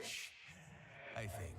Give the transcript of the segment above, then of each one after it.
fresh, I think.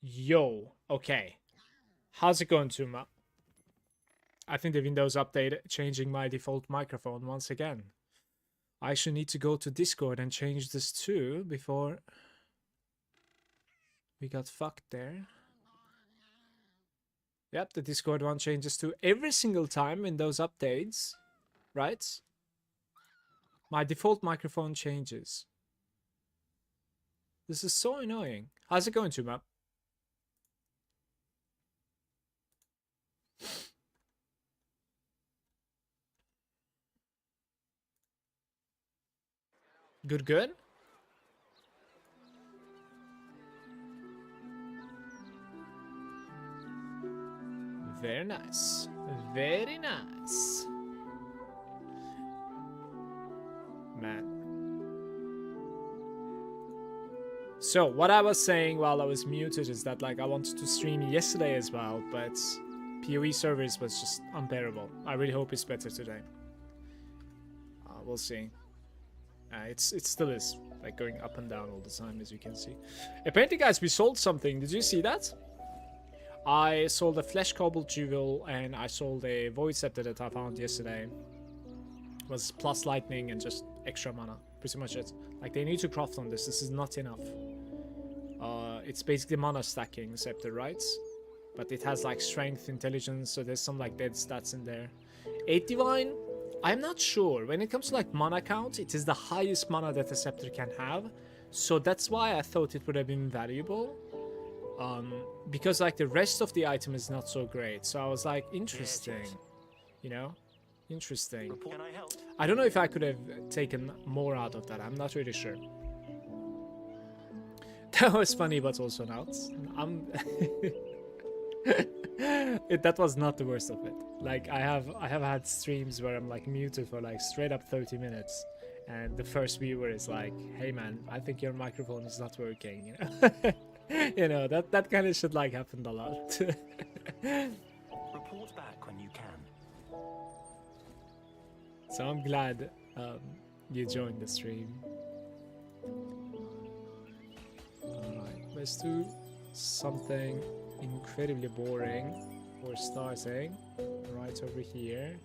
Yo, okay. How's it going, Tuma? I think the Windows update changing my default microphone once again. I actually need to go to Discord and change this too before we got fucked there. Yep, the Discord one changes too every single time Windows updates, right? My default microphone changes. This is so annoying. How's it going, Tuma? Good, good? Very nice. Very nice. Man. So, what I was saying while I was muted is that, like, I wanted to stream yesterday as well, but PoE servers was just unbearable. I really hope it's better today. We'll see. It still is, like, going up and down all the time, as you can see. Apparently, guys, we sold something. Did you see that? I sold a Flesh Cobalt Jewel, and I sold a Void Scepter that I found yesterday. It was plus lightning and just extra mana. Pretty much it. Like, they need to craft on this. This is not enough. It's basically mana stacking scepter, right? But it has, like, strength, intelligence, so there's some, like, dead stats in there. 8 divine? I'm not sure. When it comes to, like, mana count, it is the highest mana that a scepter can have. So that's why I thought it would have been valuable. Because, like, the rest of the item is not so great. So I was like, interesting. You know? Interesting. I don't know if I could have taken more out of that. I'm not really sure. That was funny, but also not. That was not the worst of it. Like, I have had streams where I'm, like, muted for, like, straight up 30 minutes. And the first viewer is like, hey man, I think your microphone is not working, you know? You know, that kind of shit, like, happened a lot. Report back when you can. So I'm glad you joined the stream. Alright, let's do something incredibly boring for starting. Right over here.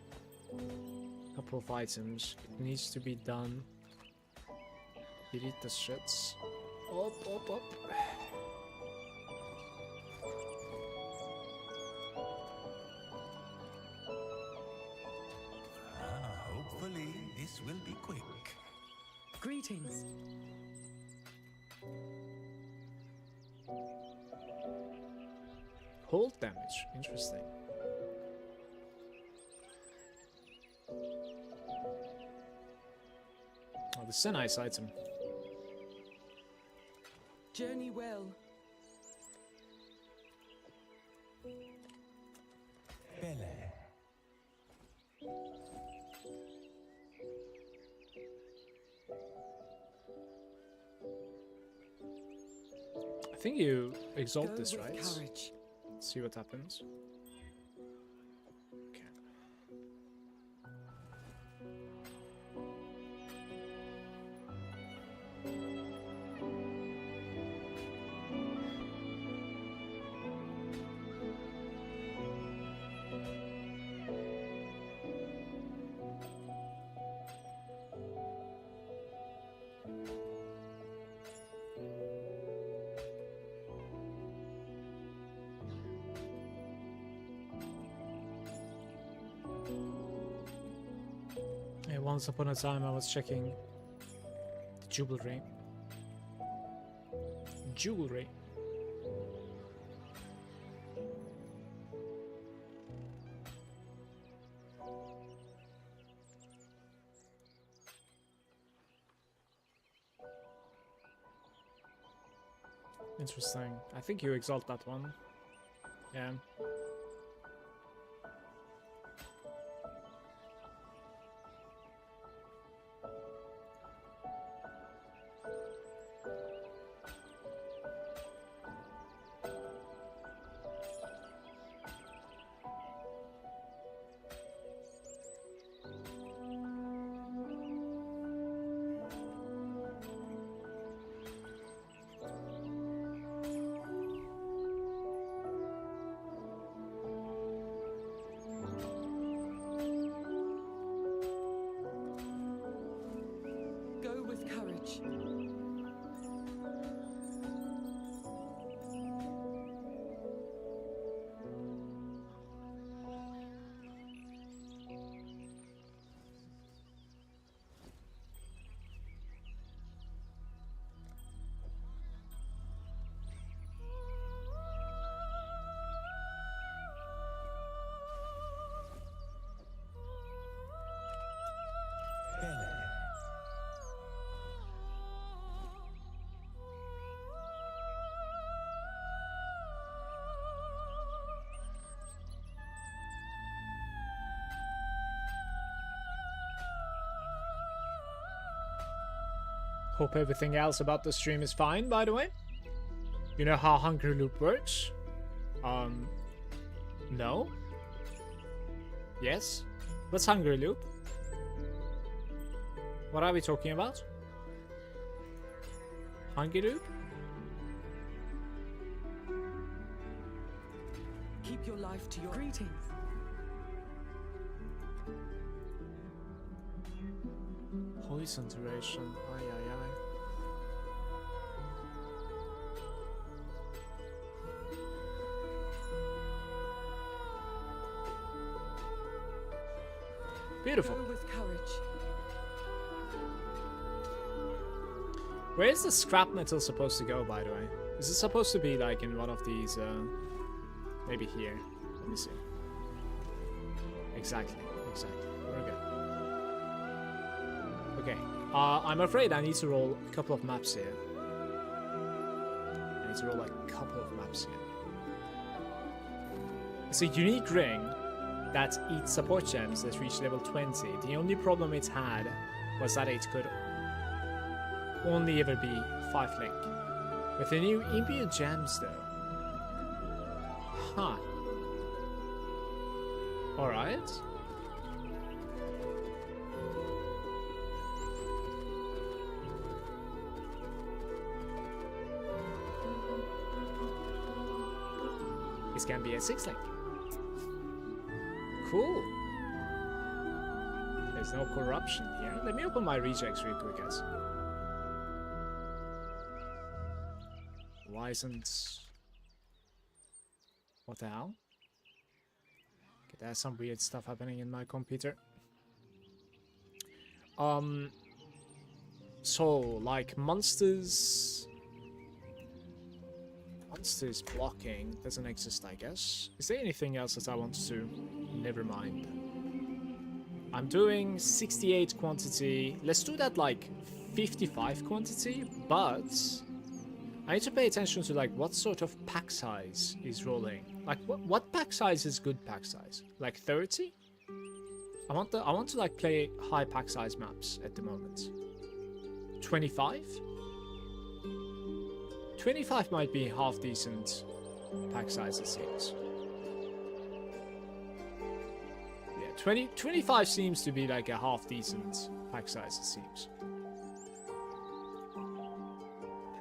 Couple of items. It needs to be done. Delete the shits. Up, up, up. Hopefully, this will be quick. Greetings. Hold damage. Interesting. Oh, this is a nice item. Journey well. Belle. think you exalt Go this, with right? courage. See what happens. Okay. Yeah, once upon a time I was checking the jewelry. Jewelry. Interesting. I think you exalt that one. Yeah. Go with courage. Bene. Hope everything else about the stream is fine, by the way. You know how Hungry Loop works? No? Yes? What's Hungry Loop? What are we talking about? Hungry Loop? Keep your life to your greetings. Poison duration. Ay, ay, ay. Beautiful. Go with courage. Where is the scrap metal supposed to go, by the way? Is it supposed to be like in one of these, maybe here? Let me see. Exactly. We're good. Okay. I'm afraid I need to roll a couple of maps here. I need to roll like a couple of maps here. It's a unique ring that eats support gems that reach level 20. The only problem it had was that it could only ever be 5 link. With the new imbued gems though. Huh. Alright. This can be a 6 link. Cool. There's no corruption here. Let me open my rejects real quick, guys. Why isn't... What the hell? Okay, there's some weird stuff happening in my computer. So, like, monsters blocking doesn't exist, I guess. Is there anything else that I want to do? Never mind. I'm doing 68 quantity. Let's do that like 55 quantity, but I need to pay attention to like what sort of pack size is rolling. Like what pack size is good pack size? Like 30? I want to like play high pack size maps at the moment. 25? 25 might be half decent pack size, it seems. Yeah, 25 seems to be like a half decent pack size, it seems.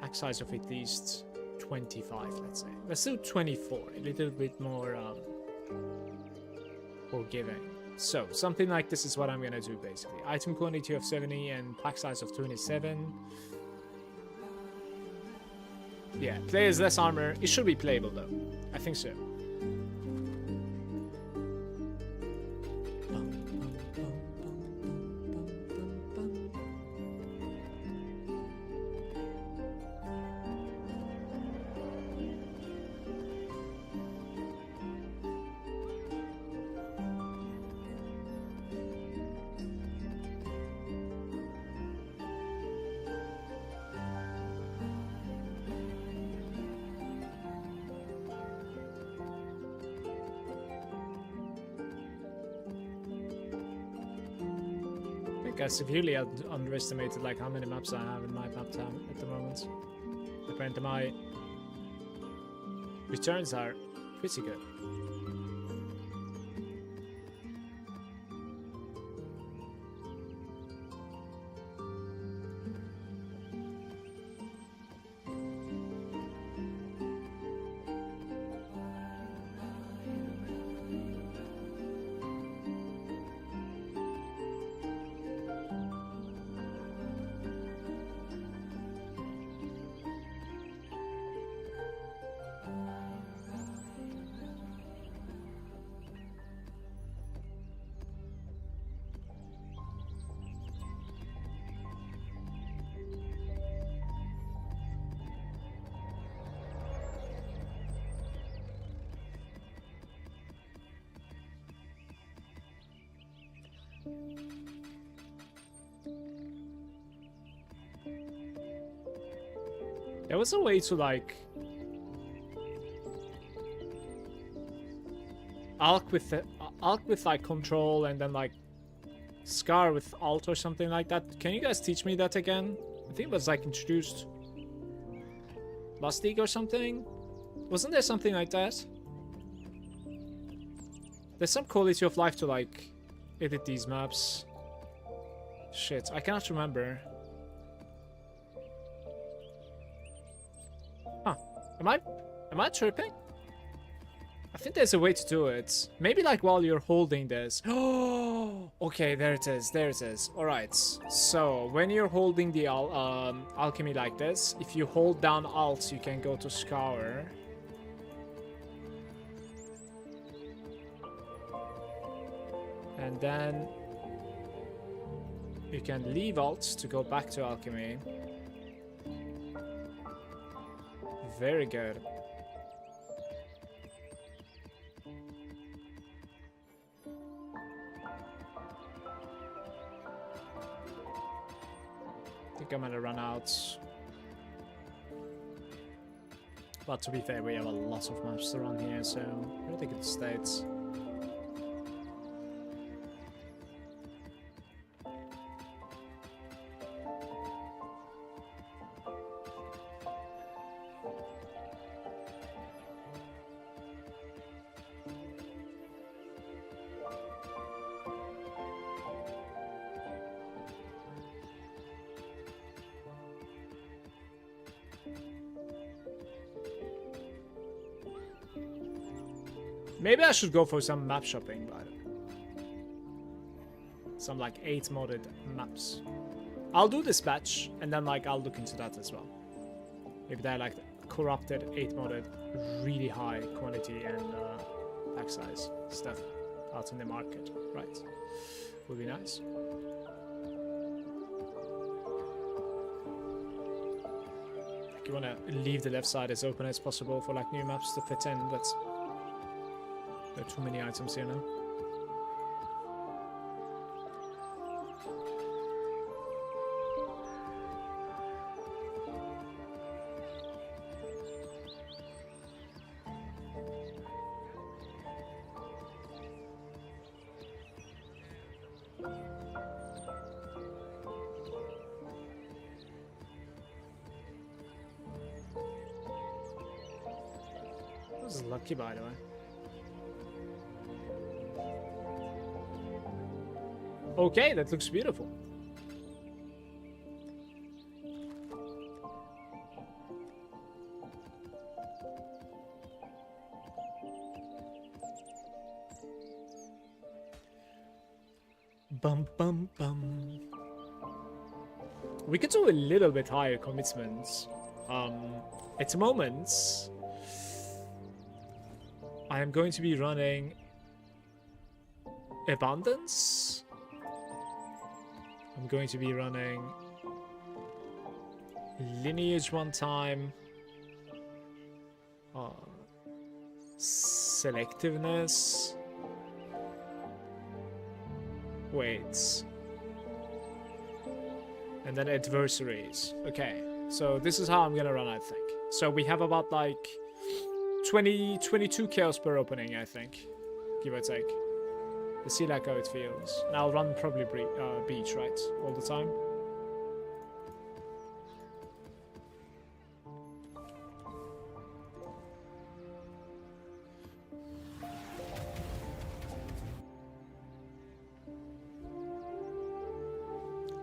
Pack size of at least 25, let's say. Let's do 24, a little bit more forgiving. So, something like this is what I'm gonna do basically. Item quantity of 70 and pack size of 27. Yeah, players less armor. It should be playable though. I think so. I severely underestimated like how many maps I have in my map tab at the moment. Apparently my returns are pretty good. There was a way to like Alk with like control and then like Scar with alt or something like that. Can you guys teach me that again? I think it was like introduced last league or something. Wasn't there something like that? There's some quality of life to like edit these maps. Shit, I cannot remember. Huh. Am I tripping? I think there's a way to do it. Maybe like while you're holding this. Oh, okay, there it is. There it is. All right. So when you're holding the alchemy like this, if you hold down Alt, you can go to Scour. And then you can leave Alt to go back to alchemy. Very good. I think I'm gonna run out. But to be fair, we have a lot of maps to run here, so pretty good states. Maybe I should go for some map shopping, but some like 8 modded maps. I'll do this batch and then like I'll look into that as well. Maybe they're like corrupted 8 modded, really high quantity and pack size stuff out in the market, right? Would be nice. Like you wanna leave the left side as open as possible for like new maps to fit in, but there are too many items here now. This is lucky, by the way. Okay, that looks beautiful. Bum bum bum. We could do a little bit higher commitments. At the moment, I am going to be running Abundance. I'm going to be running Lineage one time. Selectiveness. Wait. And then adversaries. Okay, so this is how I'm gonna run, I think. So we have about like 22 chaos per opening, I think. Give or take. Let's see like how it feels. And I'll run probably beach, right? All the time.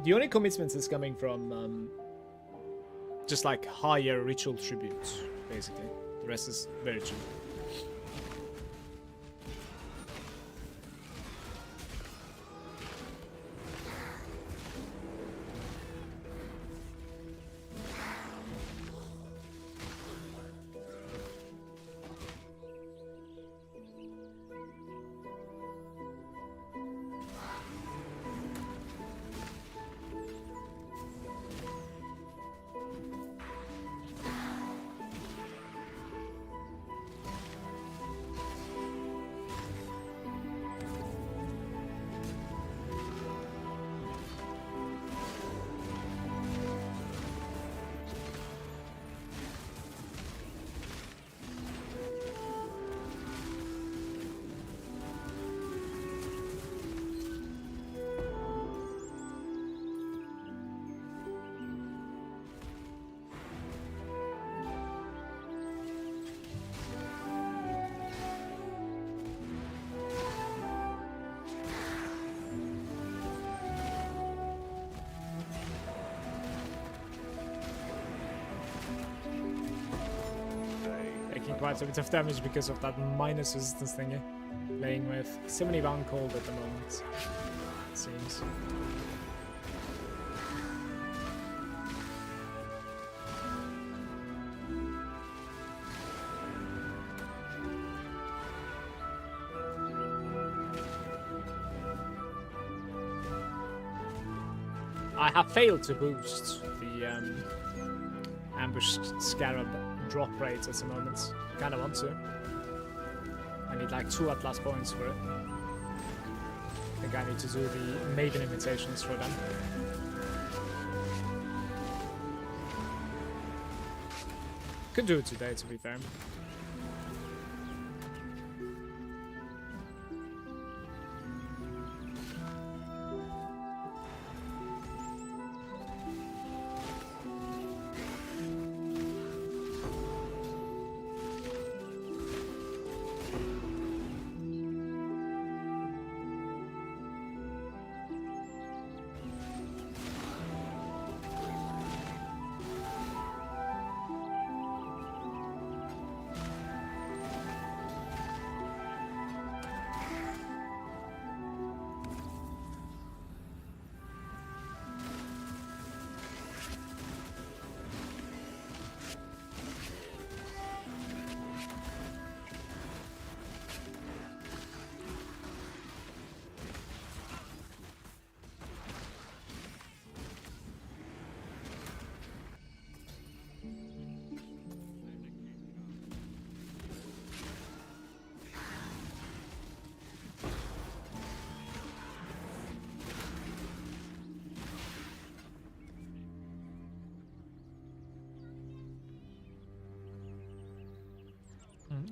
The only commitment is coming from just like higher ritual tributes, basically. The rest is very cheap. Quite a bit of damage because of that minus resistance thingy. Playing with so many bound cold at the moment, it seems. I have failed to boost the ambushed scarab drop rates at the moment. Kinda want to. I need like 2 Atlas points for it. I think I need to do the Maven imitations for them. Could do it today, to be fair.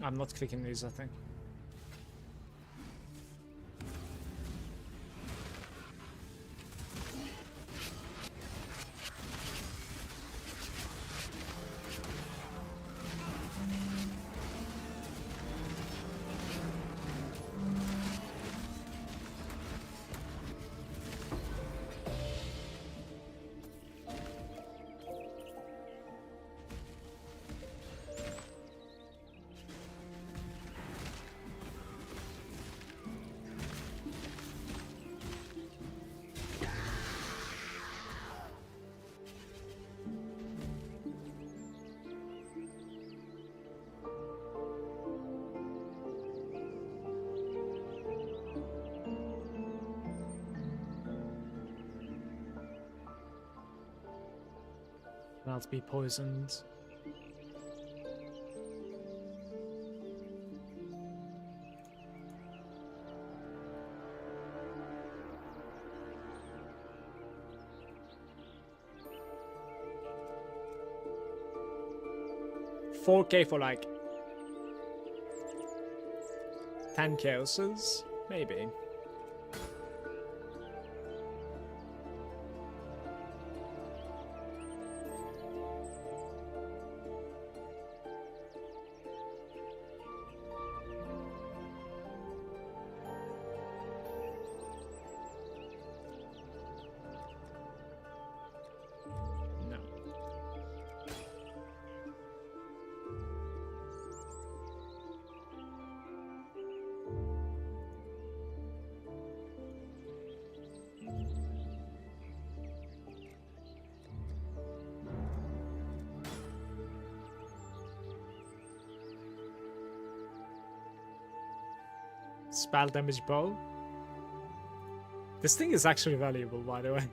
I'm not clicking these, I think. Not be poisoned. $4K for like 10 chaoses? Maybe. Spell damage bow. This thing is actually valuable, by the way.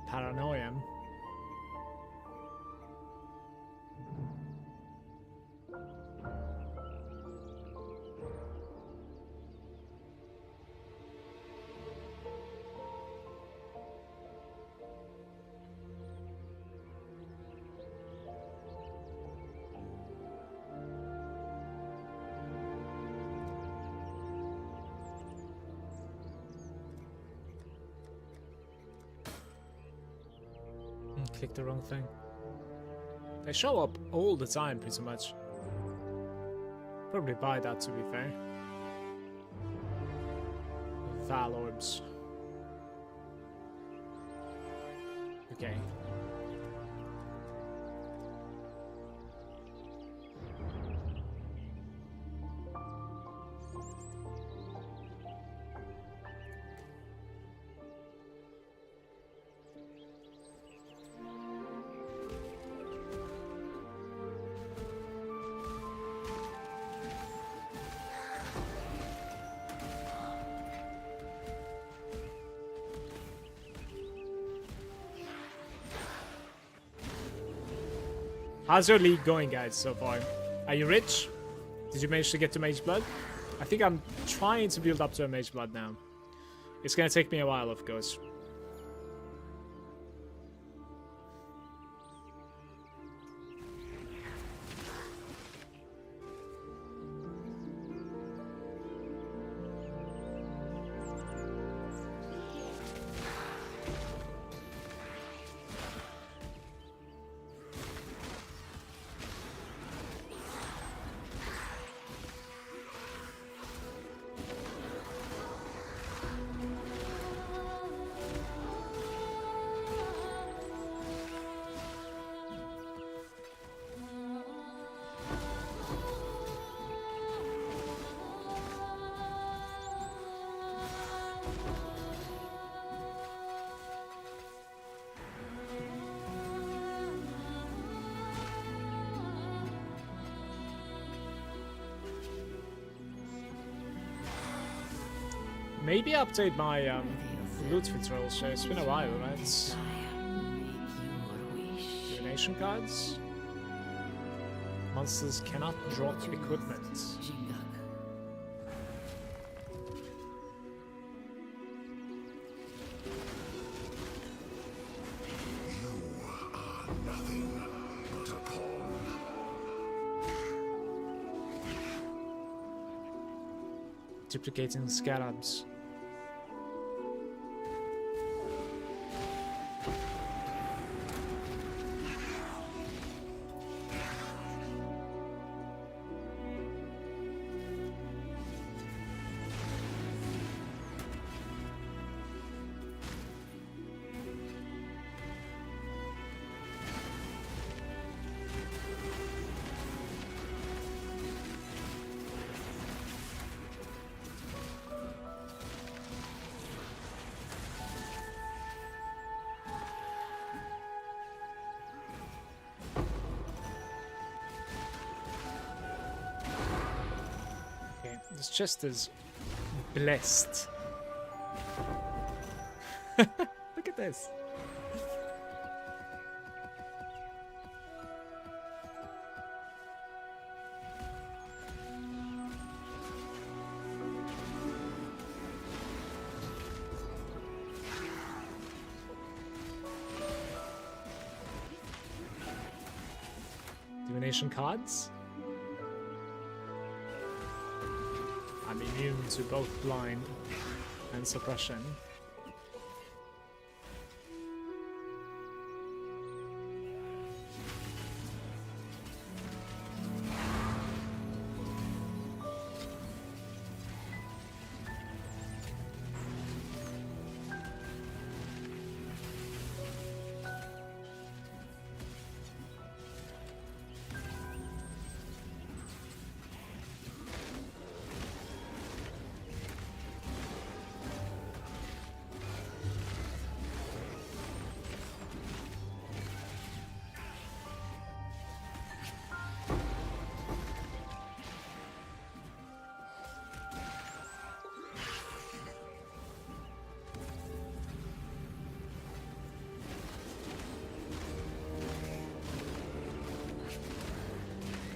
Paranoia. Click the wrong thing. They show up all the time, pretty much. Probably buy that, to be fair. Val orbs. Okay. How's your league going, guys, so far? Are you rich? Did you manage to get to Mage Blood? I think I'm trying to build up to a Mage Blood now. It's gonna take me a while, of course. Maybe update my loot withdrawal, so it's been a while, right? Donation cards. Monsters cannot drop equipment. Duplicating scarabs. This chest is blessed. Look at this. Divination cards. I'm immune to both blind and suppression.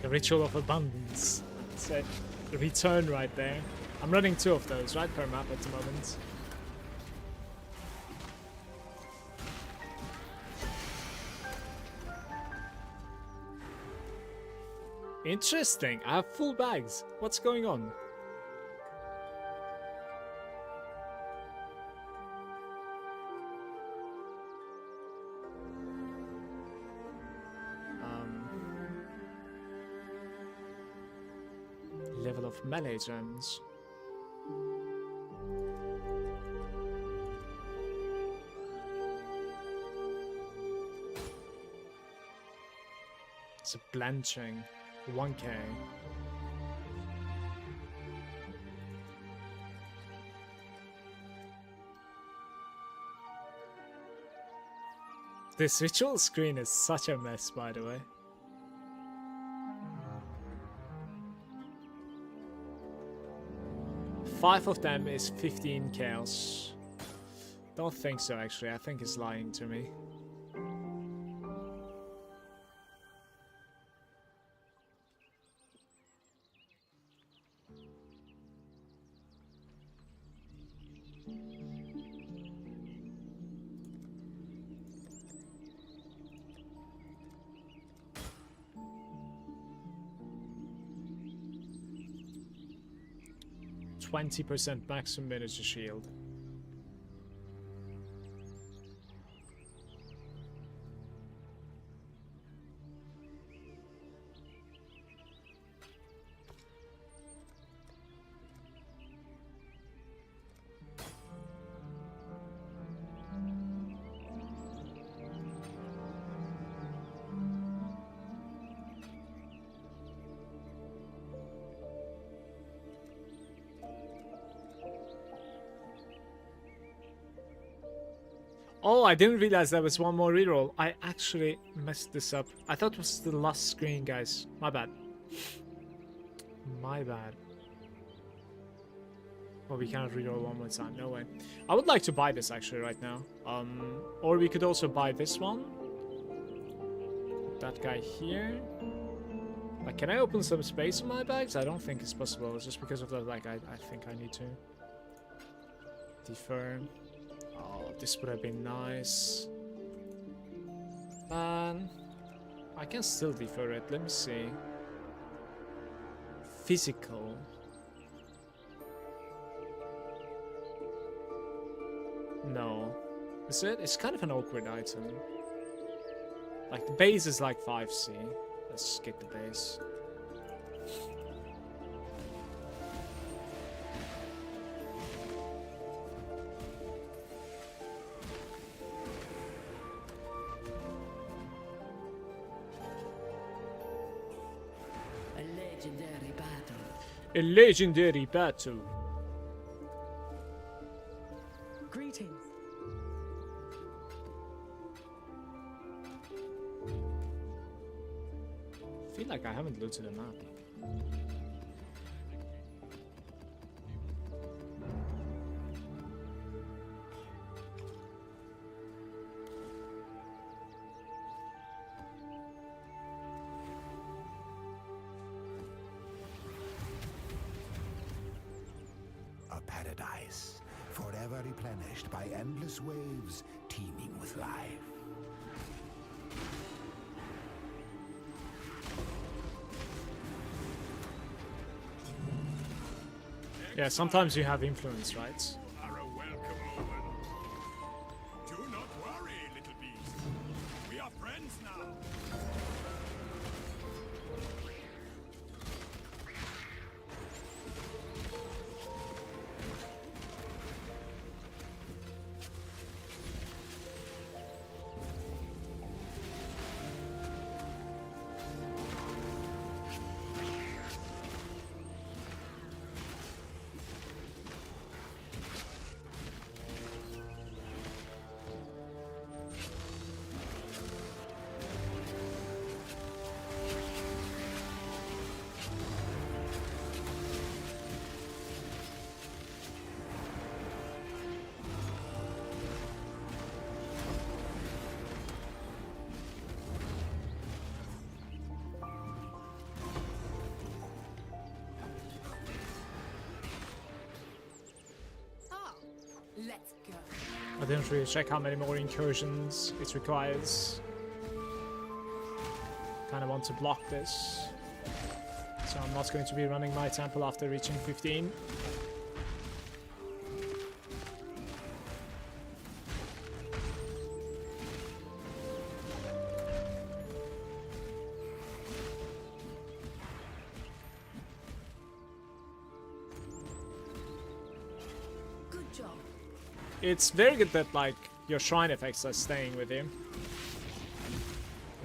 The Ritual of Abundance. It's a return right there. I'm running 2 of those, right, per map at the moment. Interesting. I have full bags. What's going on? Level of melee gems. It's a blanching. 1k. This ritual screen is such a mess, by the way. Five of them is 15 chaos. Don't think so, actually. I think he's lying to me. %20 maximum miniature shield. Oh, I didn't realize there was one more reroll. I actually messed this up. I thought it was the last screen, guys. My bad. My bad. Well, we cannot reroll one more time. No way. I would like to buy this actually right now. Or we could also buy this one. That guy here. Like, can I open some space in my bags? I don't think it's possible. It's just because of that. Like, I think I need to defer. Oh, this would have been nice. Man, I can still defer it. Let me see. Physical. No. Is it? It's kind of an awkward item. Like, the base is like 5C. Let's get the base. A legendary battle. Greetings. I feel like I haven't looted a map. paradise, forever replenished by endless waves teeming with life. Yeah, sometimes you have influence, right? Are a welcome omen. Do not worry, little beast. We are friends now. Let's go. I didn't really check how many more incursions it requires. Kind of want to block this. So I'm not going to be running my temple after reaching 15. Good job. It's very good that like your shrine effects are staying with you.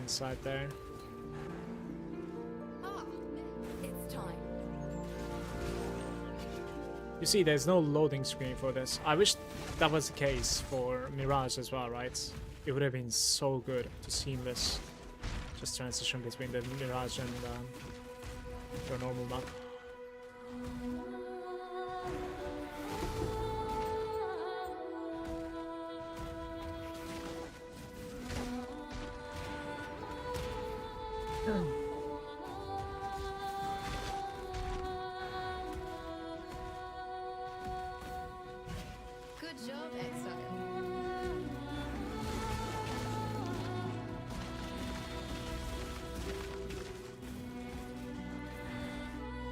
Inside there. Ah, it's time. You see, there's no loading screen for this. I wish that was the case for Mirage as well, right? It would have been so good to seamless just transition between the Mirage and your normal map. Good job, Exile.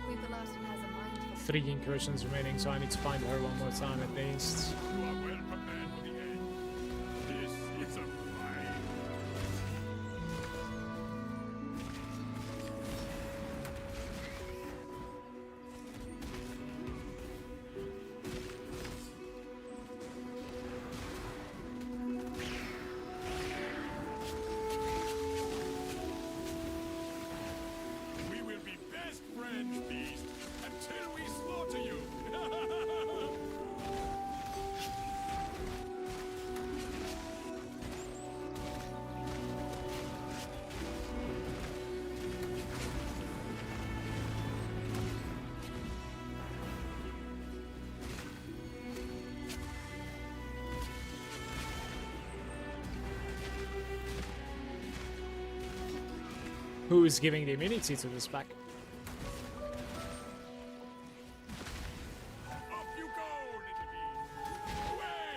We the last one has a mind for 3 incursions remaining, so I need to find her one more time at least. You are well prepared for the end. This is a fight. We will be best friends, beast, until we slaughter you. Who is giving the immunity to this pack? Off you go, little beast. Away!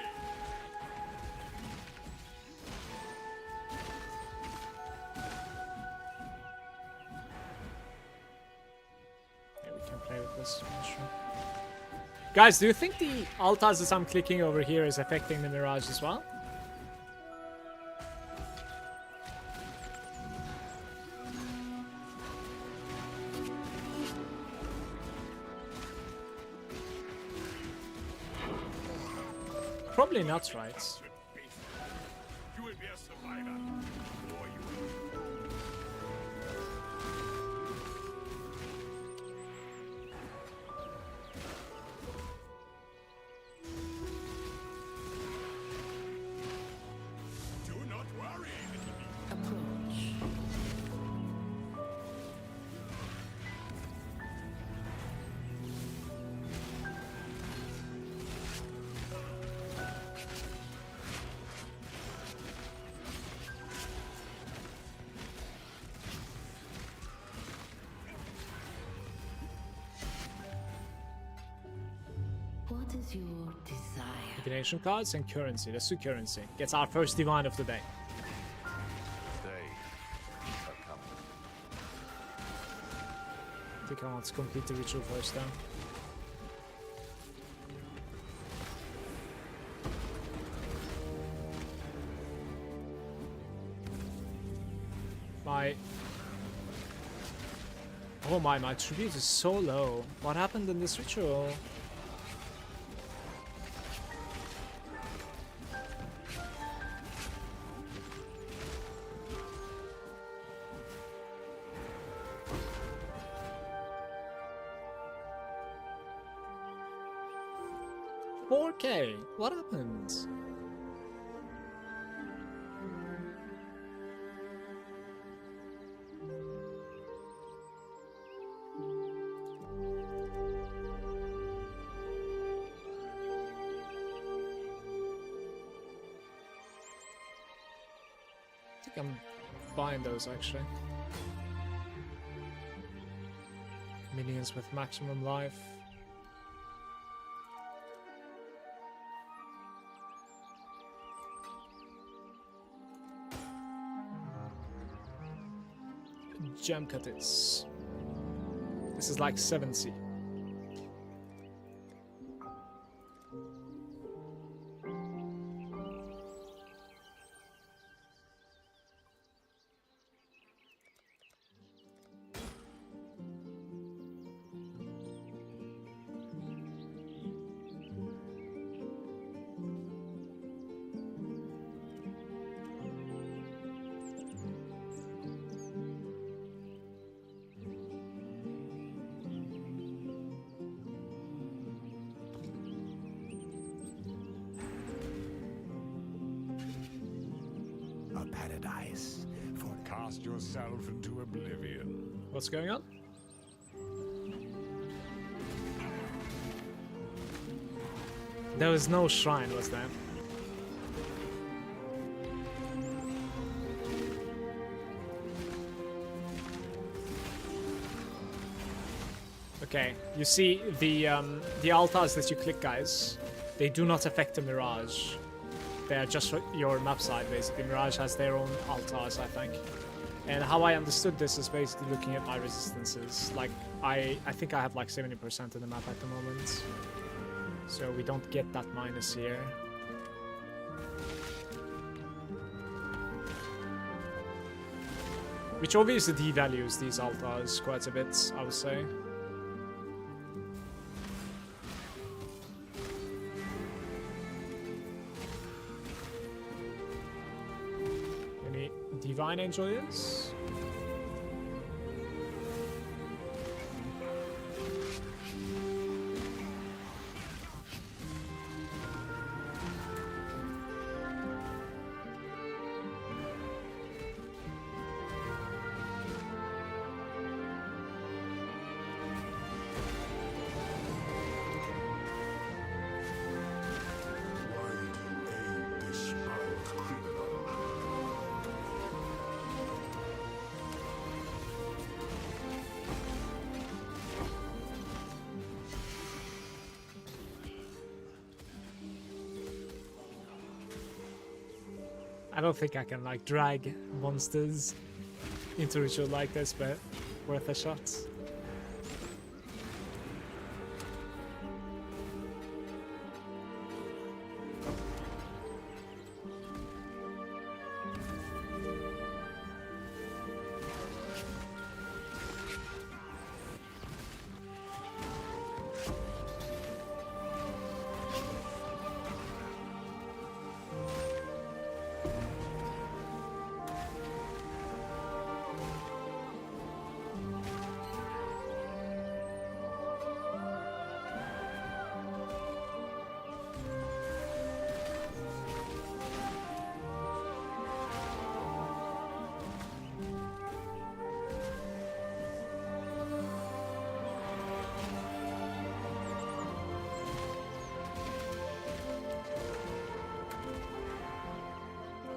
Yeah, we can play with this. Sure. Guys, do you think the altars that I'm clicking over here is affecting the Mirage as well? Probably not, right? Beast. You will be a survivor, or you will. Do not worry, little beast. approach. What is your desire? Divination cards and currency. Let's do currency. Gets our first divine of the day. I think I want to complete the ritual first though. Oh my tribute is so low. What happened in this ritual? $4K. What happened? I think I'm buying those actually. Minions with maximum life. Gem cutters. This is like 70. A paradise for Cast yourself into oblivion. What's going on? There was no shrine, was there? Okay, you see the altars that you click, guys, they do not affect the Mirage. They are just for your map side, basically. Mirage has their own altars, I think. And how I understood this is basically looking at my resistances. Like, I think I have like 70% of the map at the moment. So we don't get that minus here. Which obviously devalues these altars quite a bit, I would say. Any divine enjoyers? I don't think I can like drag monsters into ritual like this, but worth a shot.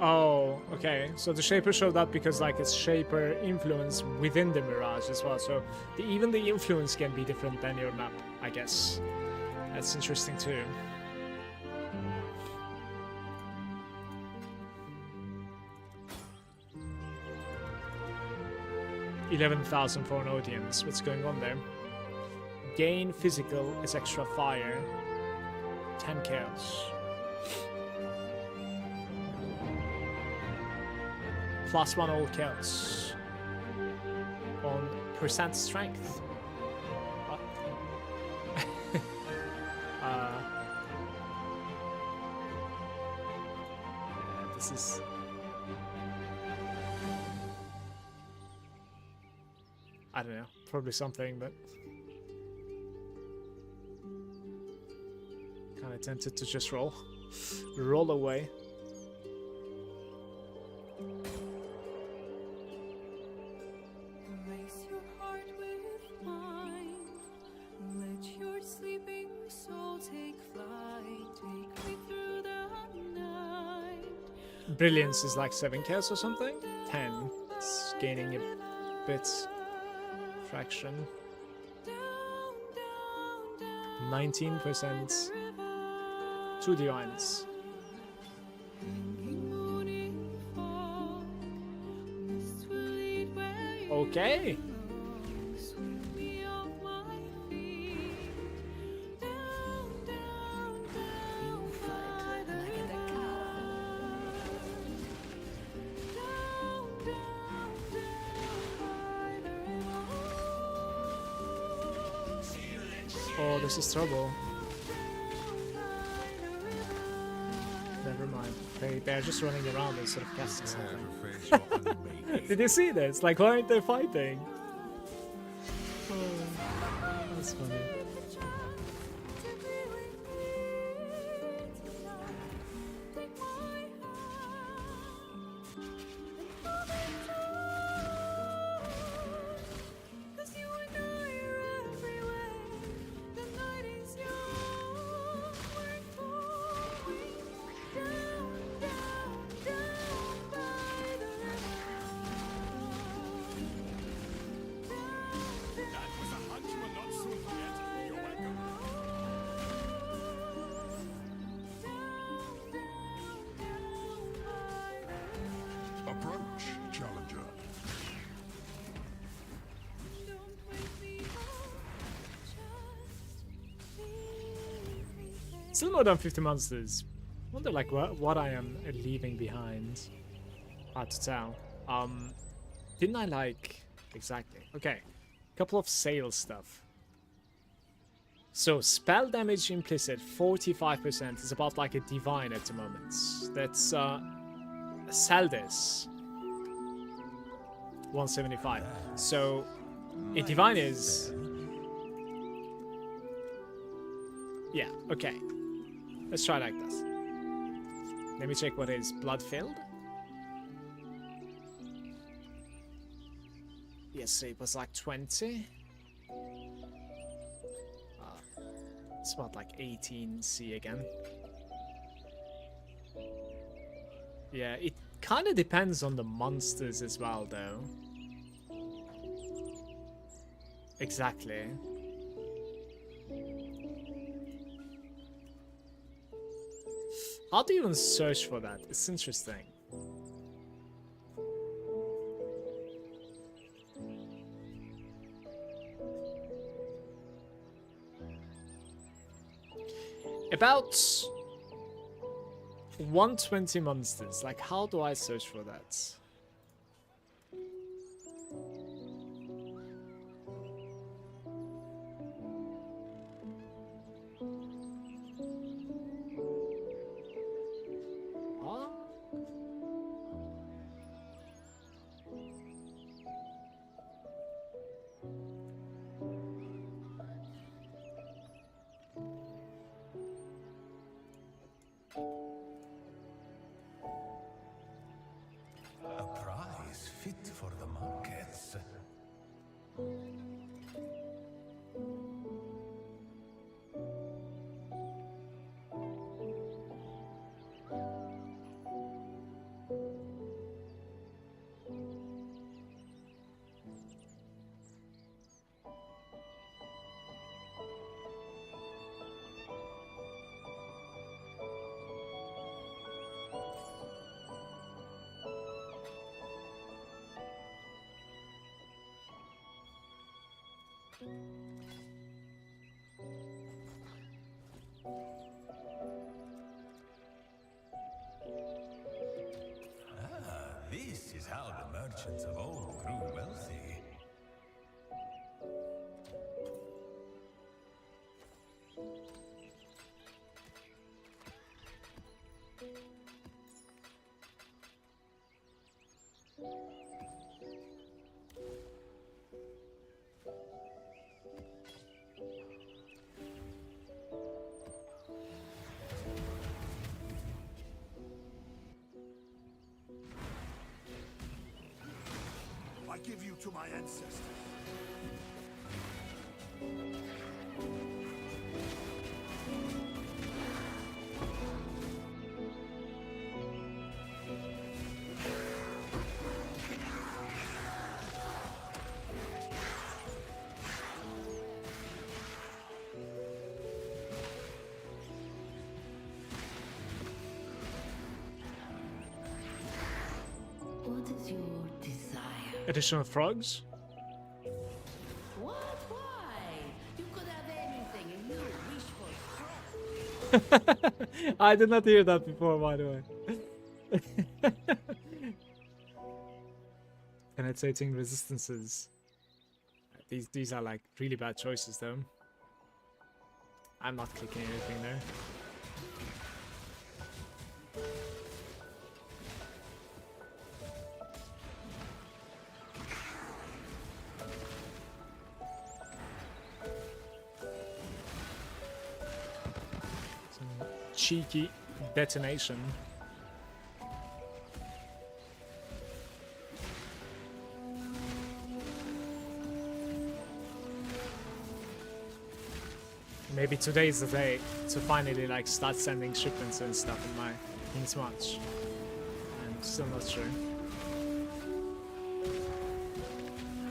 Oh, okay. So the Shaper showed up because like it's Shaper influence within the Mirage as well. So even the influence can be different than your map, I guess. That's interesting too. $11,000 for an audience. What's going on there? Gain physical is extra fire. 10 chaos. +1 all chaos. On percent strength. What? Yeah, this is... I don't know, probably something, but kind of tempted to just roll away. Embrace your heart with mine. Let your sleeping soul take flight. Take me through the night. Brilliance is like 7 chaos or something. 10. It's gaining a bit. Fraction. 19%. 2 divines. Okay. You fight like a cow. Oh, this is trouble. Never mind. They're just running around instead of casting something. Did you see this? Like, why aren't they fighting? Oh, that's funny. That was a hunt you will not soon forget. You're welcome. Approach, challenger. Still more than 50 monsters. Wonder like what I am leaving behind. Hard to tell. Didn't I like exactly? Okay, couple of sales stuff. So spell damage implicit 45% is about like a divine at the moment. That's sell this 175. So a divine is yeah okay. Let's try like this. Let me check what is blood filled. Yes, it was like 20. It's about like 18C again. Yeah, it kind of depends on the monsters as well, though. Exactly. How do you even search for that? It's interesting. About 120 monsters. Like, how do I search for that? Huh? This is how the merchants of old grew wealthy. I give you to my ancestors. What is your desire? Additional frogs? What? Why? You could have anything and you wish for frog. I did not hear that before, by the way. Penetrating resistances. These are like really bad choices though. I'm not clicking anything there. Some cheeky detonation. Maybe today is the day to finally like start sending shipments and stuff in my King's March. I'm still not sure.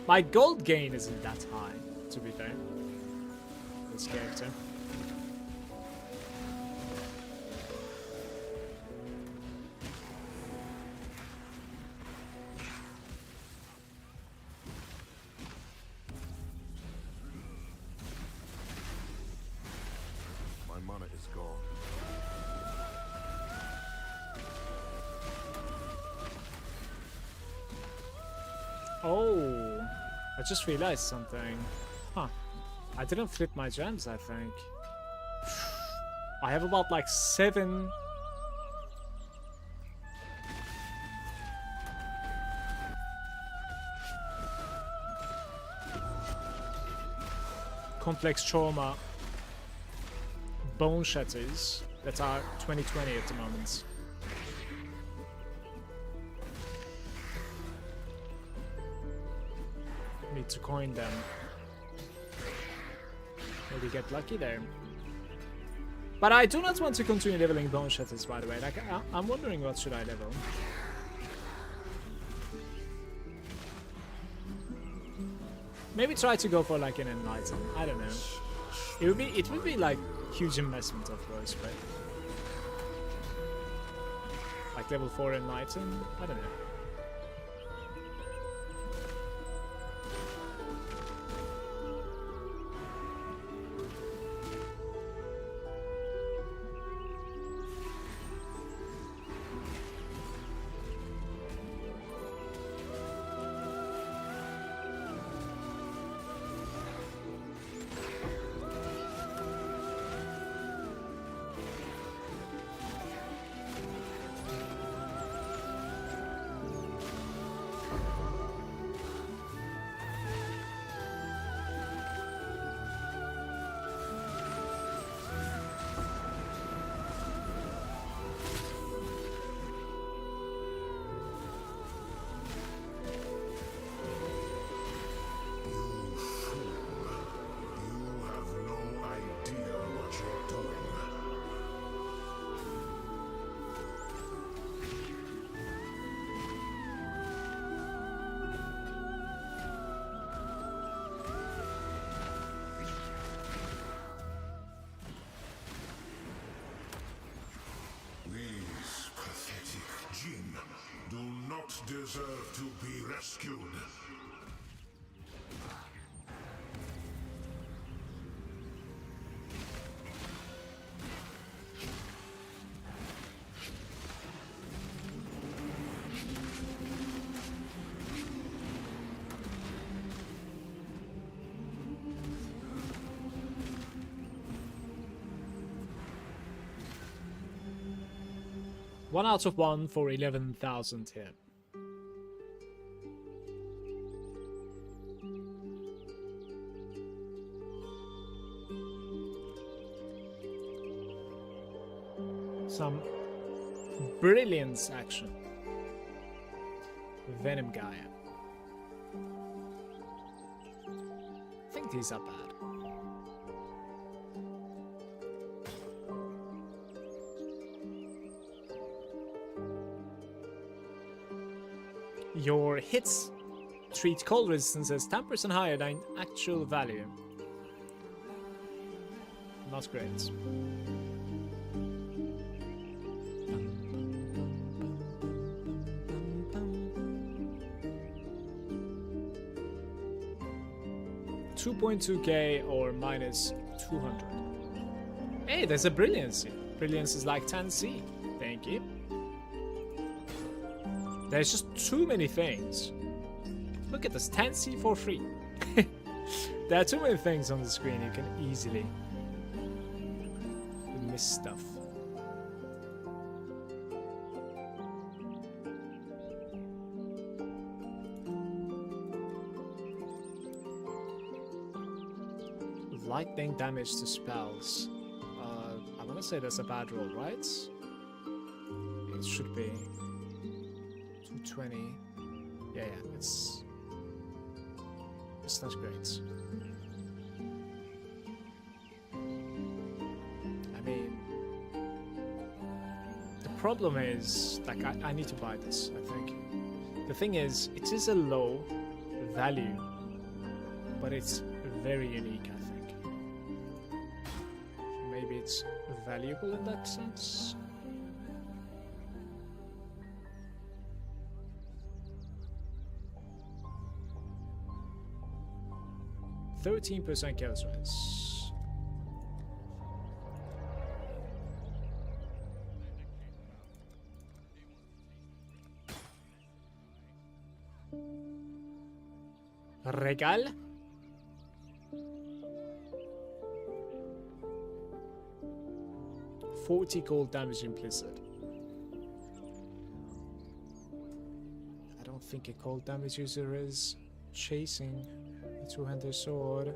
My gold gain isn't that high, to be fair. This character. My mana is gone. Oh, I just realized something. Huh. I didn't flip my gems, I think. I have about like 7... complex trauma Boneshatters that are 2020 at the moment. Need to coin them. Maybe get lucky there. But I do not want to continue leveling Boneshatters, by the way. Like, I'm wondering what should I level. Maybe try to go for like an Enlighten. I don't know. It would be like huge investment, of course, but like level 4 Enlighten. I don't know. Deserve to be rescued. 1 out of 1 for 11,000 here. Some brilliance action. Venom guy. I think these are bad. Your hits treat cold resistance as 10% higher than actual value. Not great. $2.2k or minus 200. Hey, there's a brilliancy. Brilliance is like 10c. Thank you. There's just too many things. Look at this, 10c for free. There are too many things on the screen, you can easily miss stuff. Lightning damage to spells. I want to say that's a bad roll, right? It should be 220. Yeah, it's not great. I mean, the problem is, like, I need to buy this, I think. The thing is, it is a low value, but it's very unique, I think. Maybe it's valuable in that sense. %13% kill stress. Regal. $40 cold damage implicit. I don't think a cold damage user is chasing a two-handed sword.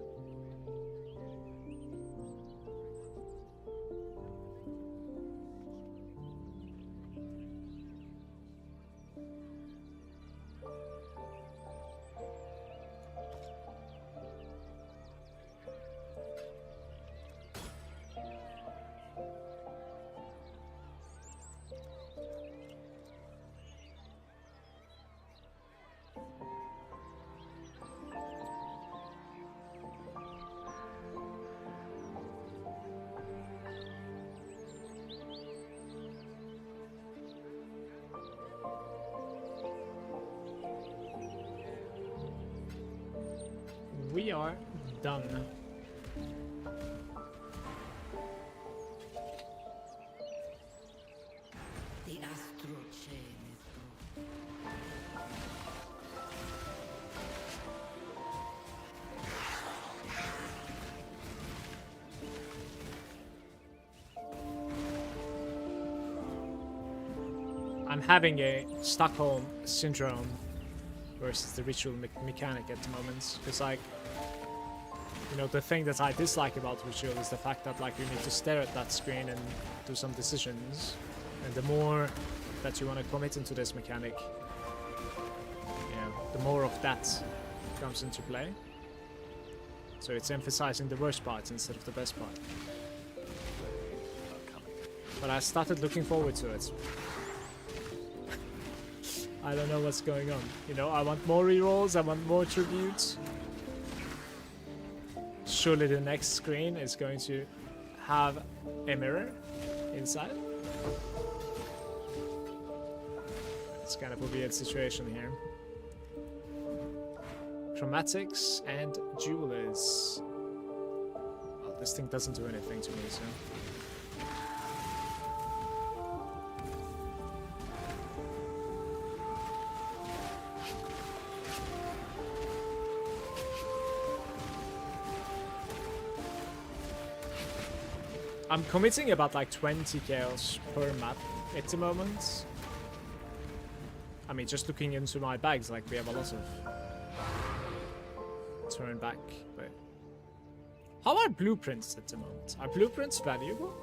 We are done. The astral chain is broken. I'm having a Stockholm syndrome versus the ritual mechanic at the moment. It's like, you know, the thing that I dislike about ritual is the fact that, like, you need to stare at that screen and do some decisions, and the more that you want to commit into this mechanic, you know, the more of that comes into play. So it's emphasizing the worst parts instead of the best part. But I started looking forward to it. I don't know what's going on. You know, I want more rerolls, I want more tributes. Surely the next screen is going to have a mirror inside. It's kind of a weird situation here. Chromatics and jewelers. Oh, this thing doesn't do anything to me, so. I'm committing about like 20 chaos per map at the moment. I mean, just looking into my bags, like we have a lot of turn back, but how are blueprints at the moment? Are blueprints valuable?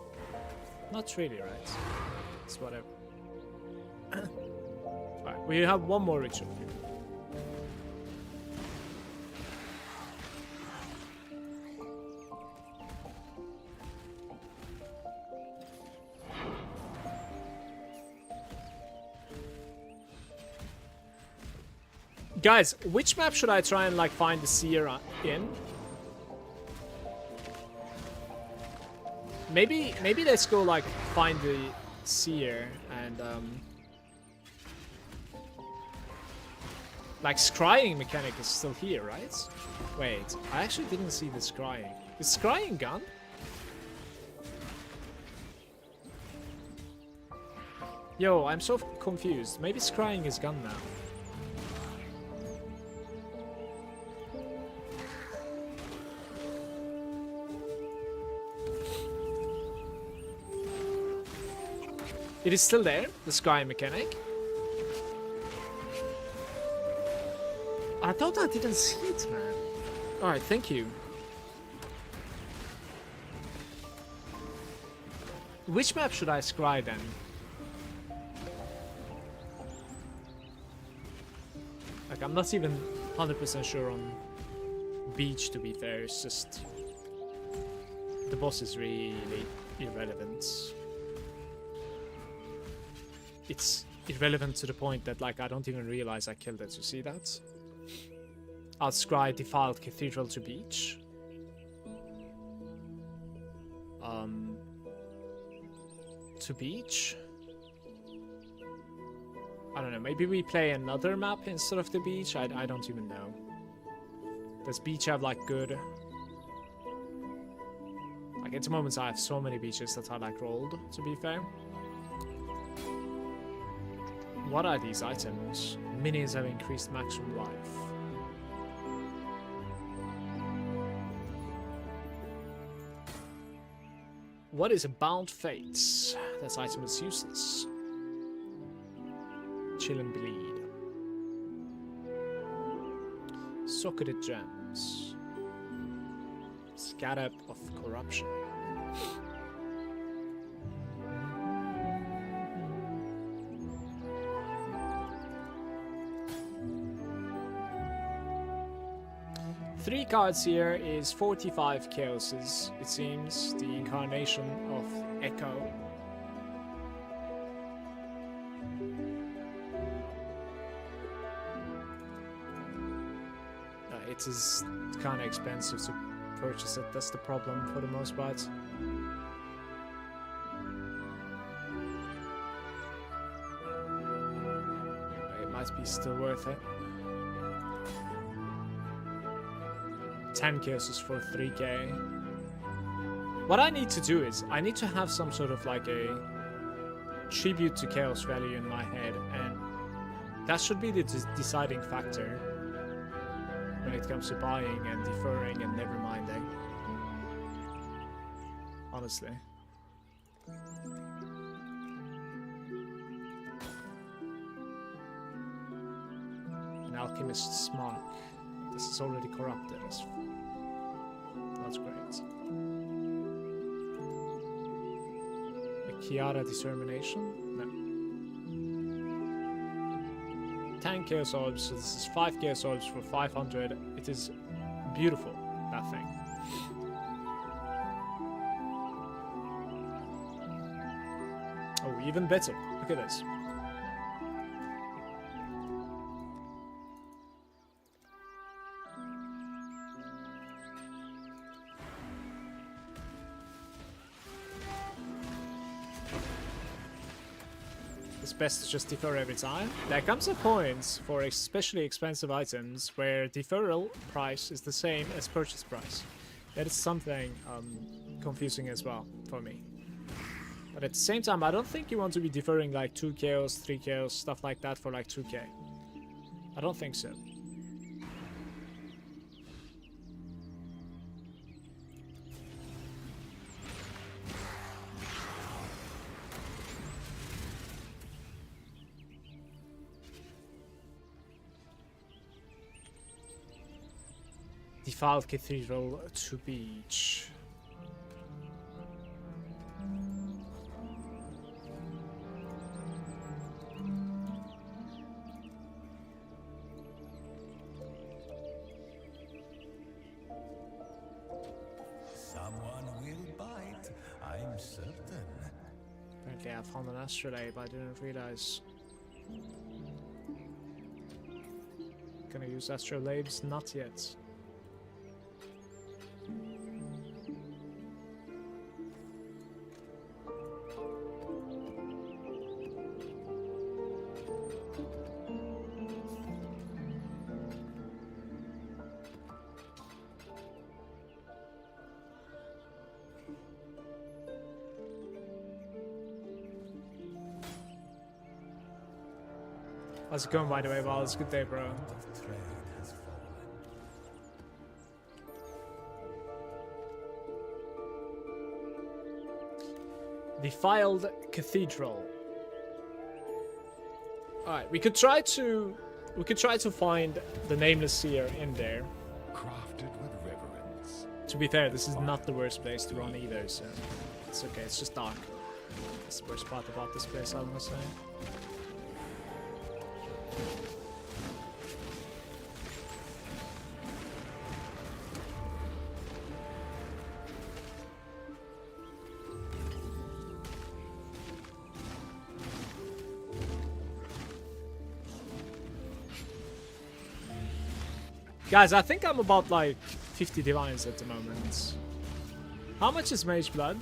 Not really, right? It's whatever. Alright, we have one more ritual here. Guys, which map should I try and like find the seer in? Maybe let's go like find the seer and like scrying mechanic is still here, right? Wait, I actually didn't see the scrying. Is scrying gone? Yo, I'm so confused. Maybe scrying is gone now. It is still there, the sky mechanic. I thought I didn't see it, man. Alright, thank you. Which map should I scry then? Like, I'm not even 100% sure on beach, to be fair. It's just the boss is really irrelevant. It's irrelevant to the point that, like, I don't even realize I killed it. You see that? I'll scry defiled cathedral to beach. To beach? I don't know. Maybe we play another map instead of the beach? I don't even know. Does beach have, like, good... Like, at the moment I have so many beaches that I, like, rolled, to be fair. What are these items? Minis have increased maximum life. What is a bound fates? That item is useless. Chill and bleed. Socketed gems. Scarab of corruption. Three cards here is 45 chaoses, it seems. The incarnation of Echo. It is kind of expensive to purchase it, that's the problem for the most part. It might be still worth it. 10 chaoses for 3k. What I need to do is, I need to have some sort of like a tribute to chaos value in my head, and that should be the deciding factor when it comes to buying and deferring and never minding. Honestly. An alchemist's mark. This is already corrupted. That's great. A Kiara determination? No. 10 chaos orbs, so this is 5 chaos orbs for 500. It is beautiful, that thing. Oh, even better. Look at this. Best to just defer every time. There comes a point for especially expensive items where deferral price is the same as purchase price. That is something confusing as well for me. But at the same time, I don't think you want to be deferring like 2 chaos, 3 chaos, stuff like that for like 2k. I don't think so. Defiled Cathedral to beach. Someone will bite, I'm certain. Apparently I found an astrolabe, I didn't realize. Can I use astrolabes? Not yet. How's it going, by the way? Well, it's a good day, bro. The thread has fallen. Defiled Cathedral. Alright, we could try to find the Nameless Seer in there. Crafted with reverence. To be fair, this is not the worst place to run either, so it's okay, it's just dark. That's the worst part about this place, I must say. Guys, I think I'm about like 50 divines at the moment. How much is Mage Blood?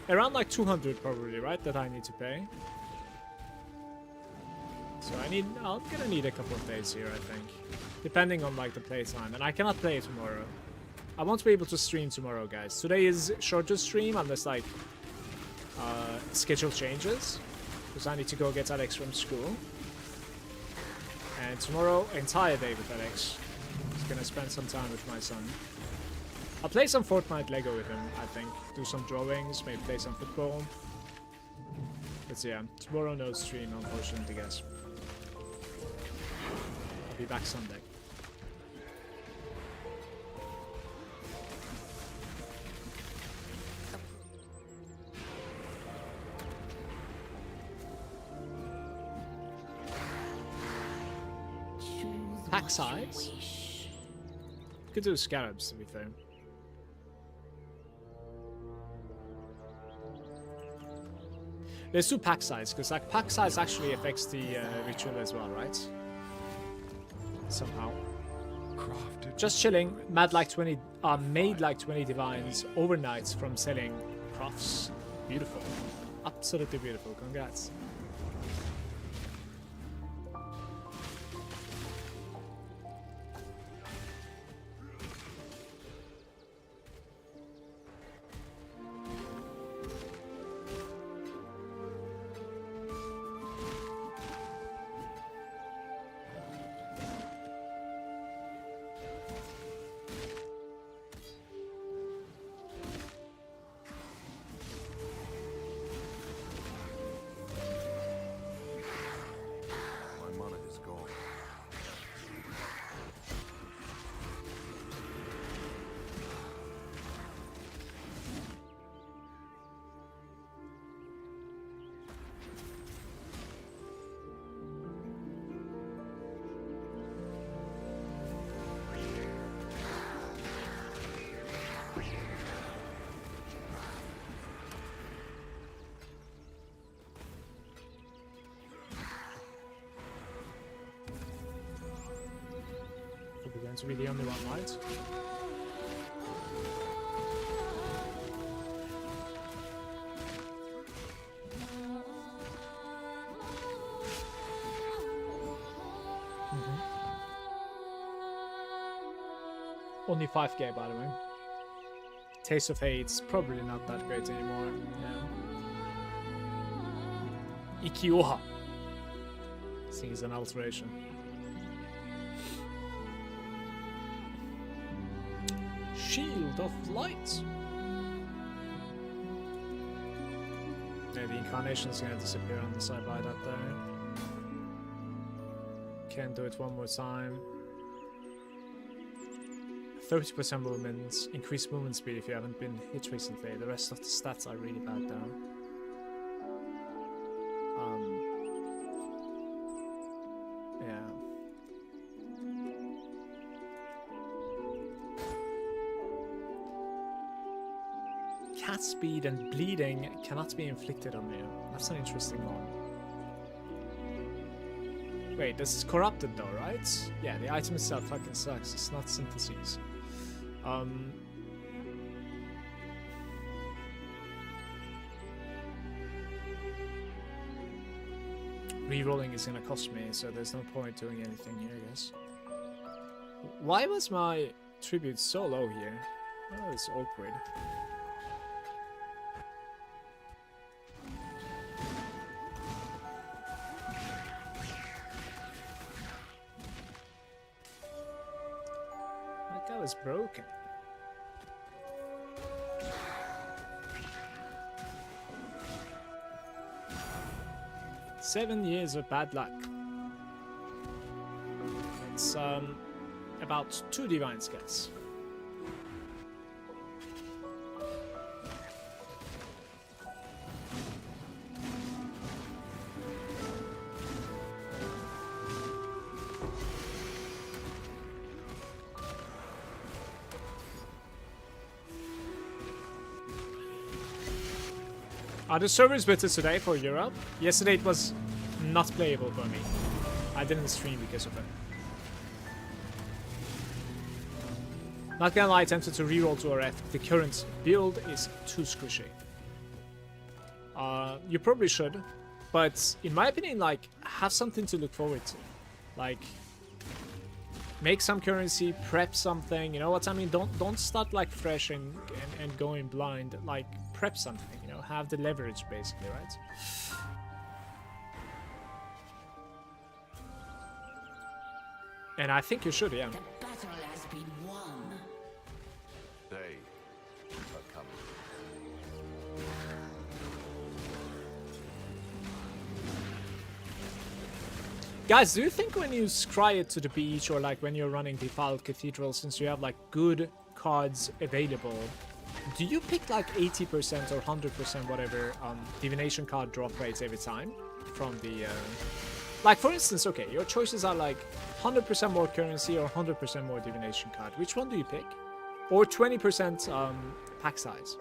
Around like 200 probably, right? That I need to pay. So I'm gonna need a couple of days here, I think. Depending on like the playtime. And I cannot play tomorrow. I won't be able to stream tomorrow, guys. Today is shorter stream unless like schedule changes. Because I need to go get Alex from school. And tomorrow, entire day with Alex. He's gonna spend some time with my son. I'll play some Fortnite Lego with him, I think. Do some drawings, maybe play some football. But yeah, tomorrow no stream, unfortunately, guys. I'll be back Sunday. Pack size? Could do scarabs, to be fair. Let's do pack size, because like pack size actually affects the ritual as well, right? Somehow. Crafted. Just chilling. Made like 20 divines overnight from selling crafts. Beautiful. Absolutely beautiful. Congrats. To be the only one, right? Only 5k, by the way. Taste of Hate's probably not that great anymore. Yeah. Ikioha. I think it's an alteration. Shield of Light. Yeah, the incarnation's gonna disappear on the side by that there. Can do it one more time. 30% movement, increased movement speed if you haven't been hit recently. The rest of the stats are really bad though. Yeah. Cat speed and bleeding cannot be inflicted on you. That's an interesting one. Wait, this is corrupted though, right? Yeah, the item itself fucking sucks. It's not syntheses. Rerolling is gonna cost me, so there's no point doing anything here, I guess. Why was my tribute so low here? Oh, it's awkward. That guy was broken. "7 years of bad luck." It's about 2 divine skills. Are the servers better today for Europe? Yesterday it was not playable for me. I didn't stream because of it. Not gonna lie, I tempted to reroll to RF. The current build is too squishy. You probably should, but in my opinion, like, have something to look forward to. Like, make some currency, prep something, you know what I mean? Don't start like fresh and going blind. Like, prep something, you know, have the leverage basically, right? And I think you should, yeah. The battle has been won. They are coming. Guys, do you think when you scry it to the beach or like when you're running Defiled Cathedral, since you have like good cards available, do you pick like 80% or 100% whatever divination card drop rates every time from the like, for instance, okay, your choices are like 100% more currency or 100% more divination card. Which one do you pick? Or 20% pack size?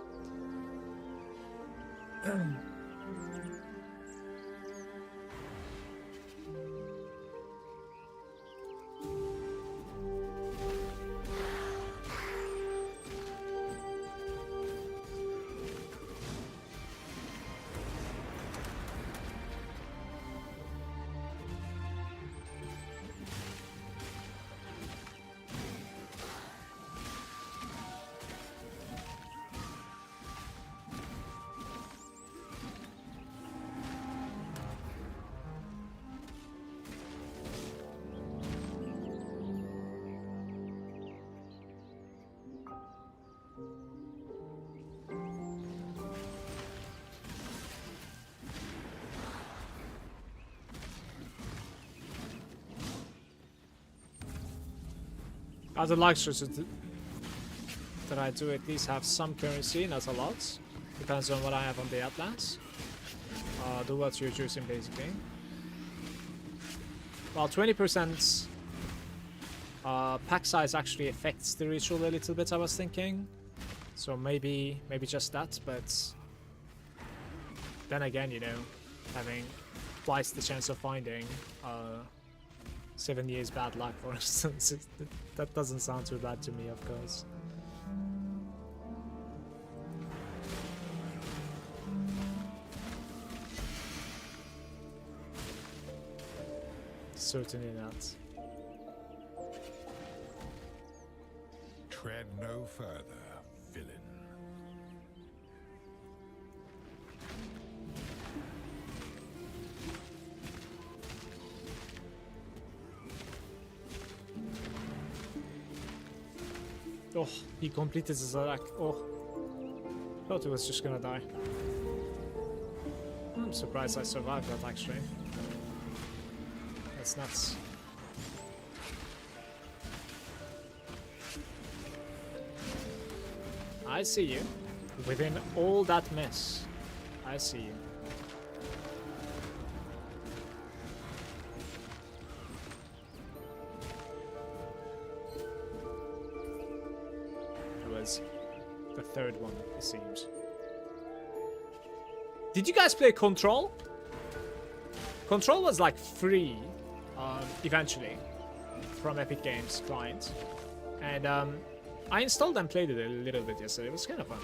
Other luxuries that I do at least have some currency, not a lot. Depends on what I have on the Atlas. Do what you're choosing basically. Well, 20% pack size actually affects the ritual a little bit, I was thinking. So maybe just that, but then again, you know, having twice the chance of finding 7 years bad luck, for instance, that doesn't sound too bad to me, of course. Certainly not. Tread no further, villain. Oh, he completed his attack. Oh, thought he was just gonna die. I'm surprised I survived that, actually. That's nuts. I see you. Within all that mess, I see you. It was the third one, it seems. Did you guys play Control? Control was like free, eventually, from Epic Games client. And I installed and played it a little bit yesterday. It was kind of fun.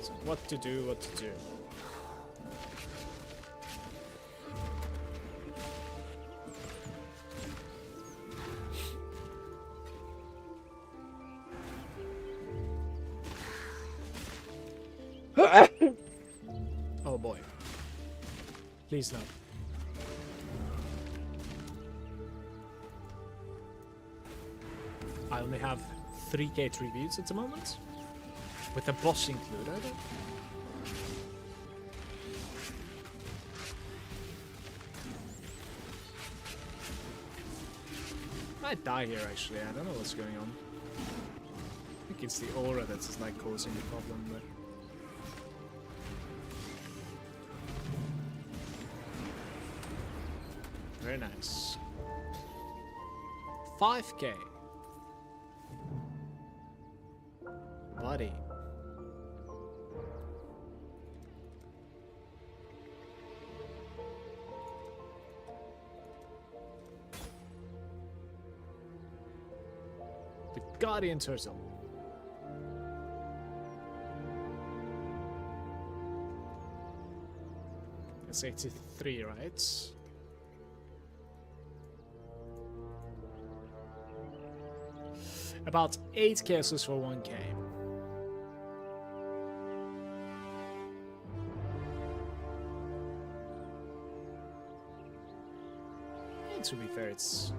So what to do, what to do. Oh boy. Please no. I only have 3k tributes at the moment. With the boss included. I might die here actually, I don't know what's going on. I think it's the aura that's like causing the problem, but... Very nice. 5k. Buddy. The Guardian Turtle. It's 83, right? About 8 cases for 1k. And to be fair, it's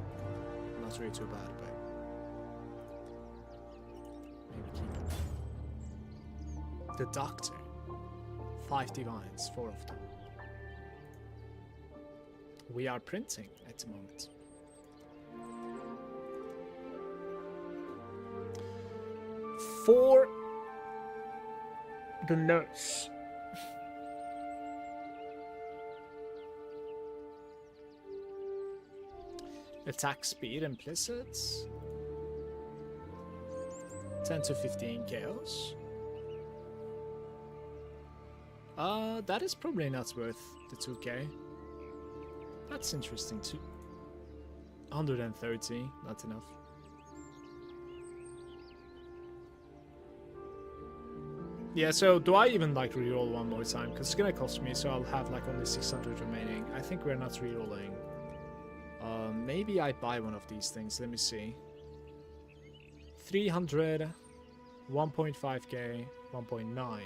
not really too bad, but maybe keep it. The Doctor. 5 divines, 4 of them. We are printing at the moment. For the nurse. Attack speed implicit. 10 to 15 chaos. That is probably not worth the 2k. That's interesting too. 130, not enough. Yeah, so do I even like reroll one more time? Because it's gonna cost me, so I'll have like only 600 remaining. I think we're not rerolling. Maybe I buy one of these things. Let me see. 300, 1.5k, 1.9.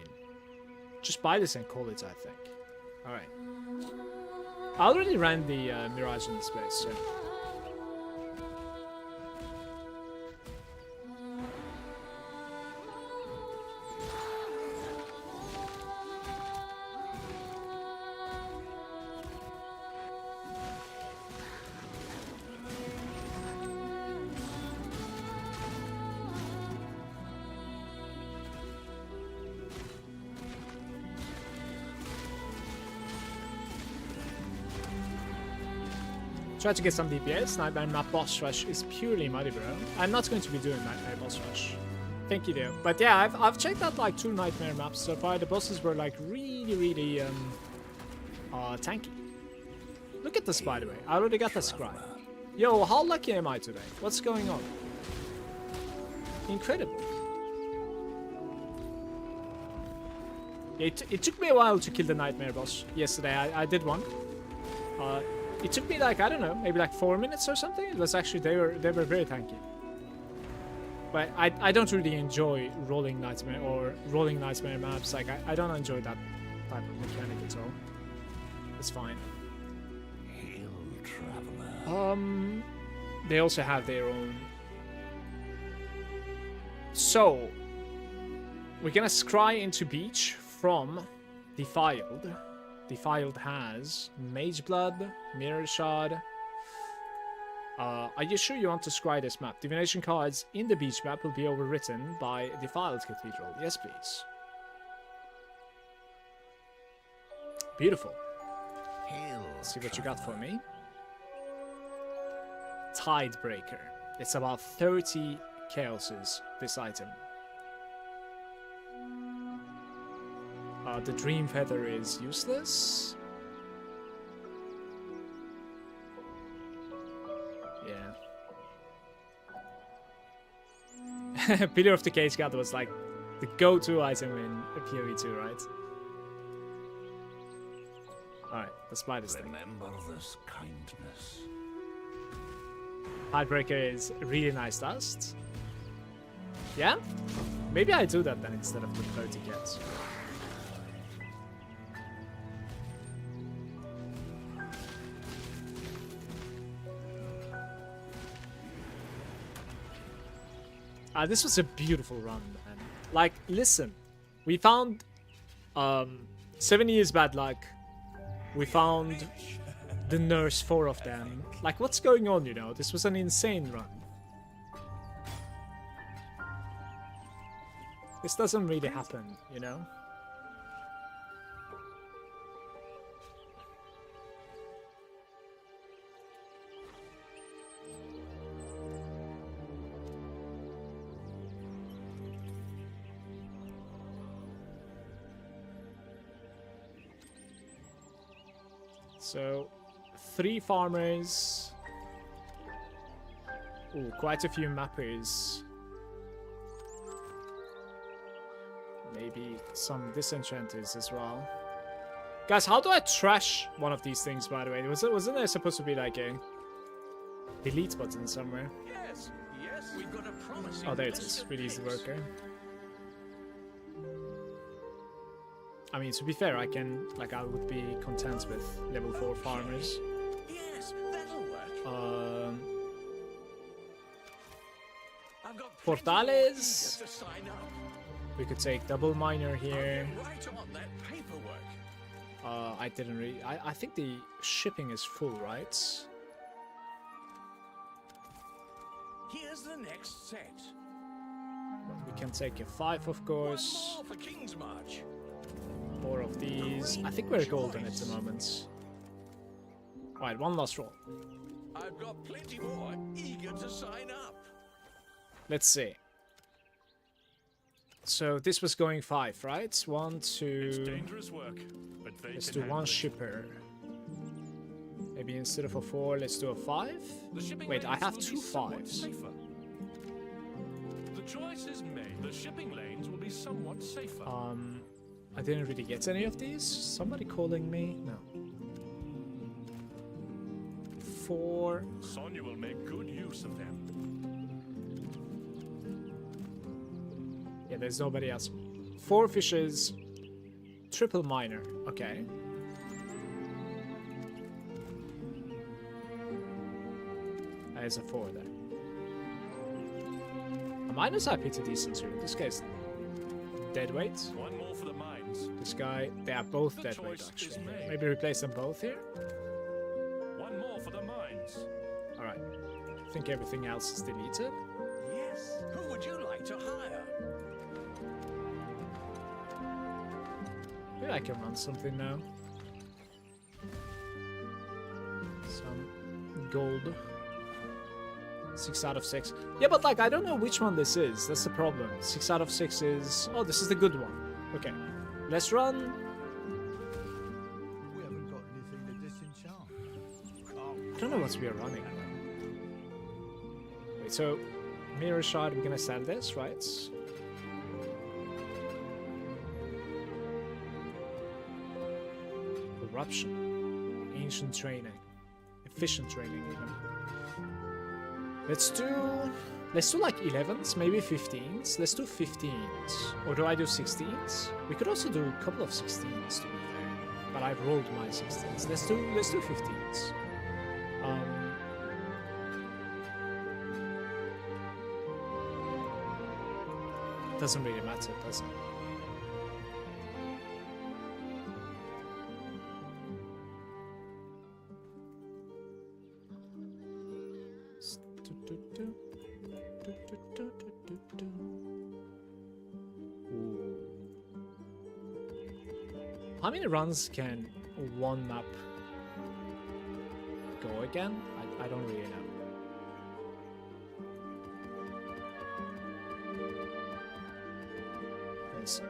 Just buy this and call it, I think. Alright. I already ran the Mirage in the space, so... Try to get some DPS. Nightmare map boss rush is purely muddy, bro. I'm not going to be doing Nightmare boss rush. Think you do. But yeah, I've checked out like 2 Nightmare maps so far. The bosses were like really tanky. Look at this, by the way. I already got the scribe. Yo, how lucky am I today? What's going on? Incredible. It took me a while to kill the Nightmare boss yesterday. I did one. It took me like, I don't know, maybe like 4 minutes or something. It was actually, they were very tanky. But I don't really enjoy rolling Nightmare maps. Like, I don't enjoy that type of mechanic at all. It's fine. Hail, traveler. They also have their own. So, we're gonna scry into Beach from Defiled. Defiled has Mage Blood, Mirror Shard, Are you sure you want to scry this map? Divination cards in the beach map will be overwritten by Defiled Cathedral. Yes, please. Beautiful. Let's see what you got for me. Tidebreaker. It's about 30 chaoses, this item. The Dream Feather is useless. Yeah. Pillar of the Cage God was like the go-to item in a PoE 2, right? Alright, let's buy this thing. Remember this kindness. Tidebreaker is really nice dust. Yeah? Maybe I do that then instead of the 30 cats. This was a beautiful run, man. Like, listen. We found 7 years bad luck. We found the nurse, 4 of them. Like, what's going on, you know? This was an insane run. This doesn't really happen, you know? So, 3 farmers. Ooh, quite a few mappers. Maybe some disenchanters as well. Guys, how do I trash one of these things, by the way? Wasn't there supposed to be like a delete button somewhere? Yes, yes, we've got a promising. Oh, there it is. Release the worker. I mean, to be fair, I would be content with level 4 farmers. Yes, that'll work. I've got Portales. to sign up. We could take double miner here. Right on that paperwork. I didn't really. I think the shipping is full, right? Here's the next set. We can take a 5, of course. One more for King's March. More of these. I think we're golden at the moment. Alright, one last roll. I've got plenty more eager to sign up. Let's see. So this was going 5, right? 1, 2. Dangerous work, but they Let's can do handle 1 it. shipper. Maybe instead of a 4, let's do a 5. The shipping Wait, I lanes have will 2 be somewhat 5s. safer. The choice is made. The shipping lanes will be somewhat safer. I didn't really get any of these. Somebody calling me? No. 4. Sonya will make good use of them. Yeah, there's nobody else. 4 fishes. Triple miner. Okay. There's a 4 there. A miner's IP to decent too. This guy's dead weight. One more for the mines. This guy, they are both The dead weight choice is actually. made. Maybe replace them both here? One more for the mines. Alright. I think everything else is deleted. Yes. Who would you like to hire? Maybe I can run something now. Some gold. 6 out of 6. Yeah, but like, I don't know which one this is. That's the problem. 6 out of 6 is... Oh, this is the good one. Okay. Let's run. We haven't got anything to disenchant. I don't know what we are running. Wait, so... Mirror shard, we're gonna sell this, right? Corruption. Ancient training. Efficient training, even. Let's do like 11s, maybe 15s. Let's do 15s. Or do I do 16s? We could also do a couple of 16s to be fair. But I've rolled my 16s. Let's do 15s. Doesn't really matter, does it? How many runs can one map go again? I don't really know. Let's see.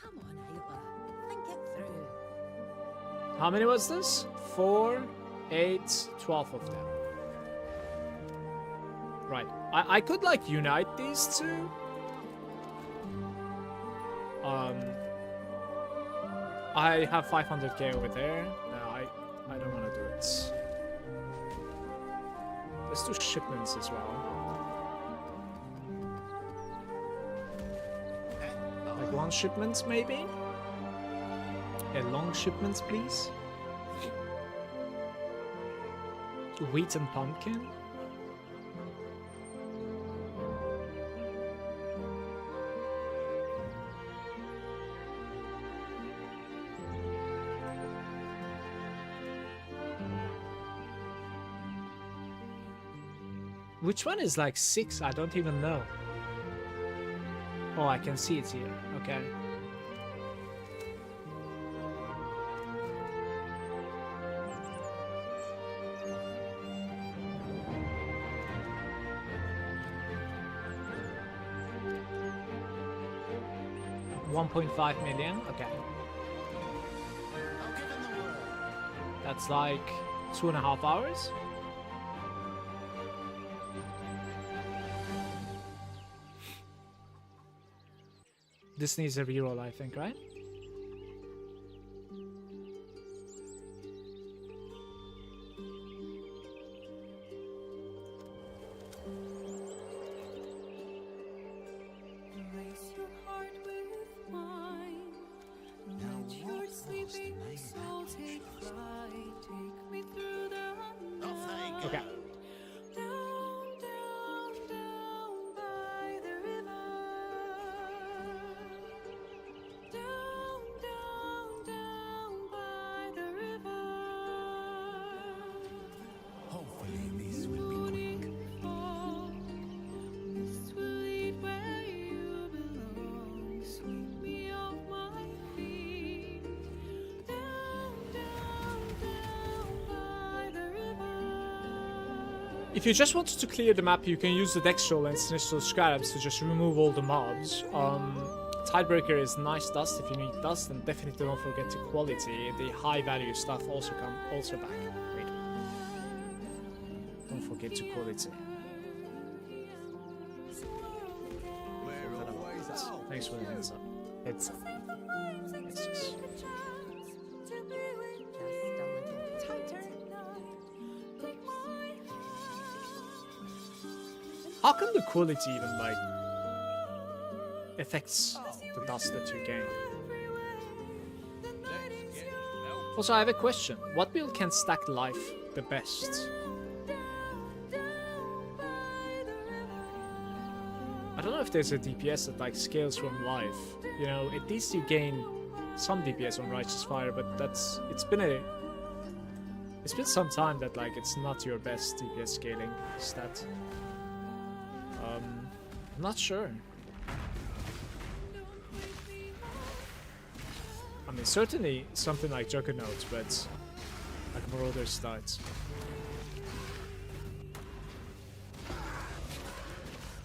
Come on, Ayla. Think it through. How many was this? 4, 8, 12 of them. Right. I could like unite these two. I have 500k over there. No, I don't want to do it. Let's do shipments as well. Like 1 shipment maybe? A long shipment, please. Wheat and pumpkin. Which one is like 6? I don't even know. Oh, I can see it here. Okay. $1.5 million. Okay. That's like 2.5 hours. This needs a reroll, I think, right? Embrace your heart with mine. Let your sleeping soul take flight. Take me through the night. Okay. Down, down, down by the river. Down, down, down by the river. Hopefully this will be Morning fall. This will lead where you belong. Sweep me off my feet. Down, down, down by the river. If you just wanted to clear the map, you can use the Dextrol and Sinistral Scarabs to just remove all the mobs. Tidebreaker is nice dust if you need dust, and definitely don't forget the quality. The high value stuff also back. Wait. Don't forget the quality. Thanks for the heads up. It's Just a little tighter. how come the quality even like affects the dust that you gain? Also, I have a question. What build can stack life the best? I don't know if there's a DPS that like scales from life. You know, at least you gain some DPS on Righteous Fire, but it's been some time that like it's not your best DPS scaling stat. I'm not sure. I mean, certainly something like Juggernaut, but like Marauder stats.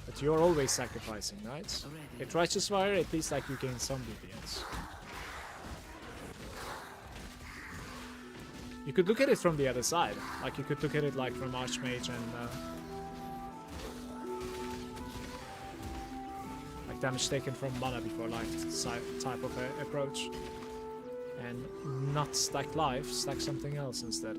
But you're always sacrificing, right? At Righteous Fire, at least like you gain some DPS. You could look at it from the other side. Like you could look at it like from Archmage and like damage taken from mana before life type of approach. And not stack life, stack something else instead.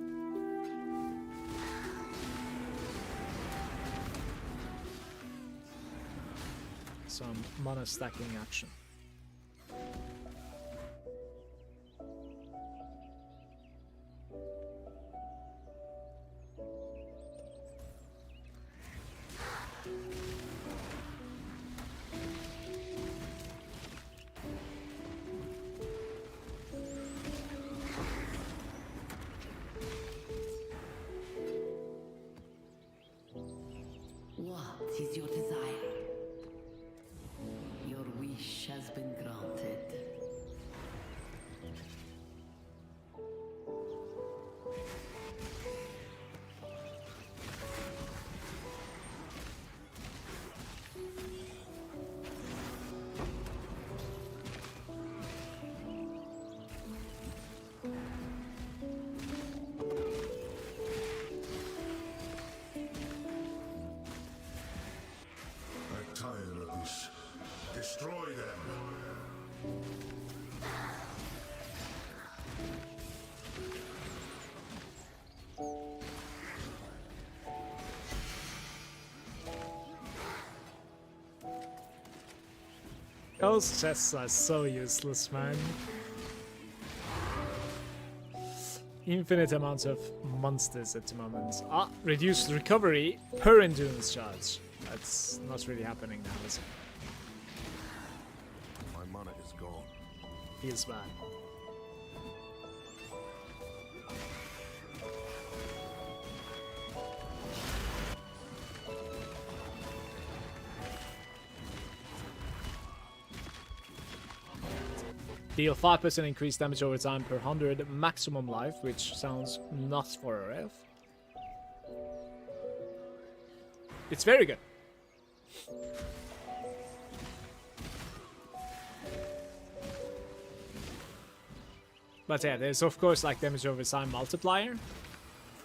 Some mana stacking action. What is your desire? Your wish has been granted. Destroy them. Those chests are so useless, man. Infinite amounts of monsters at the moment. Ah, reduced recovery per endurance charge. That's not really happening now, is it? My mana is gone. Feels bad. Deal 5% increased damage over time per 100 maximum life, which sounds nuts for a ref. It's very good. But yeah, there's of course like damage over time multiplier,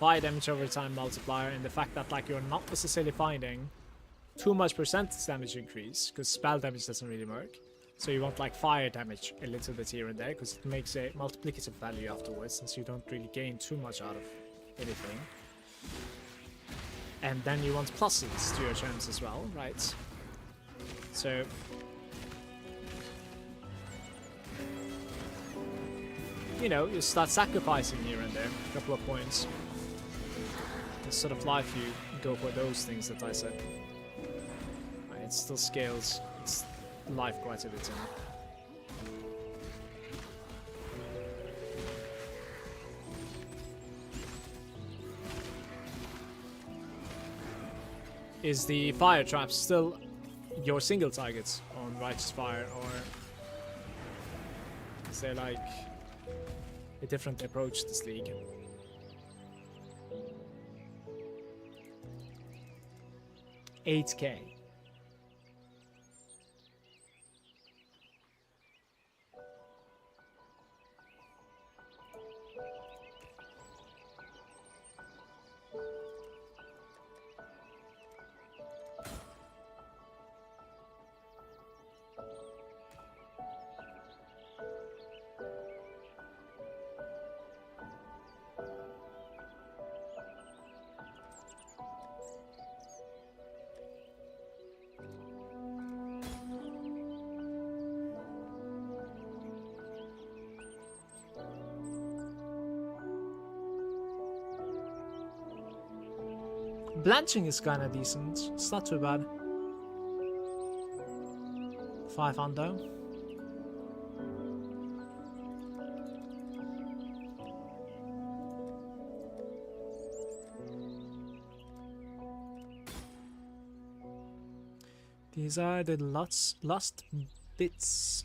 fire damage over time multiplier, and the fact that like you're not necessarily finding too much percentage damage increase, because spell damage doesn't really work. So you want like fire damage a little bit here and there, because it makes a multiplicative value afterwards, since you don't really gain too much out of anything. And then you want pluses to your charms as well, right? So you know, you start sacrificing here and there a couple of points. Instead of life, you go for those things that I said. It still scales its life quite a bit. Is the fire trap still your single targets on Righteous Fire, or is there like a different approach to this league? $8K. Blanching is kinda decent. It's not too bad. 5 hundo. These are the last bits.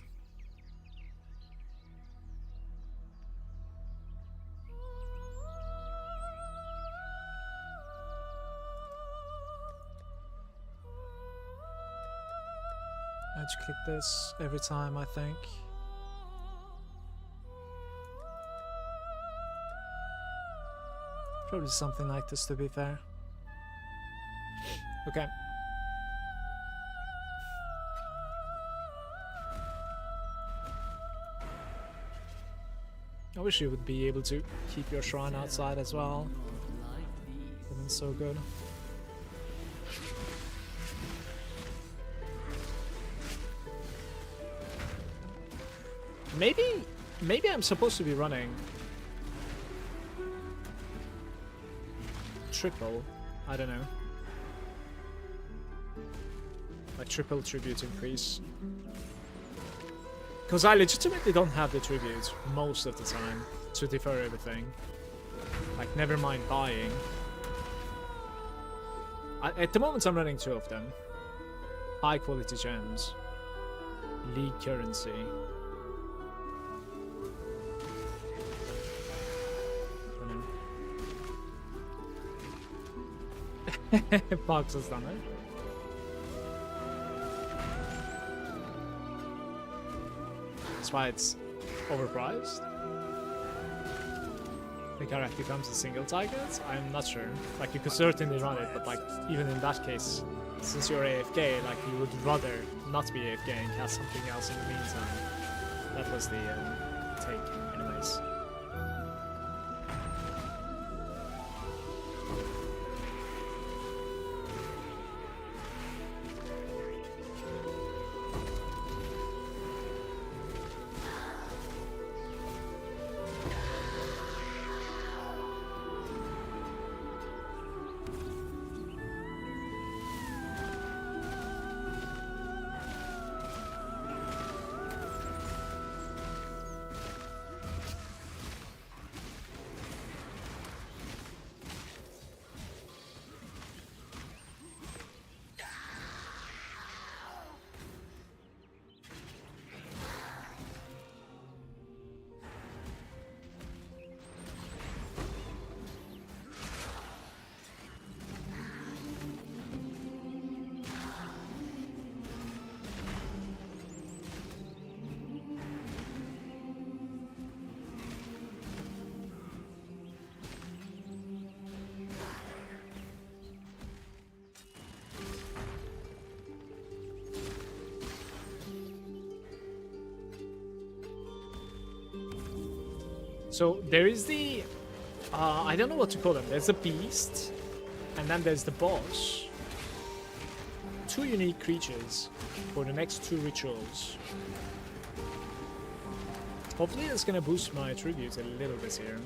I just click this every time, I think. Probably something like this, to be fair. Okay. I wish you would be able to keep your shrine outside as well. Isn't so good. Maybe I'm supposed to be running triple. I don't know. Like triple tribute increase. Because I legitimately don't have the tribute most of the time to defer everything. Like, never mind buying. At the moment I'm running 2 of them. High quality gems. League currency. Box has done it. That's why it's overpriced. The character becomes a single target? I'm not sure. Like, you could certainly run it, but like, even in that case, since you're AFK, like you would rather not be AFK and cast something else in the meantime. That was the take, anyways. So there is the, I don't know what to call them. There's the beast, and then there's the boss. Two unique creatures for the next two rituals. Hopefully that's gonna boost my tribute a little bit here.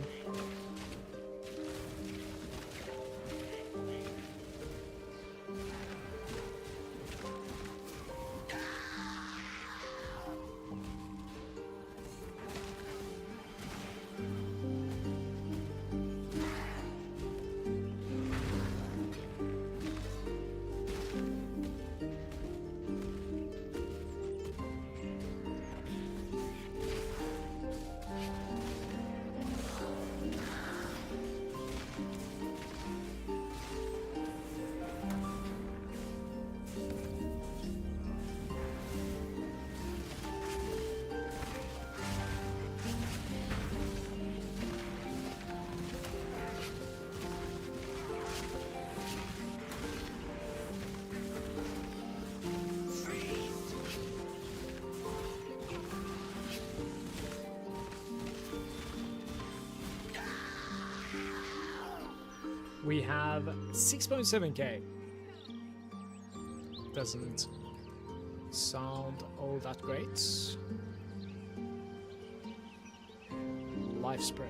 We have 6.7k. Doesn't sound all that great. Life spray.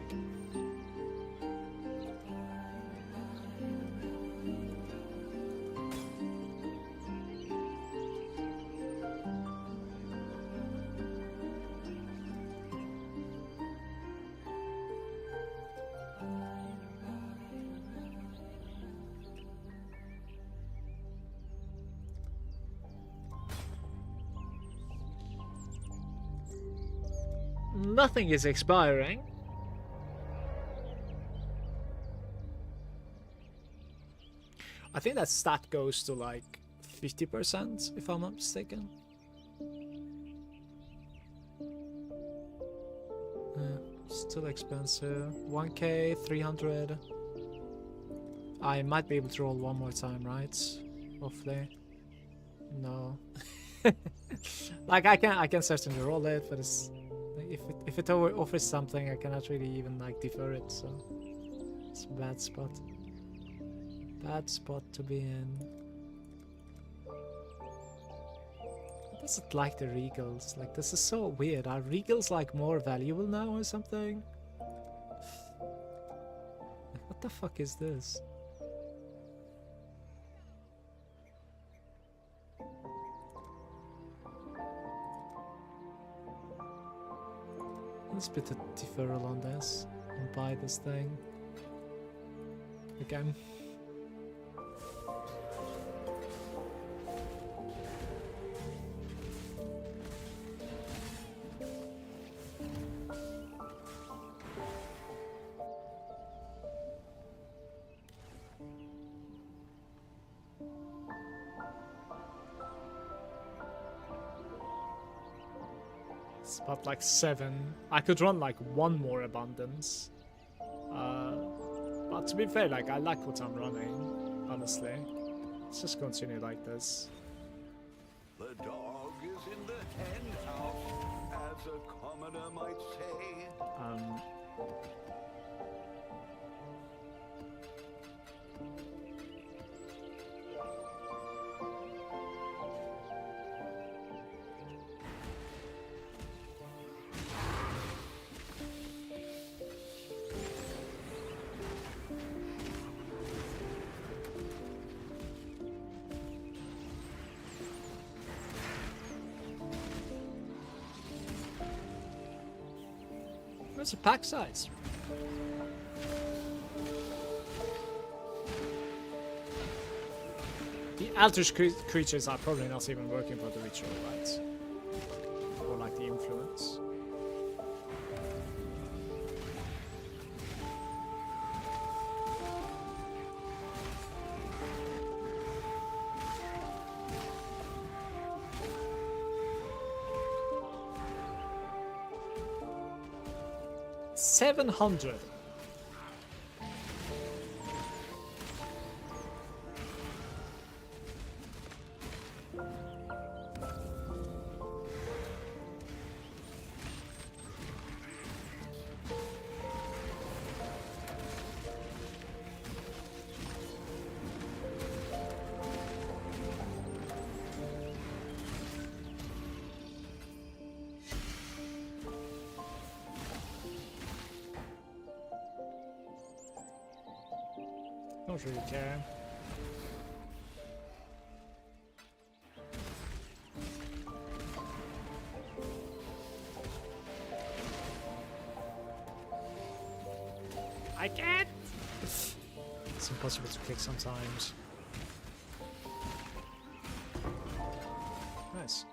Nothing is expiring. I think that stat goes to like 50%, if I'm not mistaken. Still expensive. 1k, 300. I might be able to roll one more time, right? Hopefully. No. Like I can certainly roll it, but it's, if it offers something, I cannot really even like defer it. So it's a bad spot. Bad spot to be in. It doesn't like the regals. Like, this is so weird. Are regals like more valuable now or something? What the fuck is this? Let's put a deferral on this and buy this thing again. It's about like 7. I could run like one more abundance. But to be fair, like I like what I'm running, honestly. Let's just continue like this. The dog is in the hen house, as a commoner might say. Where's the pack size? The altered creatures are probably not even working for the ritual, right? Or like the influence. $700. Don't really care. I can't! It's impossible to click sometimes. Nice.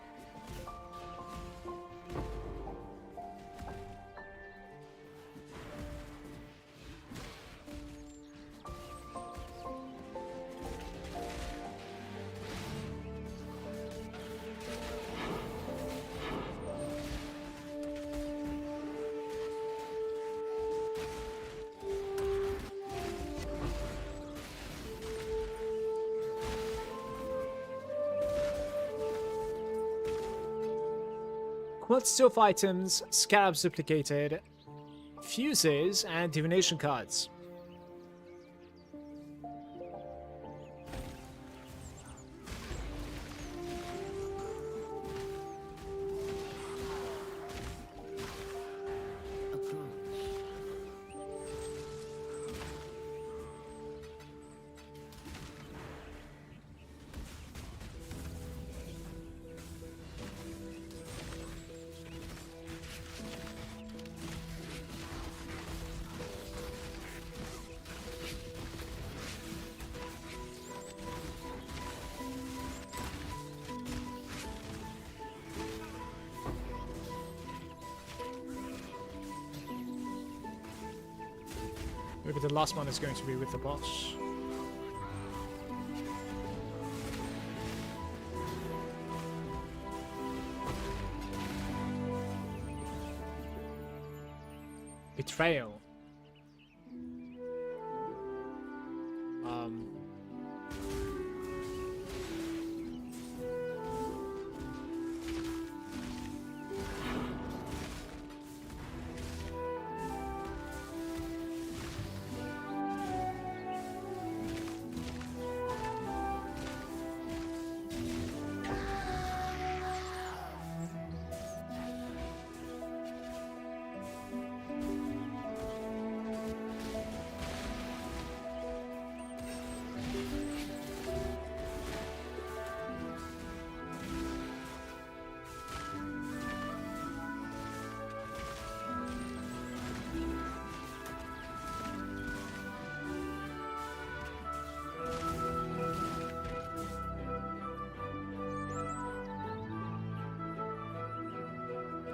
Quantity of items, scarabs duplicated, fuses, and divination cards. Maybe the last one is going to be with the boss. Betrayal.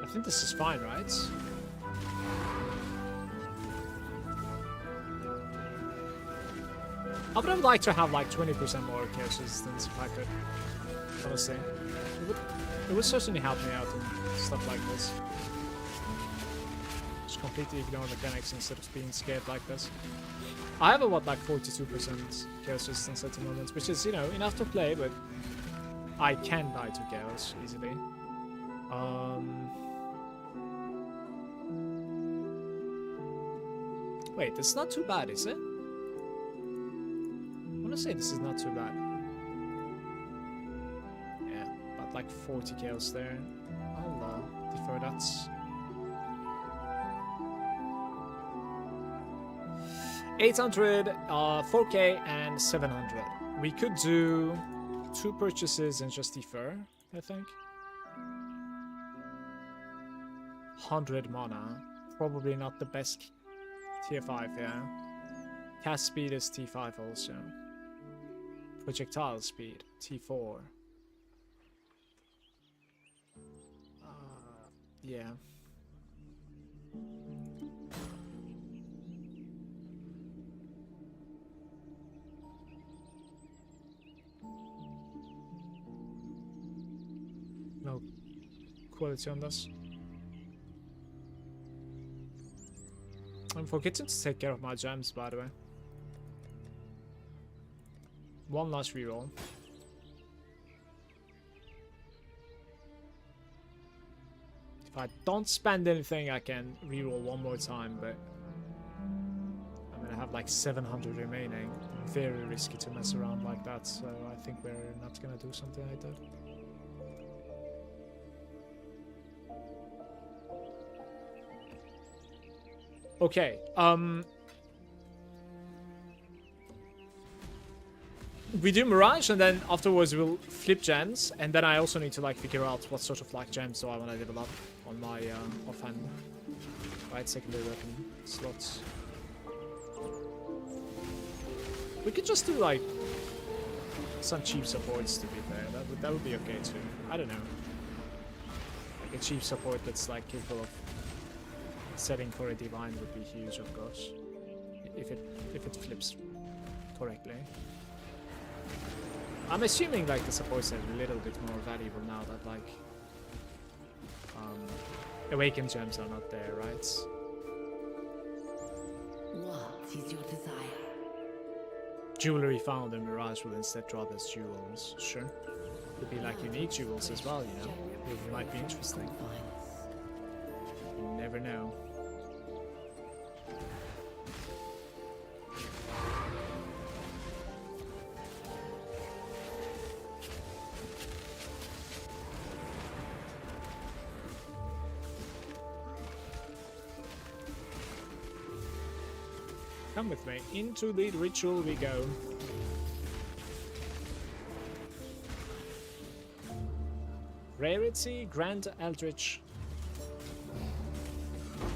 I think this is fine, right? I would have liked to have like 20% more chaos resistance if I could, honestly. It would certainly help me out in stuff like this. Just completely ignore mechanics instead of being scared like this. I have a what, like 42% chaos resistance at the moment, which is, you know, enough to play, but I can buy 2 chaos easily. Wait, it's not too bad, is it? I want to say this is not too bad. Yeah, but like 40 chaos there. I'll defer that. 800, 4K, and 700. We could do 2 purchases and just defer, I think. 100 mana. Probably not the best tier 5, yeah. Cast speed is T5 also. Projectile speed, T4. Yeah. No quality on this. I'm forgetting to take care of my gems, by the way. One last reroll. If I don't spend anything, I can reroll one more time, but I'm gonna have like 700 remaining. Very risky to mess around like that, so I think we're not gonna do something like that. Okay, we do Mirage, and then afterwards we'll flip gems, and then I also need to like figure out what sort of like gems do I want to develop on my offhand, right, secondary weapon slots. We could just do like some cheap supports, to be fair. That would be okay too. I don't know, like a cheap support that's like capable of setting for a divine would be huge, of course, if it flips correctly. I'm assuming like the supports are a little bit more valuable now that like awakened gems are not there, right? What is your desire? Jewelry found in Mirage will instead drop as jewels. Sure, could be like unique jewels as well, you know. It might be interesting. You never know. Come with me. Into the ritual we go. Rarity, Grand Eldritch.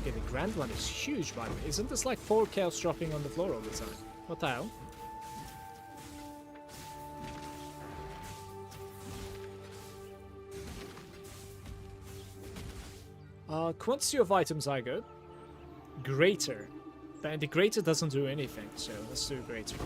Okay, the Grand one is huge, by the way. Isn't this like 4 chaos dropping on the floor all the time? What the hell? Quantity of items are good. Greater. But the greater doesn't do anything, so let's do greater.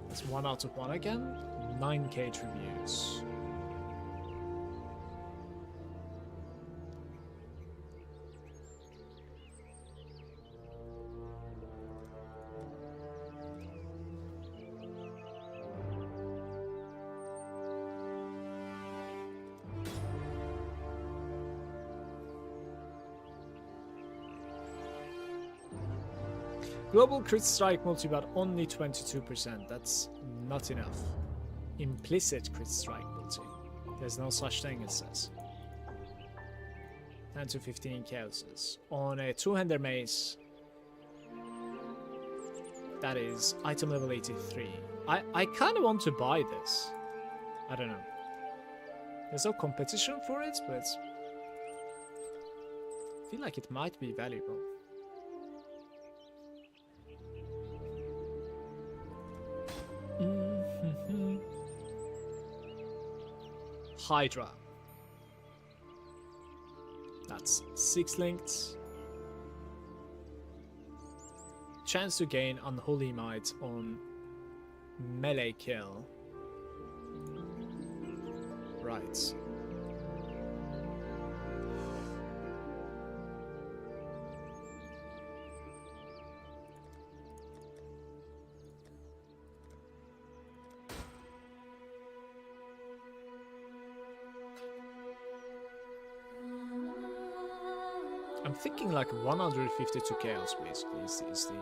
That's 1 out of 1 again. 9k tributes. Global crit strike multi, but only 22%. That's not enough. Implicit crit strike multi. There's no such thing, it says. 10 to 15 chaoses. On a 2-hander mace, that is item level 83. I kind of want to buy this. I don't know. There's no competition for it, but I feel like it might be valuable. Hydra. That's 6 linked. Chance to gain Unholy Might on melee kill. Right. I'm thinking like 152 chaos basically is the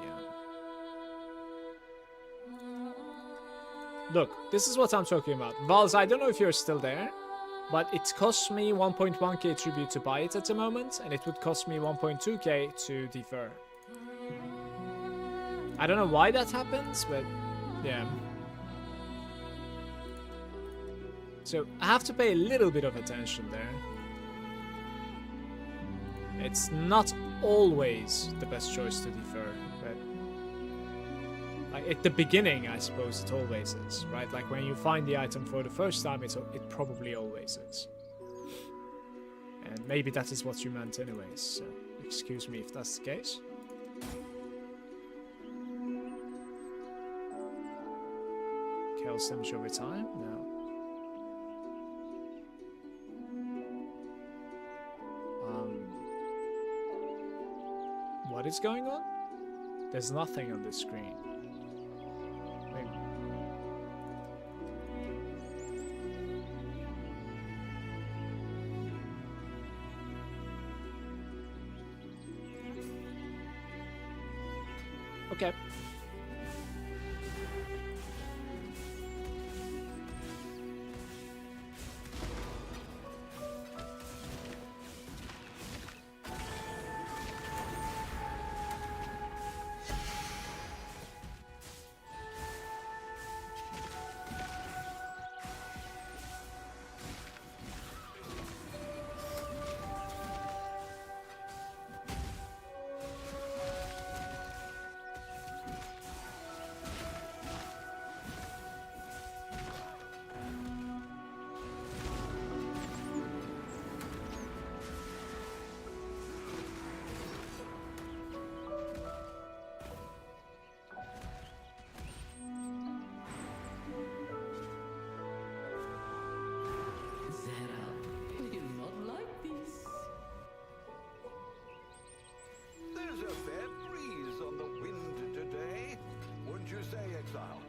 Look, this is what I'm talking about. Vals, I don't know if you're still there, but it costs me 1.1k tribute to buy it at the moment, and it would cost me 1.2k to defer. I don't know why that happens, but yeah. So I have to pay a little bit of attention there. It's not always the best choice to defer, but like at the beginning, I suppose it always is, right? Like when you find the item for the first time, it probably always is. And maybe that is what you meant anyways, so excuse me if that's the case. Chaos damage over time? No. What is going on? There's nothing on the screen. Maybe. Okay. There's a fair breeze on the wind today, wouldn't you say, Exile?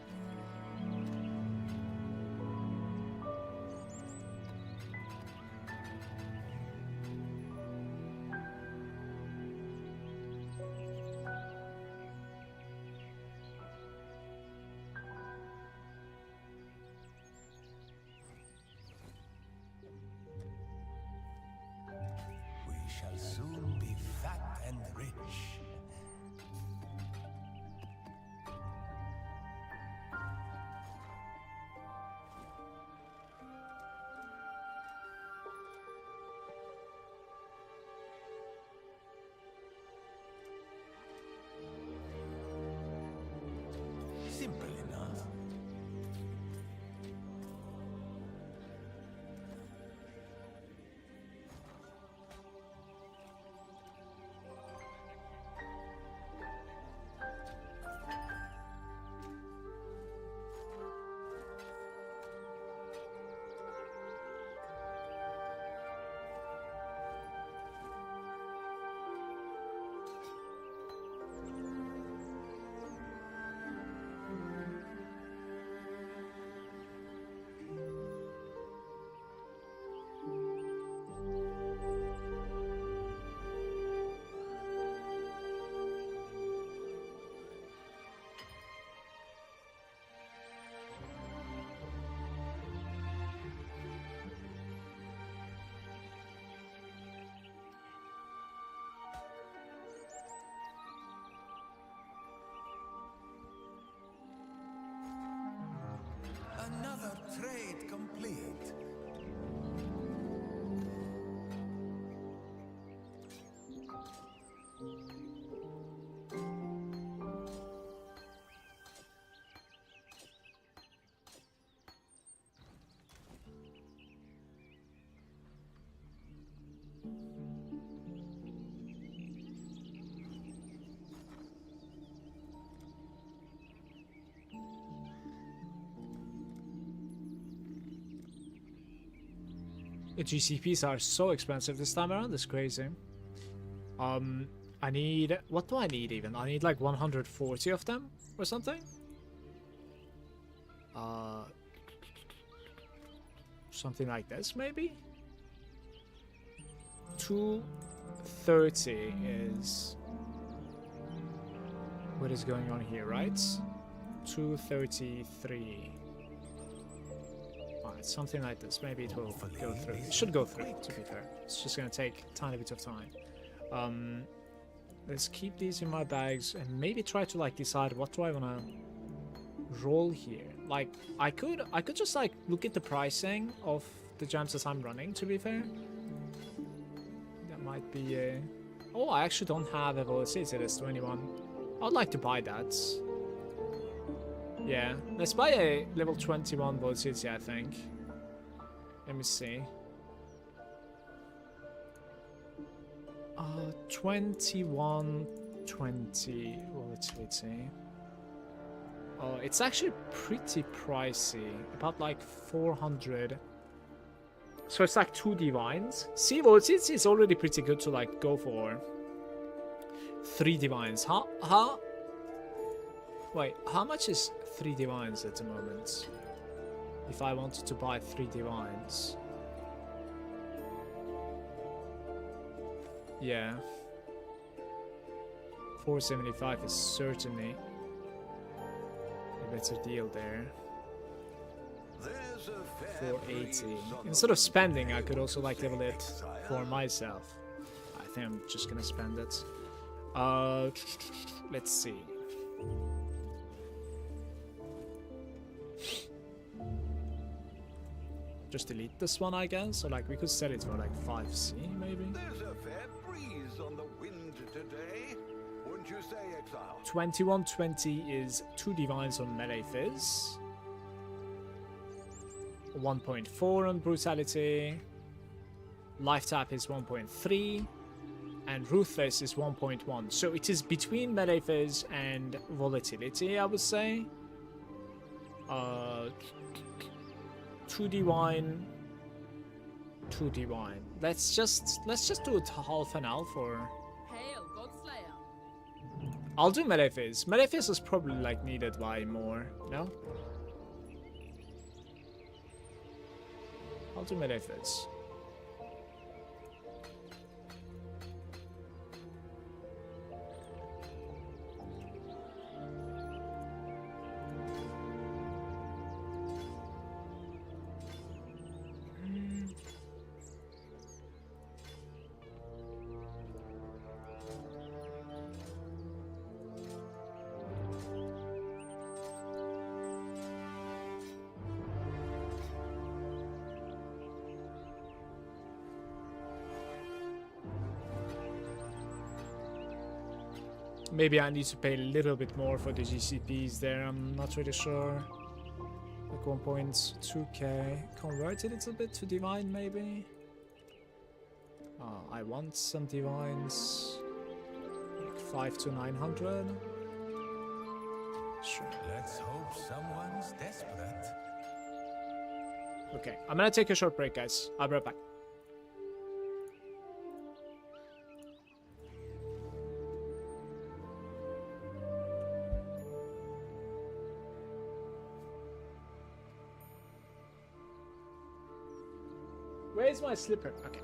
We shall soon be fat and rich. Simple enough. Another trade complete. The GCPs are so expensive this time around, it's crazy. I need, what do I need even? I need like 140 of them or something? Something like this maybe? 230 is what is going on here, right? 233. Alright, something like this. Maybe it will go through. It should go through, to be fair. It's just gonna take a tiny bit of time. Let's keep these in my bags and maybe try to like decide what do I wanna roll here. Like I could just like look at the pricing of the gems that I'm running, to be fair. That might be a... Oh, I actually don't have a volatility list to anyone. I'd like to buy that. Yeah, let's buy a level 21 volatility, I think. Let me see. 21, 20 volatility. Oh, it's actually pretty pricey. About like 400. So it's like 2 divines. See, volatility is already pretty good to like go for 3 divines. Wait, how much is 3 divines at the moment? If I wanted to buy 3 divines. Yeah. 475 is certainly a better deal there. 480. Instead of spending, I could also like level it for myself. I think I'm just gonna spend it. Let's see. Just delete this one, I guess. So like we could set it for like 5C maybe. There's a fair breeze on the wind today. Wouldn't you say, Exile? 2120 is 2 divines on melee fizz. 1.4 on brutality. Life tap is 1.3. And ruthless is 1.1. So it is between melee fizz and volatility, I would say. 2 divine, 2 divine. Let's just do it half an hour for. Hail, Godslayer. I'll do melee fizz. Melee fizz is probably like needed by more. No. I'll do melee fizz. Maybe I need to pay a little bit more for the GCPs there. I'm not really sure. Like 1.2k. Convert it a little bit to divine, maybe. Oh, I want some divines. Like 5 to 900. Sure. Let's hope someone's desperate. Okay, I'm gonna take a short break, guys. I'll be right back. Where's my slipper? Okay.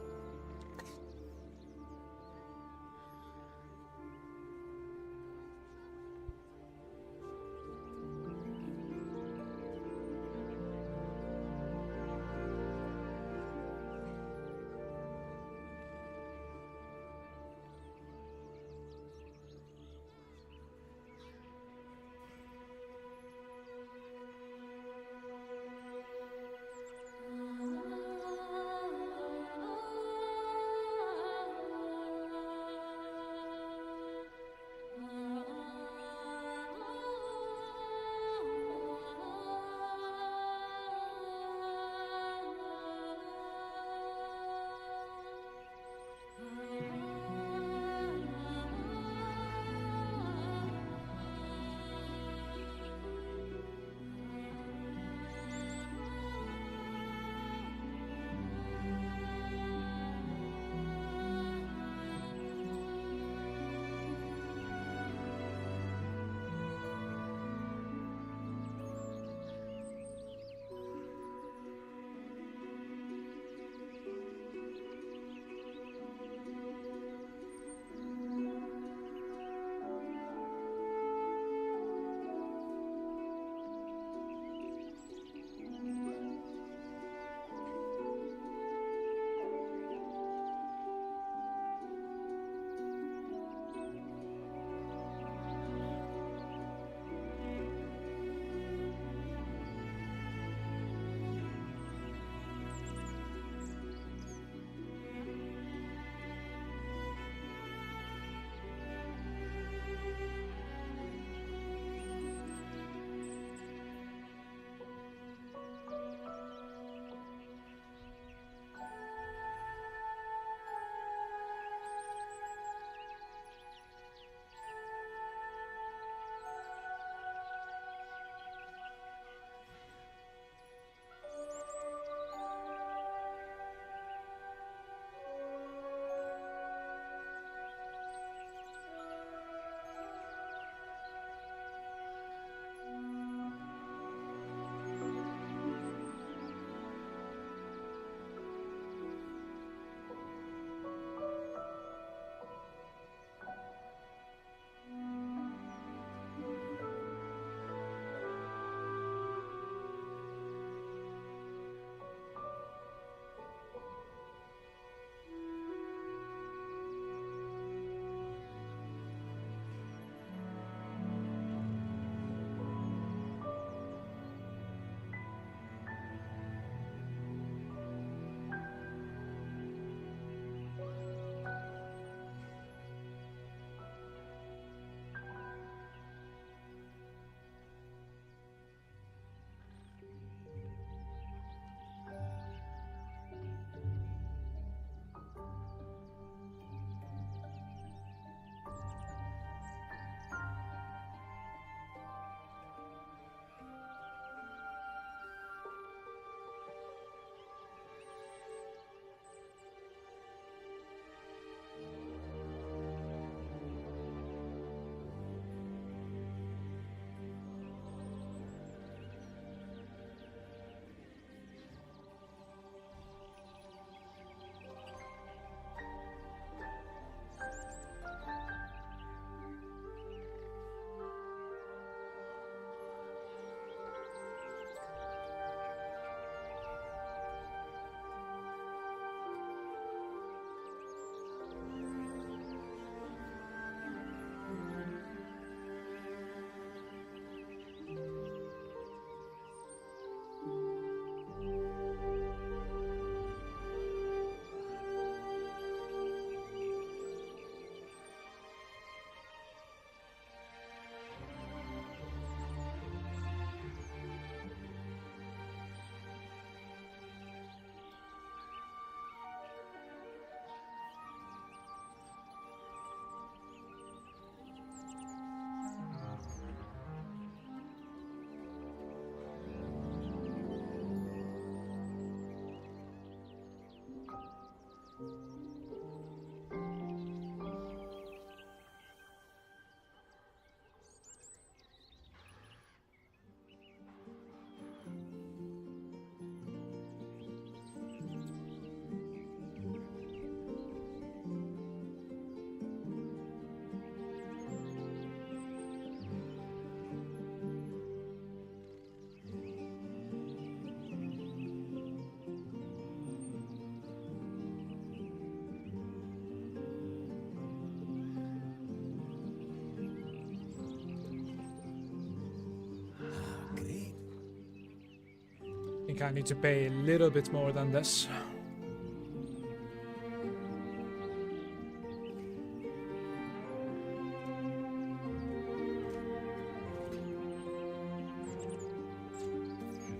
think I need to pay a little bit more than this.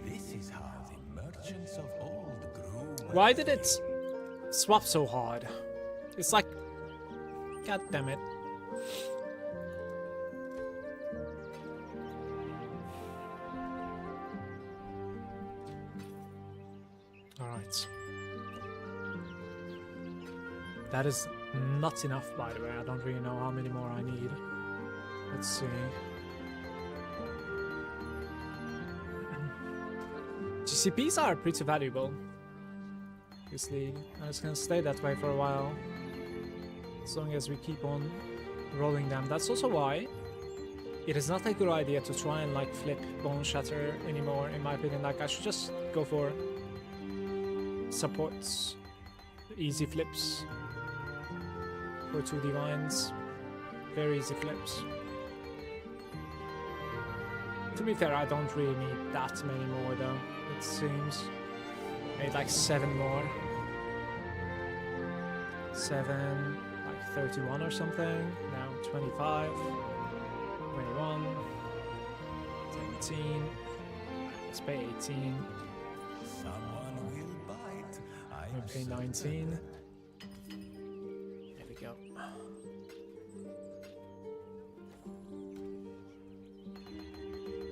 This is how the merchants of old grew. Why did it swap so hard? It's like, god damn it. Alright. That is not enough, by the way. I don't really know how many more I need. Let's see. GCPs are pretty valuable. Obviously, I'm just gonna stay that way for a while. As long as we keep on rolling them. That's also why it is not a good idea to try and like flip Boneshatter anymore, in my opinion. Like, I should just go for supports, easy flips for 2 divines, very easy flips. To be fair, I don't really need that many more though, it seems. Maybe like 7 more. 7, like 31 or something. Now 25, 21, 17, let's pay 18. Someone will bite. We'll pay 19. There we go.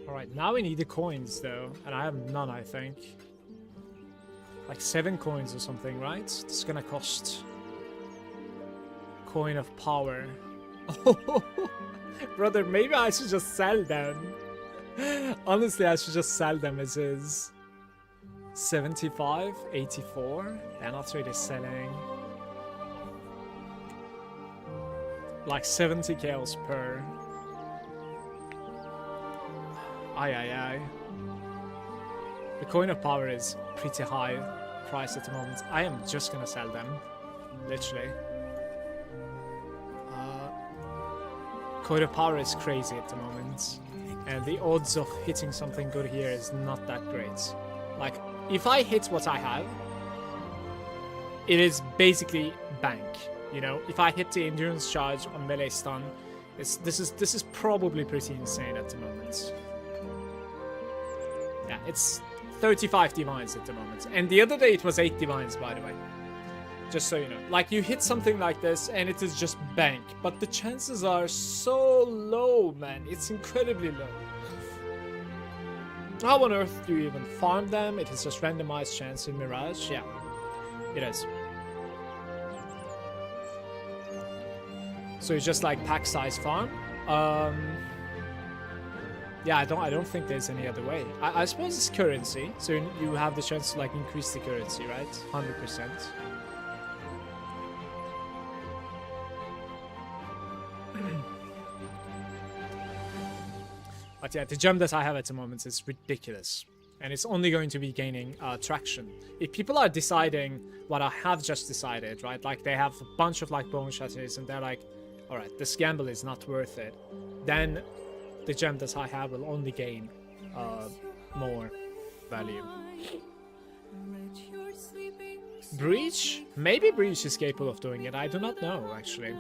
Alright, now we need the coins though, and I have none, I think. Like 7 coins or something, right? It's gonna cost coin of power. Brother, maybe I should just sell them. Honestly, I should just sell them as is. 75, 84. They're not really selling. Like 70 chaos per. Aye. The coin of power is pretty high price at the moment. I am just gonna sell them. Literally. Coin of power is crazy at the moment. And the odds of hitting something good here is not that great. Like, if I hit what I have, it is basically bank. You know, if I hit the endurance charge on melee stun, this is probably pretty insane at the moment. Yeah, it's 35 divines at the moment. And the other day it was 8 divines, by the way. Just so you know. Like, you hit something like this and it is just bank. But the chances are so low, man. It's incredibly low. How on earth do you even farm them? It is just randomized chance in Mirage. Yeah, it is. So it's just like pack size farm. Yeah, I don't think there's any other way. I suppose it's currency, so you have the chance to like increase the currency, right? 100%. But yeah, the gem that I have at the moment is ridiculous. And it's only going to be gaining traction. If people are deciding what I have just decided, right? Like, they have a bunch of like Boneshatters and they're like, alright, this gamble is not worth it. Then the gem that I have will only gain more value. Breach? Maybe Breach is capable of doing it. I do not know, actually.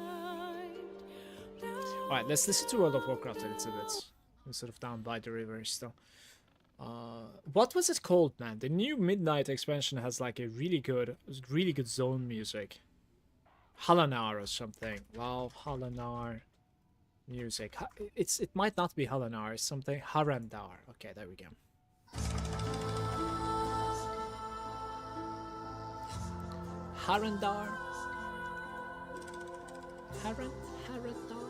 Alright, let's listen to World of Warcraft a little bit. Instead of Down by the River still. What was it called, man? The new Midnight expansion has like a really good zone music. Halanar or something. Wow, Halanar music. It might not be Halanar, it's something Harandar. Okay, there we go. Harandar? Harandar?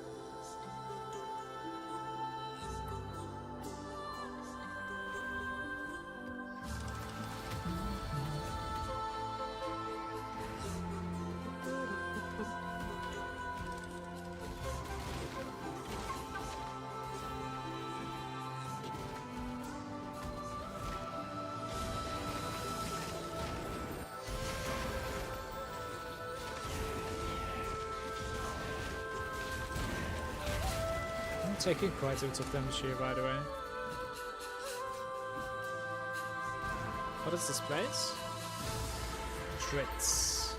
Taking quite a bit of damage here, by the way. What is this place? Trits.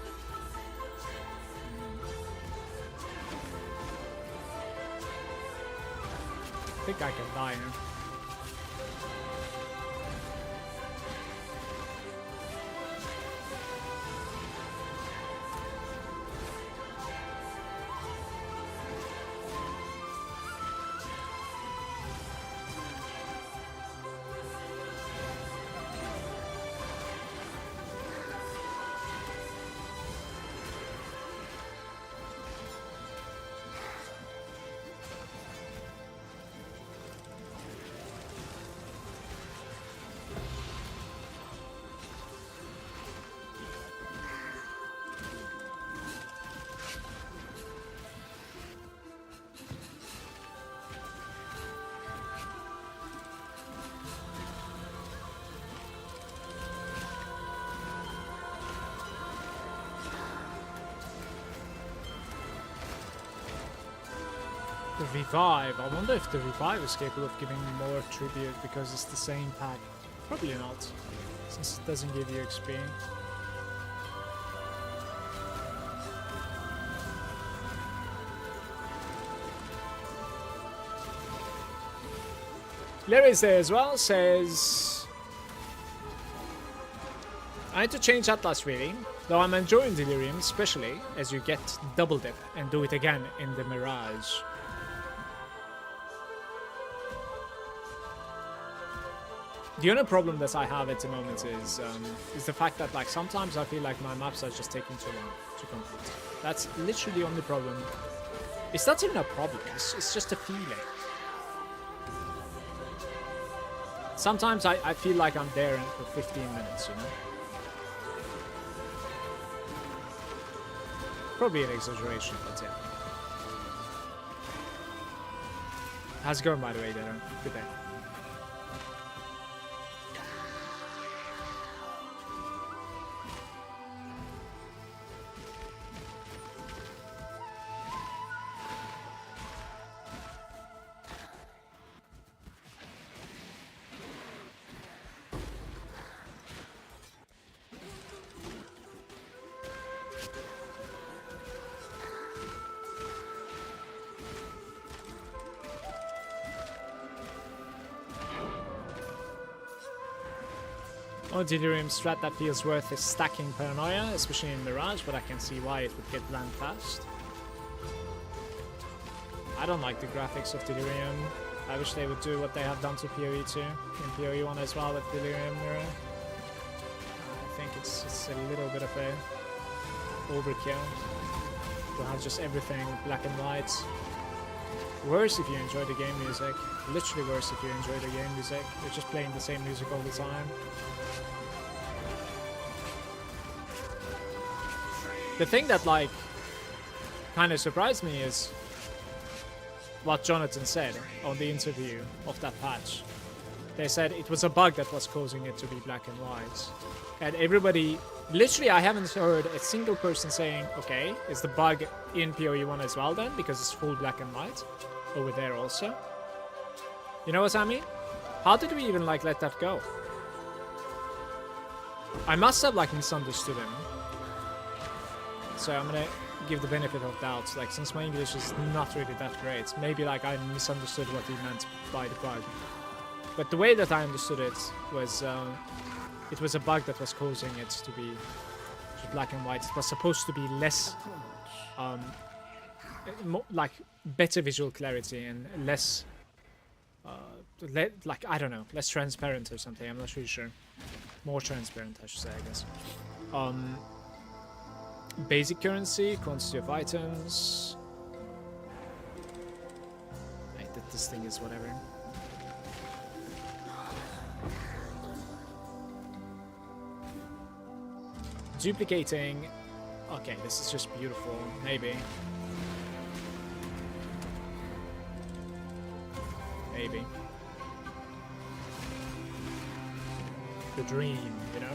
I think I can die here. The revive. I wonder if the revive is capable of giving more tribute because it's the same pack. Probably not, since it doesn't give you XP. Larry's there as well, says I had to change Atlas really, though I'm enjoying Delirium, especially as you get double dip and do it again in the Mirage. The only problem that I have at the moment is the fact that like sometimes I feel like my maps are just taking too long to complete. That's literally the only problem. It's not even a problem, it's just a feeling. Sometimes I feel like I'm there for 15 minutes, you know? Probably an exaggeration, but yeah. How's it going, by the way, Darren? Good day. Oh, Delirium strat that feels worth is stacking Paranoia, especially in Mirage, but I can see why it would get bland fast. I don't like the graphics of Delirium. I wish they would do what they have done to PoE 2 in PoE 1 as well with Delirium Mirror. I think it's a little bit of a overkill to have just everything black and white. Worse if you enjoy the game music. Literally worse if you enjoy the game music. You're just playing the same music all the time. The thing that like kind of surprised me is what Jonathan said on the interview of that patch. They said it was a bug that was causing it to be black and white. And everybody, literally I haven't heard a single person saying, okay, is the bug in PoE 1 as well then? Because it's full black and white over there also. You know what I mean? How did we even like let that go? I must have like misunderstood him. So I'm gonna give the benefit of doubt, like since my English is not really that great, maybe like I misunderstood what he meant by the bug. But the way that I understood it was a bug that was causing it to be black and white. It was supposed to be less, like better visual clarity and less, like I don't know, less transparent or something. I'm not really sure. More transparent, I should say, I guess. Basic currency, quantity of items. This thing is whatever. Duplicating. Okay, this is just beautiful. Maybe. Maybe. The dream, you know?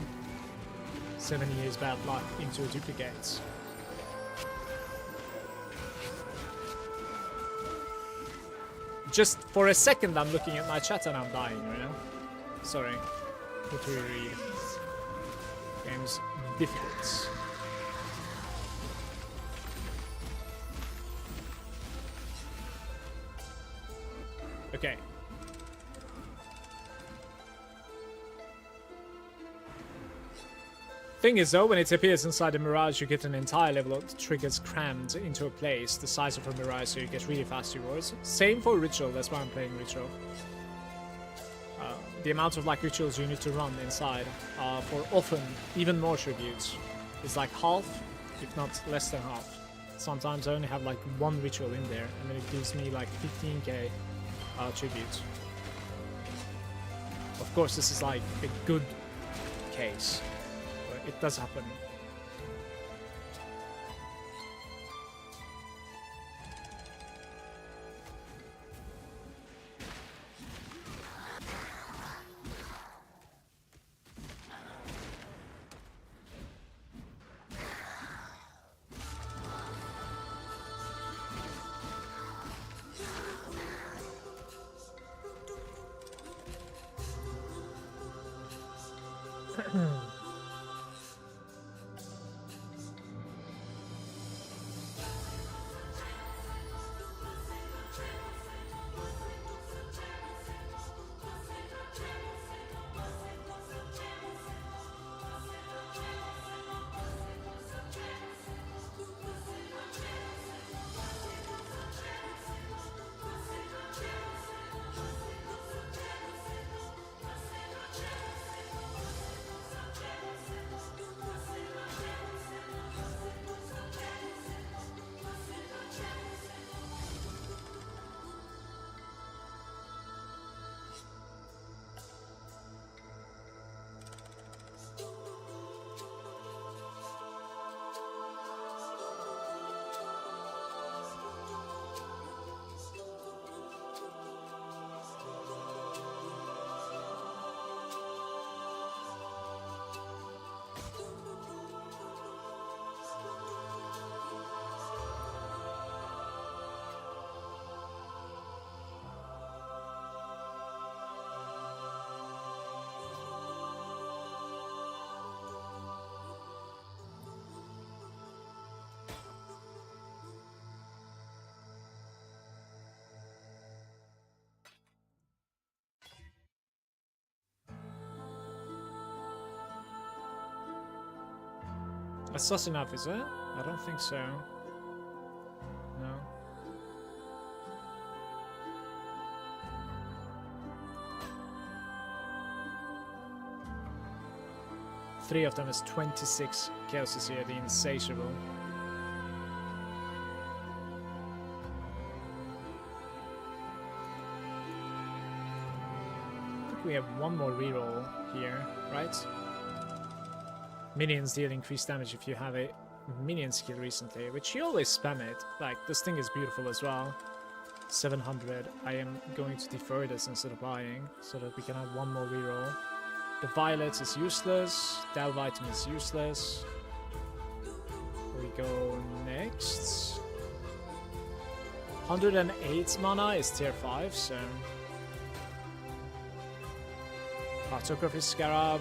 7 years bad luck into duplicates. Just for a second I'm looking at my chat and I'm dying, you know? Sorry. What do we read? Game's difficult. Okay. Thing is though, when it appears inside the Mirage, you get an entire level of triggers crammed into a place the size of a Mirage, so you get really fast rewards. Same for Ritual, that's why I'm playing Ritual. The amount of like rituals you need to run inside for often even more tributes is like half, if not less than half. Sometimes I only have like one ritual in there, and then it gives me like 15k tribute. Of course, this is like a good case, but it does happen. That's not enough, is it? I don't think so. No. Three of them is 26 chaoses here, the insatiable. I think we have one more reroll here, right? Minions deal increased damage if you have a minion skill recently, which you always spam it. Like, this thing is beautiful as well. 700. I am going to defer this instead of buying, so that we can have one more reroll. The Violet is useless. Delve item is useless. We go next. 108 mana is tier 5, so... Cartography Scarab.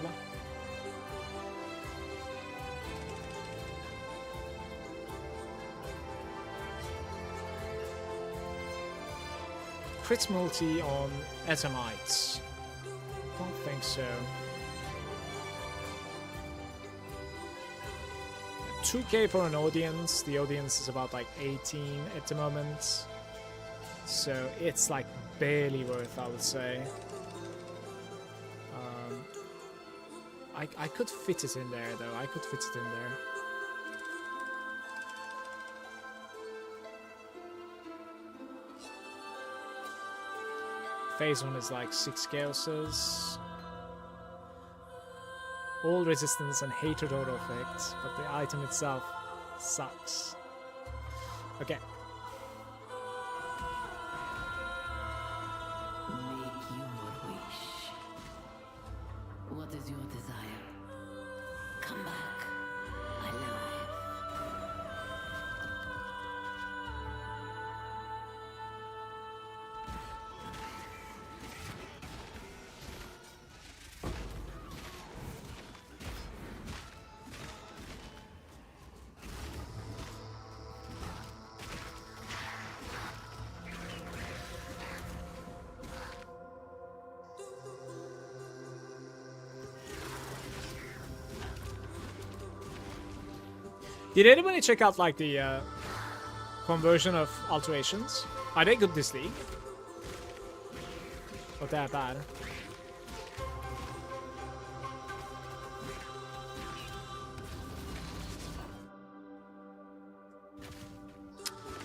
Crit multi on Etamites. Don't think so. 2k for an audience. The audience is about like 18 at the moment. So it's like barely worth, I would say. I could fit it in there though. I could fit it in there. Phase 1 is like 6 chaoses. All resistance and hatred auto effects, but the item itself sucks. Okay. Make your wish. What is your desire? Come back, alive. Did anybody check out like the conversion of alterations? Are they good this league? Or that bad?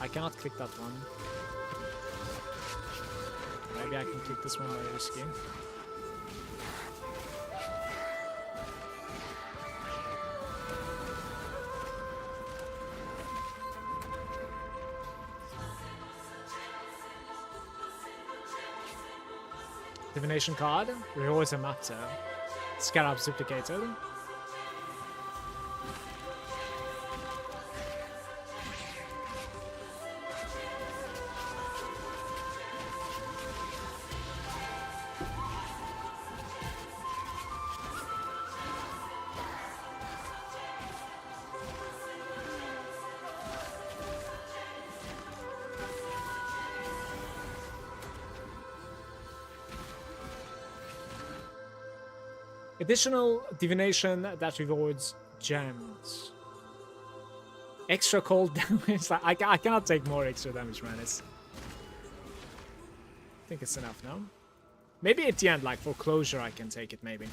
I cannot click that one. Maybe I can click this one by risky. Divination card, rewards a matter. Scarab's duplicated. Additional divination that rewards gems. Extra cold damage. I cannot take more extra damage, man. I think it's enough, no? Maybe at the end, like for closure, I can take it, maybe.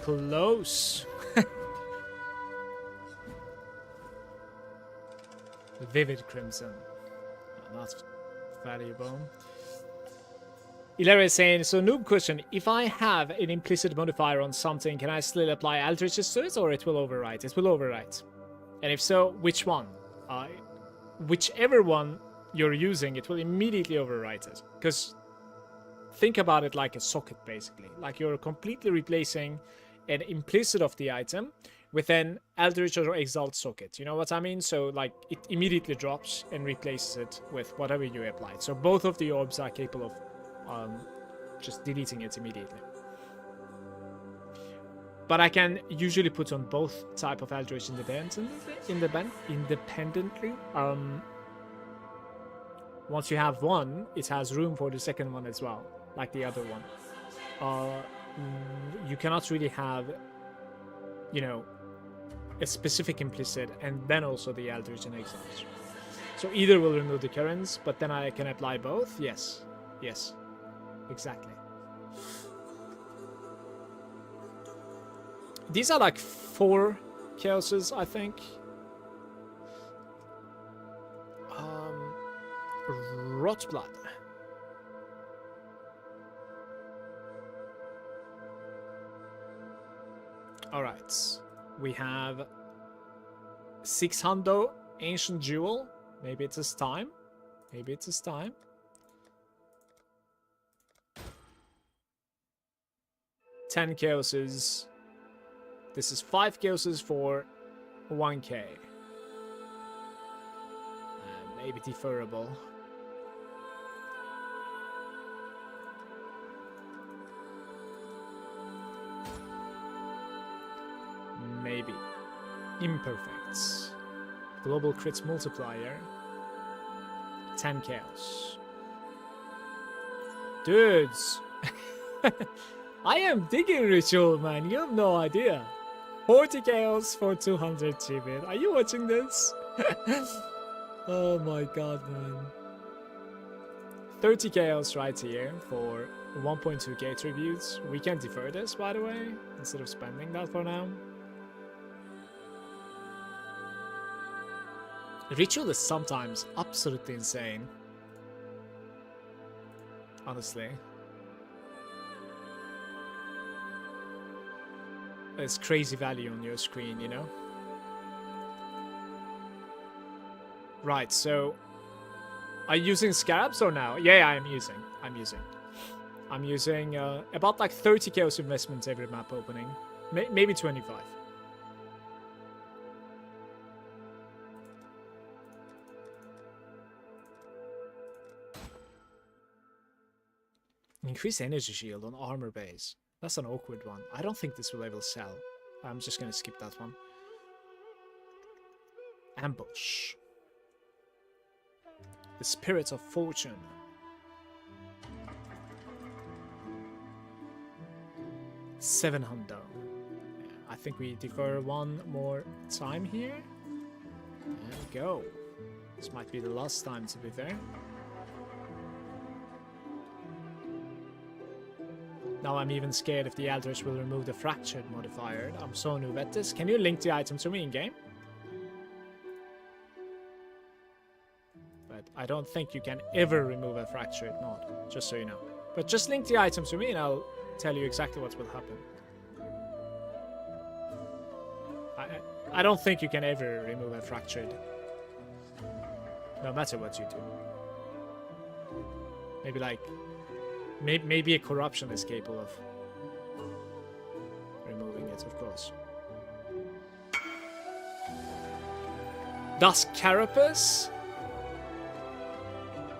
Close. Vivid Crimson. Oh, that's valuable. Ilaria is saying, so noob question, if I have an implicit modifier on something, can I still apply Eldritches to it, or it will overwrite? It will overwrite. And if so, which one? Whichever one you're using, it will immediately overwrite it. Because think about it like a socket, basically. Like you're completely replacing an implicit of the item with an Eldritch or Exile socket. You know what I mean? So like it immediately drops and replaces it with whatever you applied. So both of the orbs are capable of just deleting it immediately. But I can usually put on both type of Eldritch independently. Once you have one, it has room for the second one as well, like the other one. You cannot really have, you know, a specific implicit and then also the Eldritch and Exiles. So either will remove the currents, but then I can apply both? Yes. Yes. Exactly. These are like 4 chaoses, I think. Rotblood. Alright, we have 600 Ancient Jewel. Maybe it is time. Maybe it is time. Ten chaoses. This is 5 chaoses for 1k. Maybe deferrable. Maybe. Imperfects. Global crits multiplier. 10 chaos. Dudes! I am digging ritual, man. You have no idea. 40 chaos for 200 GBit. Are you watching this? Oh my god, man. 30 chaos right here for 1.2k tributes. We can defer this, by the way, instead of spending that for now. Ritual is sometimes absolutely insane. Honestly. It's crazy value on your screen, you know? Right, so... Are you using Scarabs or now? Yeah, I'm using. I'm using about like 30 chaos investments every map opening. Maybe 25. Increase energy shield on armor base. That's an awkward one. I don't think this will ever sell. I'm just gonna skip that one. Ambush. The Spirit of Fortune. $700. Yeah, I think we defer one more time here. There we go. This might be the last time, to be fair. Now I'm even scared if the Eldritch will remove the Fractured modifier. I'm so new at this. Can you link the item to me in-game? But I don't think you can ever remove a Fractured mod, just so you know. But just link the item to me and I'll tell you exactly what will happen. I don't think you can ever remove a Fractured, no matter what you do. Maybe like... Maybe a corruption is capable of removing it, of course. Does Carapace?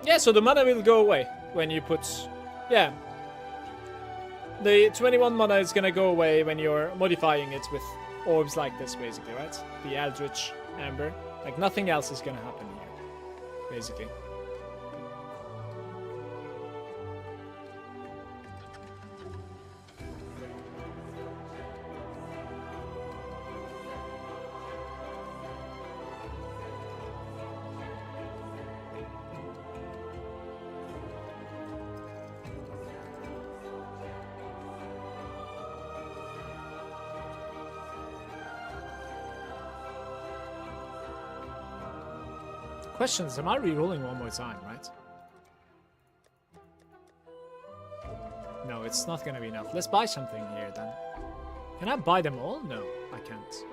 Yeah, so the mana will go away when you put... Yeah. The 21 mana is gonna go away when you're modifying it with orbs like this, basically, right? The Eldritch Amber. Like, nothing else is gonna happen here, basically. Questions, am I re-rolling one more time, right? No, it's not gonna be enough. Let's buy something here then. Can I buy them all? No, I can't.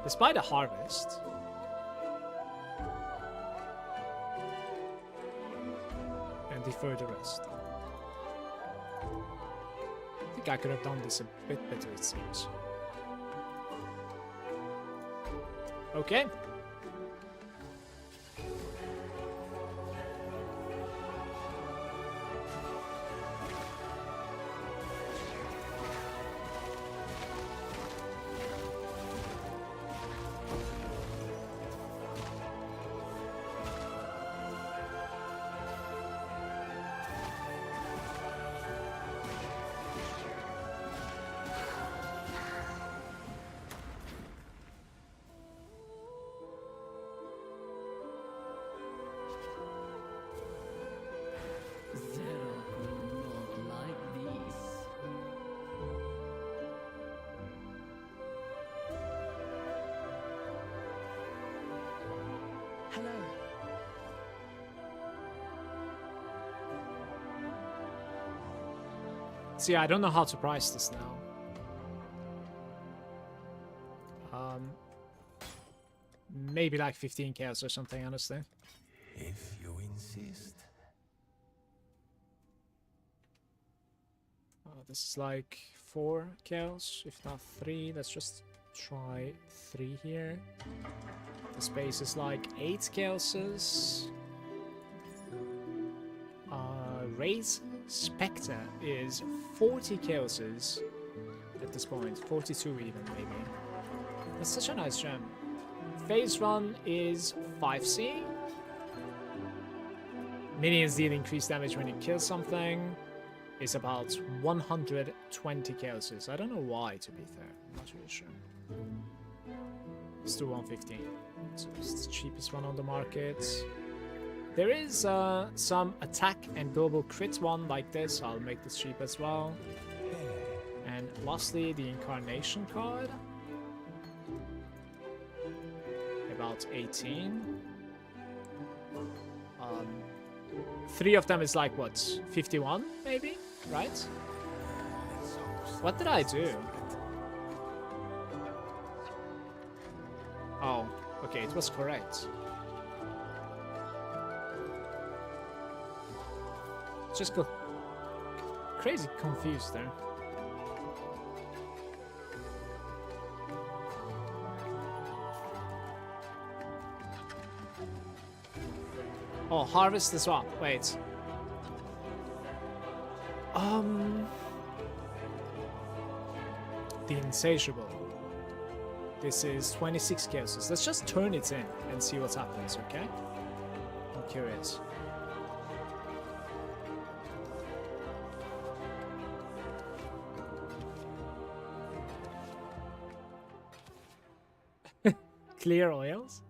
Let's buy the Harvest. And defer the rest. I think I could have done this a bit better, it seems. Okay. Hello. See, I don't know how to price this now. Maybe like 15 chaos or something, honestly. If you insist. This is like 4 chaos, if not 3. Let's just try 3 here. The space is like 8 chaoses. Raise Spectre is 40 chaoses at this point. 42 even, maybe. That's such a nice gem. Phase 1 is 5C. Minions deal increased damage when you kill something. Is about 120 chaoses. I don't know why, to be fair. I'm not really sure. Let's do 115. So it's the cheapest one on the market. There is some attack and global crit one like this. I'll make this cheap as well. And lastly, the Incarnation card. About 18. 3 of them is like, what, 51 maybe? Right? What did I do? Oh, okay, it was correct. Just go crazy confused there. Oh, harvest as well. Wait. The Insatiable. This is 26 chaoses. Let's just turn it in and see what happens, okay? I'm curious. Clear oils?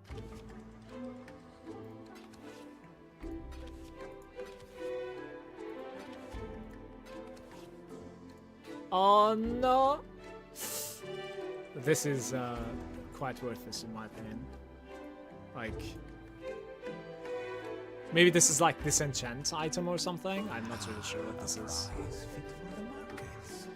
Oh no! This is quite worthless in my opinion. Like, maybe this is like disenchant item or something. I'm not really sure what this is. Fit for the markets.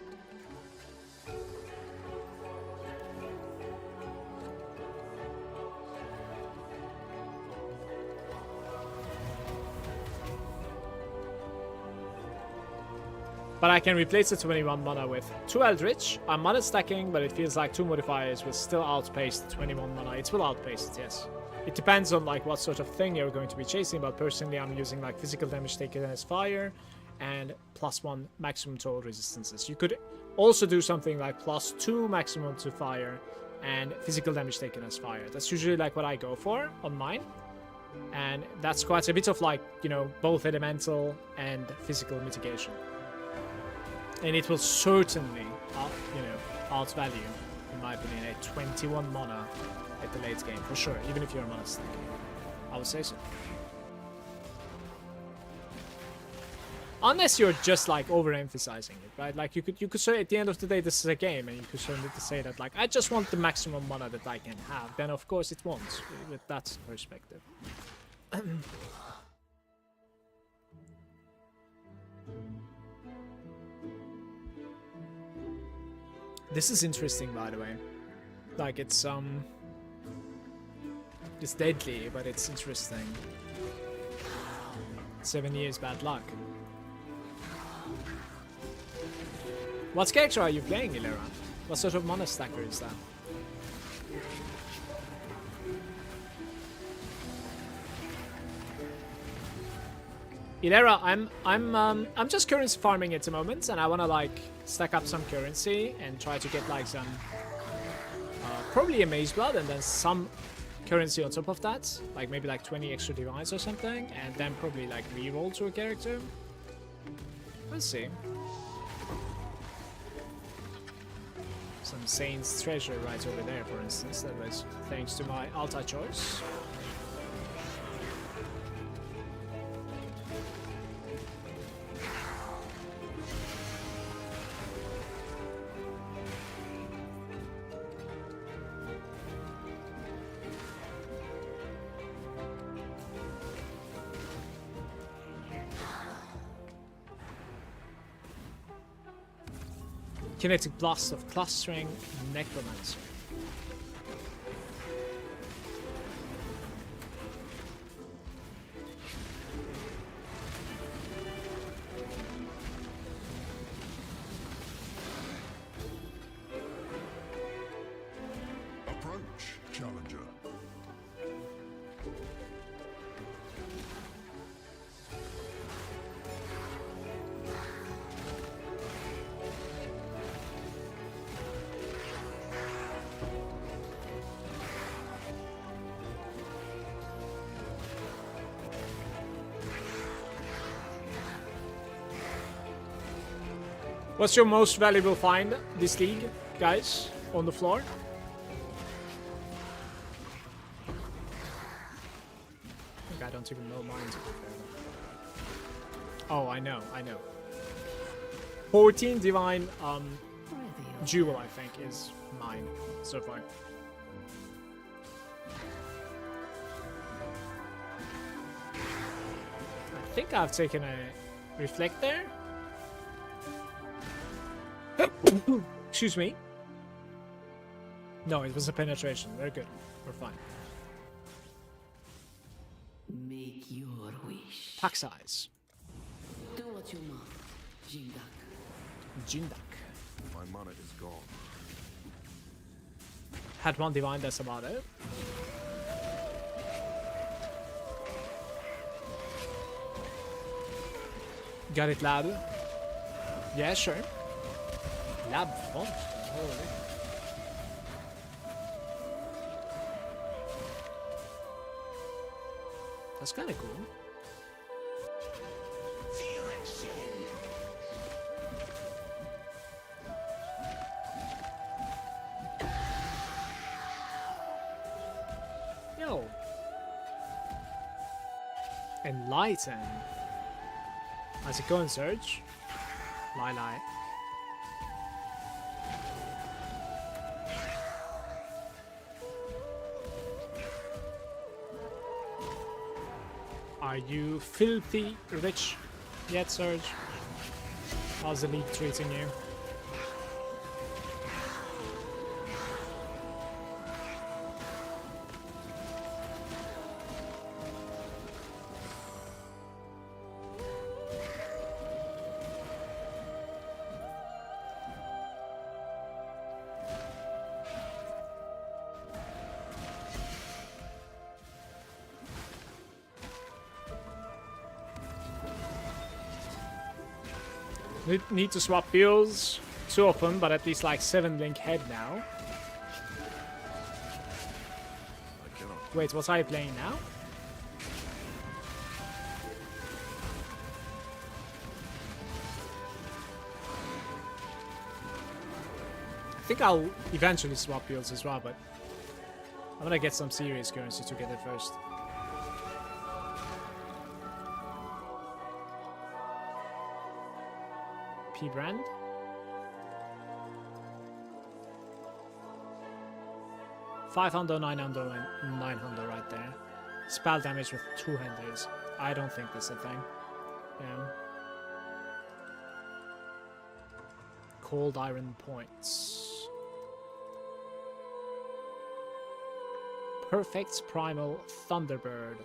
But I can replace the 21 mana with 2 Eldritch. I'm mana stacking, but it feels like 2 modifiers will still outpace the 21 mana. It will outpace it, yes. It depends on like what sort of thing you're going to be chasing, but personally I'm using like physical damage taken as fire and +1 maximum total resistances. You could also do something like +2 maximum to fire and physical damage taken as fire. That's usually like what I go for on mine. And that's quite a bit of like, you know, both elemental and physical mitigation. And it will certainly, you know, outvalue, in my opinion, a 21 mana at the late game, for sure, even if you're mana stacking. I would say so. Unless you're just like overemphasizing it, right? Like you could say at the end of the day this is a game, and you could certainly say that like I just want the maximum mana that I can have. Then of course it won't, with that perspective. This is interesting, by the way. Like it's deadly, but it's interesting. 7 years bad luck. What character are you playing, Ilera? What sort of mana stacker is that? Ilera, I'm just currency farming at the moment, and I wanna like stack up some currency and try to get like some probably a Maze Blood and then some currency on top of that, like maybe like 20 extra divines or something, and then probably like reroll to a character. We'll see. Some Saint's Treasure right over there, for instance. That was thanks to my Alta choice. Kinetic Blast of Clustering Necromancer. Approach, challenger. What's your most valuable find this league, guys, on the floor? I think I don't even know mine, to be fair. Oh, I know. 14 divine jewel, I think, is mine so far. I think I've taken a reflect there. Excuse me. No, it was a penetration. Very good. We're fine. Make your wish. Pack size. Do what you must, Jindak. Jindak. My mana is gone. Had one divine, that's about it. Got it, lad. Yeah, sure. Lab font. Holy. That's kind of cool. Yo. Enlighten. How's it going, Surge? Lie. Are you filthy rich yet, Surge? How's the league treating you? Need to swap builds too often, but at least like 7 link head now. Wait, what are you playing now? I think I'll eventually swap builds as well, but I'm gonna get some serious currency together first. Brand. $500, $900, and $900 right there. Spell damage with 2 handers. I don't think that's a thing. Yeah. Cold Iron points. Perfect Primal Thunderbird.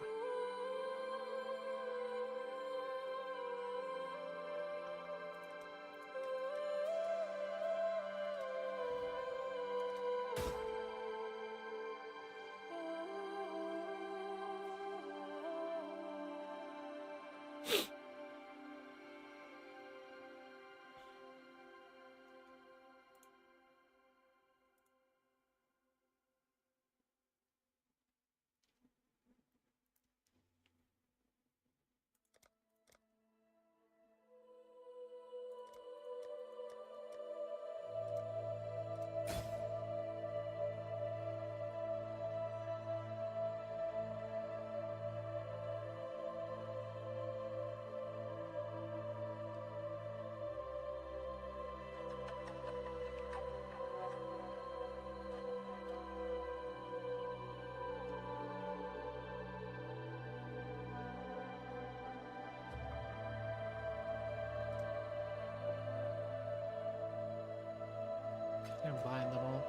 I'm buying them all.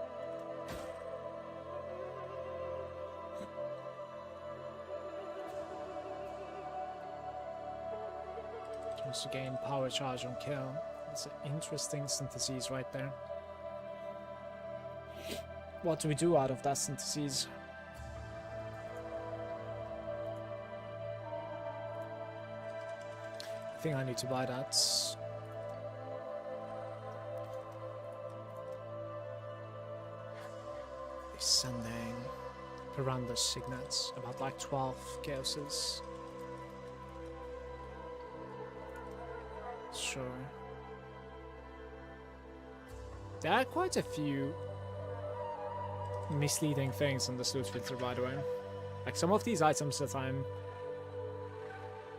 Just to gain power charge on kill. That's an interesting synthesis right there. What do we do out of that synthesis? I think I need to buy that. Sending Piranda's signets, about like 12 chaoses. Sure. There are quite a few misleading things on the loot filter, by the way. Like some of these items that I'm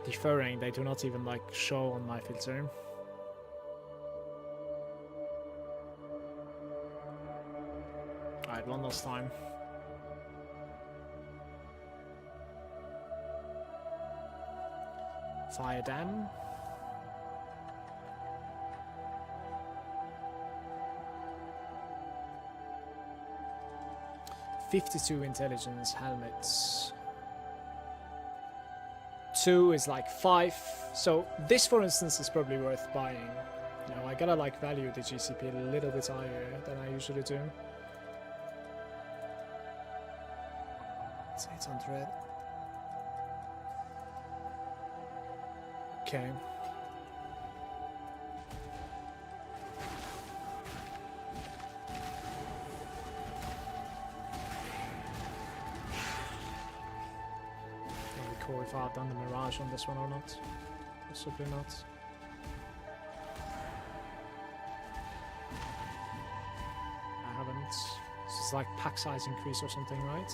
deferring, they do not even like show on my filter. Alright, one last time. Fire Dam. $52 intelligence helmets. 2 is like 5. So this, for instance, is probably worth buying. You know, I gotta like value the GCP a little bit higher than I usually do. It's 800. Okay. sure if I've done the Mirage on this one or not. Possibly not. I haven't. This is like pack size increase or something, right?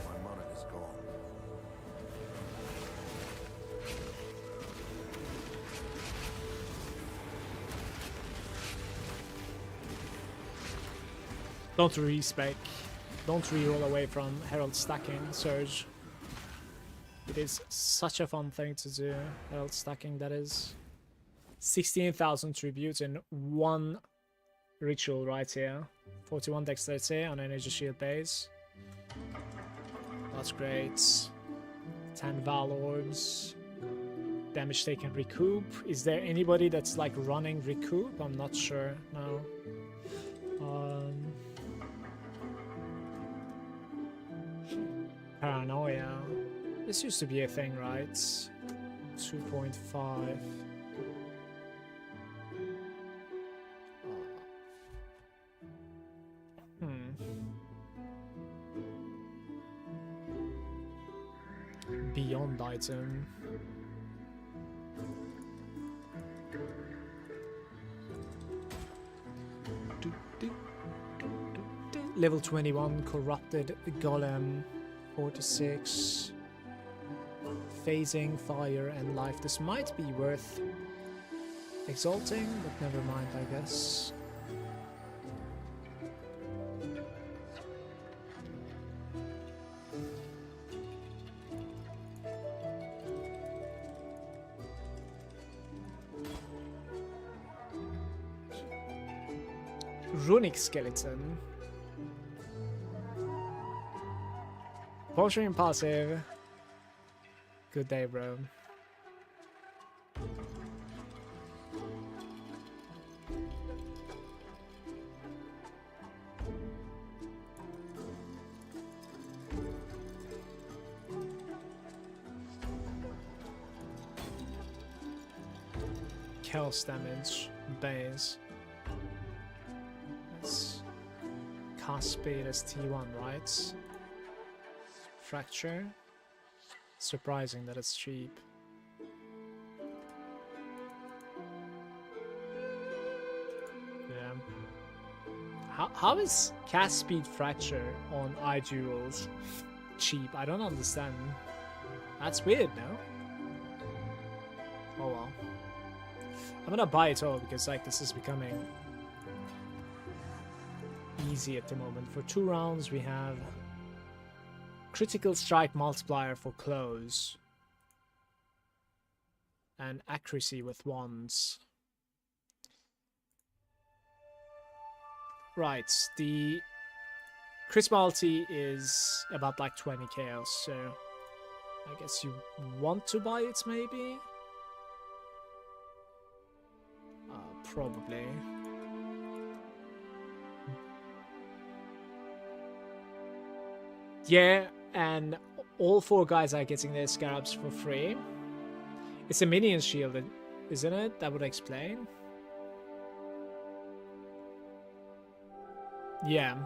My money is gone. Don't respec. Don't reroll away from Herald stacking, Surge. It is such a fun thing to do. Herald stacking, that is. 16,000 tributes in one ritual right here. 41 dexterity on energy shield base. That's great. 10 Val orbs. Damage taken recoup. Is there anybody that's like running recoup? I'm not sure. No. Paranoia. This used to be a thing, right? 2.5. Beyond item. Level 21 corrupted golem. 46. Phasing, fire, and life. This might be worth exalting, but never mind, I guess. Runic skeleton. Potion passive. Good day, bro. Chaos damage, base. That's cast speed as T1, right? Fracture. Surprising that it's cheap. Yeah. How is cast speed fracture on iDuals cheap? I don't understand. That's weird, no? Oh well. I'm gonna buy it all because like this is becoming easy at the moment. For 2 rounds we have critical strike multiplier for close and accuracy with wands. Right, the crit multi is about like 20 chaos, so I guess you want to buy it maybe? Probably. Yeah, and all 4 guys are getting their scarabs for free. It's a minion shield, isn't it? That would explain. Yeah.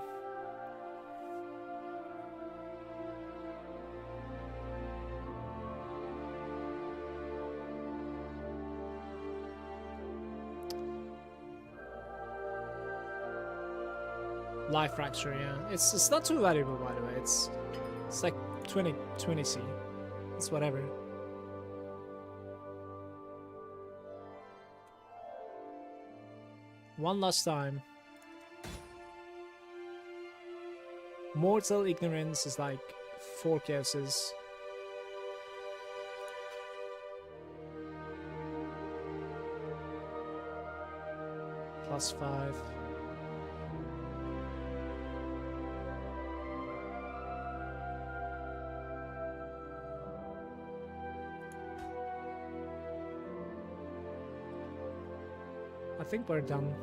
Life fracture, yeah. It's not too valuable, by the way. It's like 20 C. It's whatever. One last time. Mortal ignorance is like 4 chaoses. +5. I think we're done.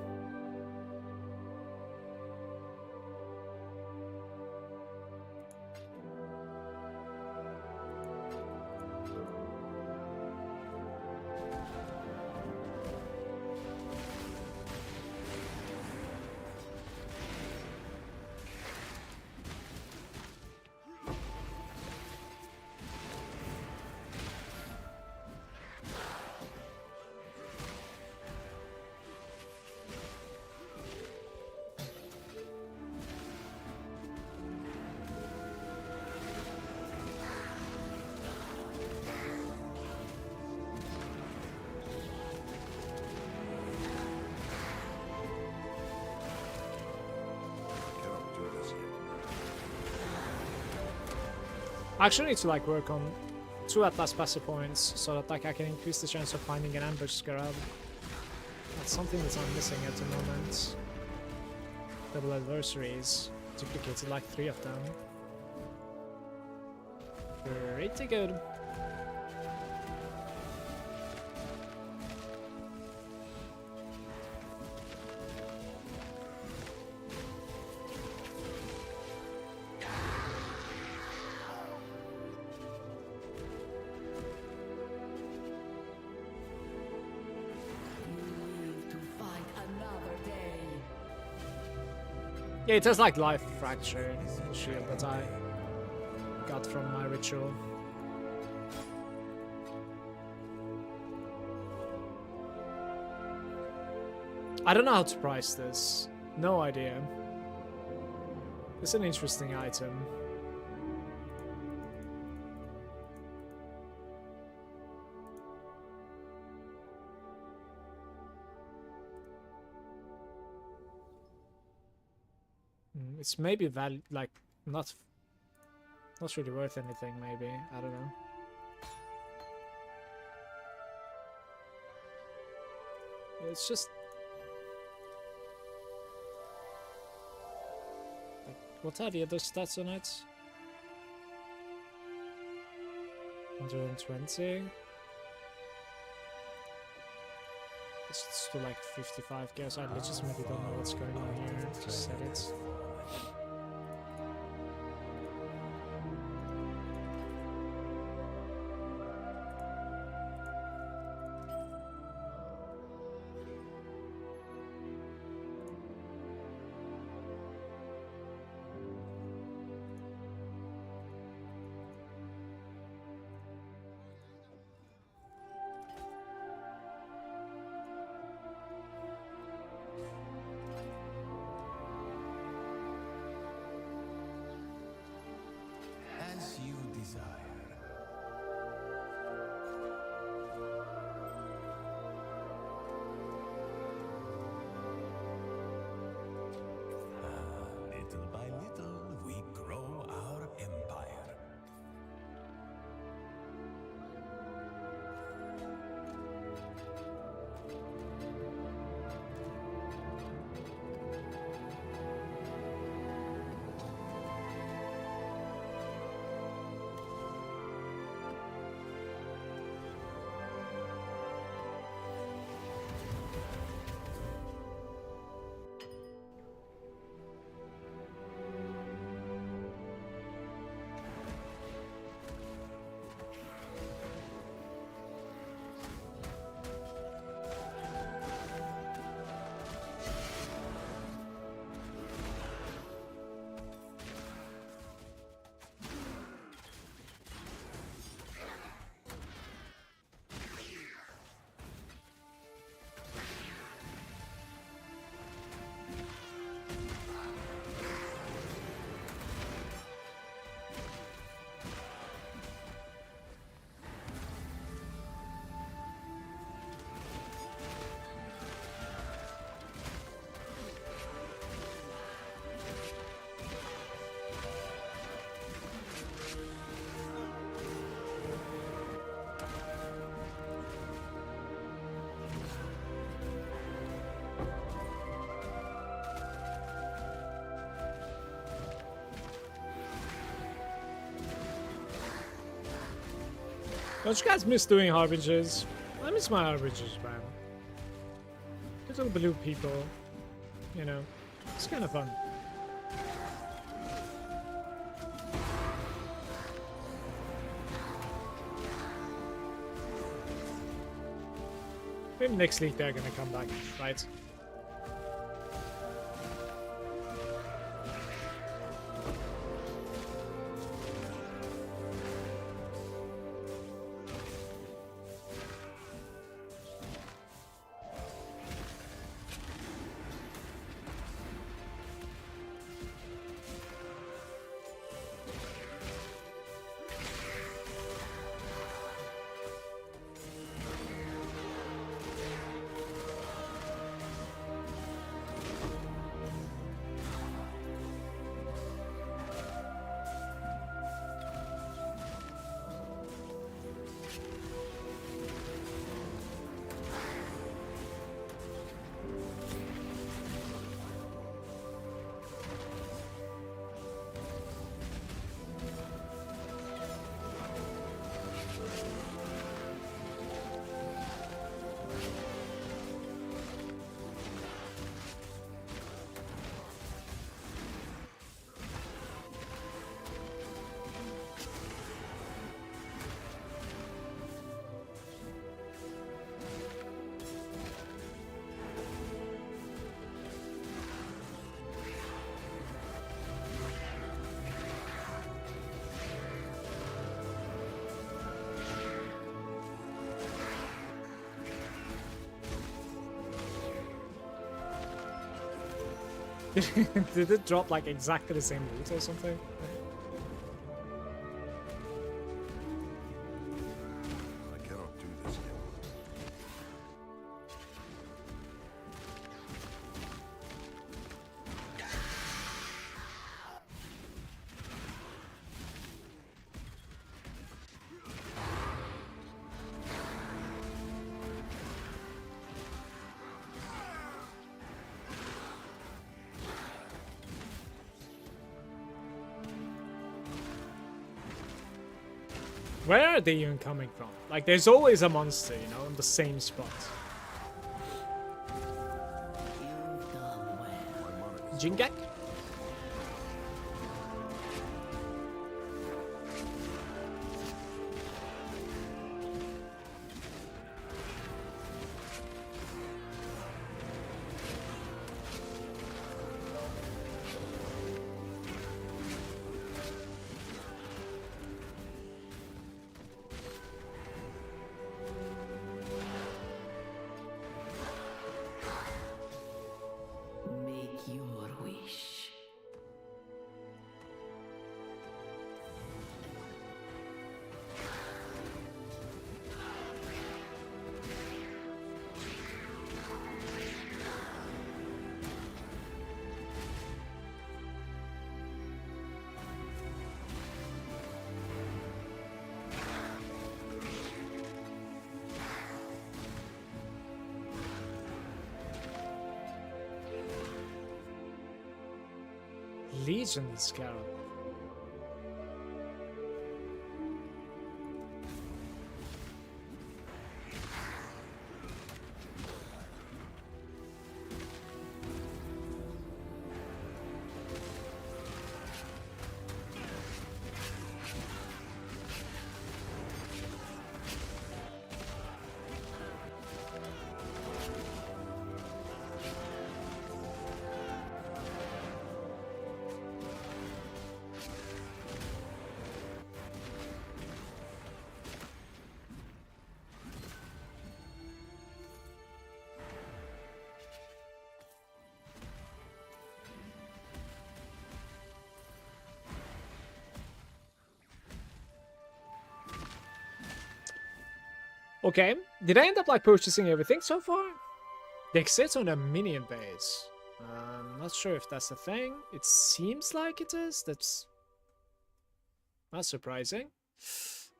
I actually need to like work on 2 Atlas passive points so that like I can increase the chance of finding an ambush scarab. That's something that I'm missing at the moment. Double adversaries, duplicated like 3 of them. Pretty good. Yeah, it has like life fracture shield that I got from my ritual. I don't know how to price this. No idea. It's an interesting item. It's maybe like not really worth anything. Maybe, I don't know. It's just like, what are the other stats on it? 120. It's to like 55k, so I legitimately don't know what's going on here. Just set it. As you desire. Little by little, we grow our empire. Don't you guys miss doing harbingers? I miss my harbingers, man. Little blue people, you know, it's kind of fun. Maybe next league they're gonna come back, right? Did it drop like exactly the same loot or something? I cannot do this yet. Where are they even coming from? Like, there's always a monster, you know, in the same spot. You've done well. Jingak? Make your wish. Legion Scarab. Okay, did I end up like purchasing everything so far? They exist on a minion base. I'm not sure if that's a thing. It seems like it is. That's not surprising.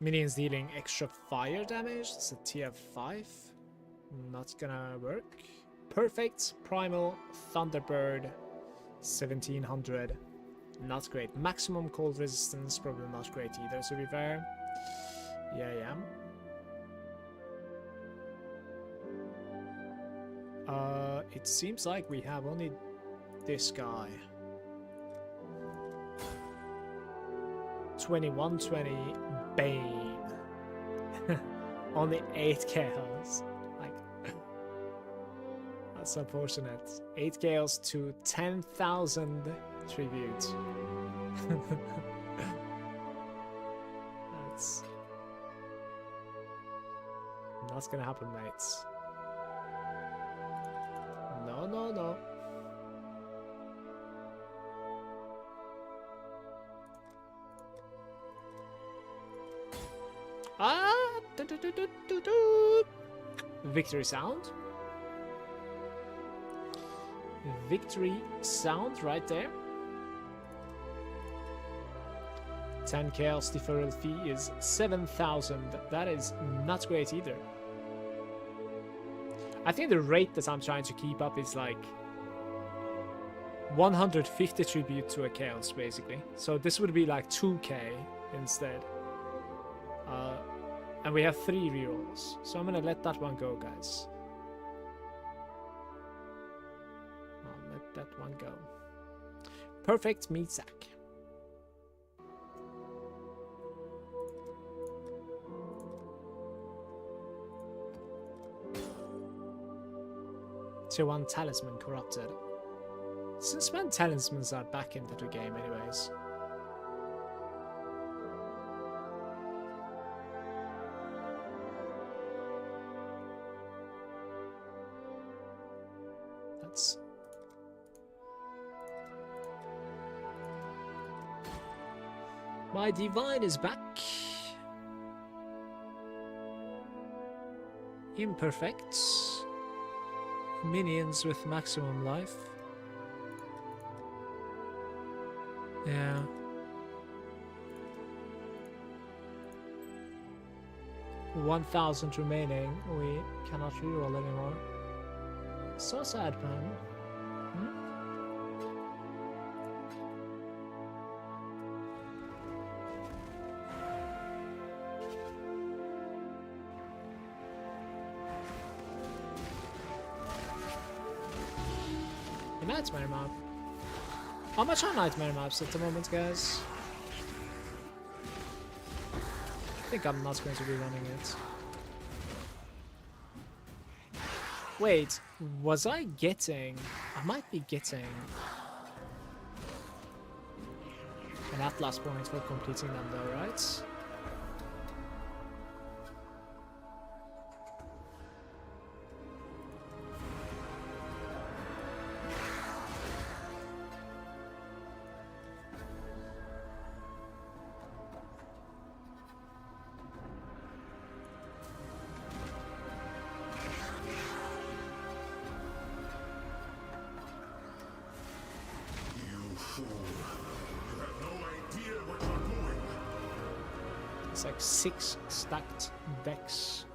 Minions dealing extra fire damage. It's a TF5. Not gonna work. Perfect. Primal Thunderbird 1700. Not great. Maximum cold resistance. Probably not great either, to be fair. Yeah. It seems like we have only this guy. 2120 Bane. Only 8 chaos. Like, that's unfortunate. 8 chaos to 10,000 tribute. That's not gonna happen, mates. No, no, no. Victory sound. Victory sound right there. 10 chaos deferral fee is 7,000. That is not great either. I think the rate that I'm trying to keep up is like 150 tribute to a chaos, basically. So this would be like 2k instead. And we have 3 rerolls. So I'm gonna let that one go, guys. I'll let that one go. Perfect meat sack. Tier 1 talisman corrupted. Since when talismans are back into the game anyways? That's... My divine is back. Imperfect. Minions with maximum life. Yeah. $1,000 remaining. We cannot reroll anymore. So sad, man. Nightmare map. How much are nightmare maps at the moment, guys? I think I'm not going to be running it. Wait, was I getting... I might be getting... an Atlas point for completing them though, right? It's like 6 stacked decks.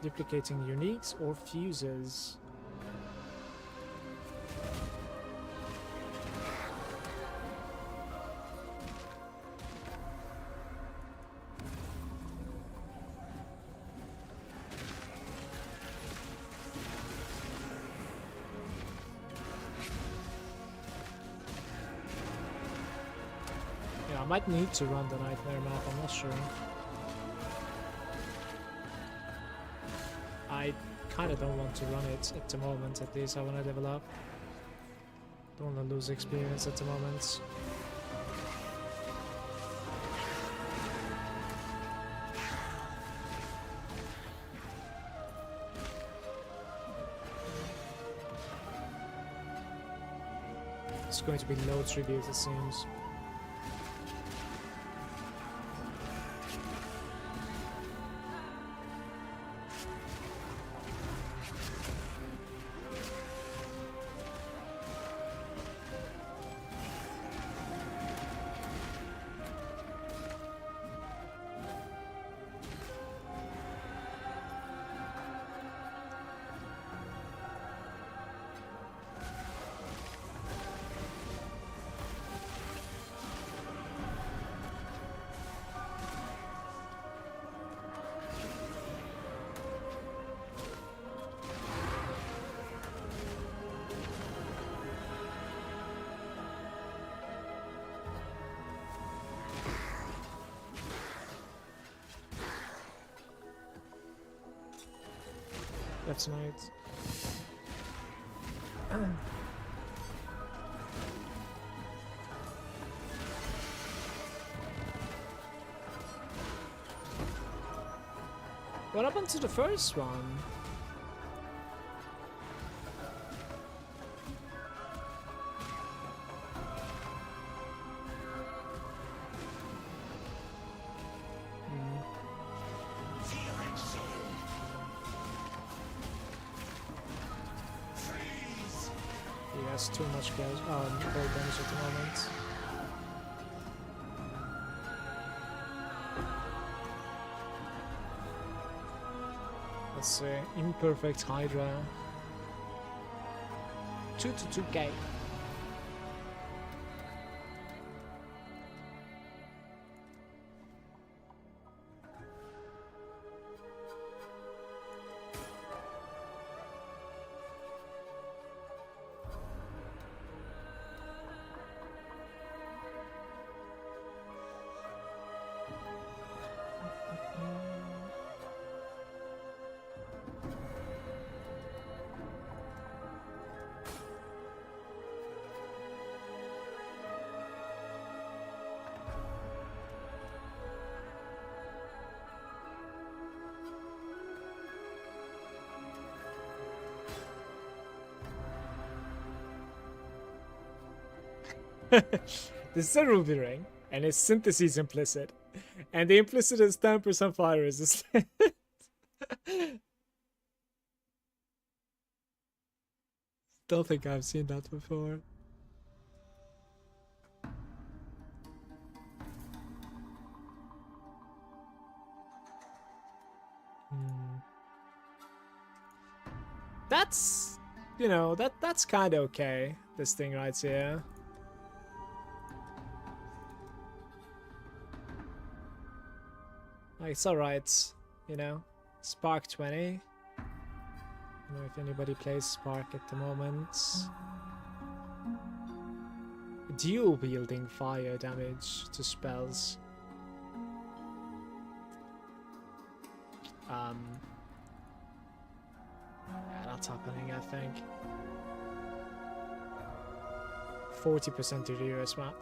Duplicating uniques or fuses. I might need to run the nightmare map, I'm not sure. I kinda don't want to run it at the moment, at least I wanna level up. Don't wanna lose experience at the moment. It's going to be low tribute, it seems. That's nice. What happened to the first one? He has too much gold damage at the moment. Let's see, imperfect Hydra. 2 to 2k. This is a ruby ring, and its synthesis implicit, and the implicit is 10% fire resistant. Don't think I've seen that before. That's, you know, that's kind of okay. This thing right here. Like, it's alright, you know. Spark 20. I don't know if anybody plays Spark at the moment. Dual wielding fire damage to spells. Yeah, that's happening, I think. 40% to you as well.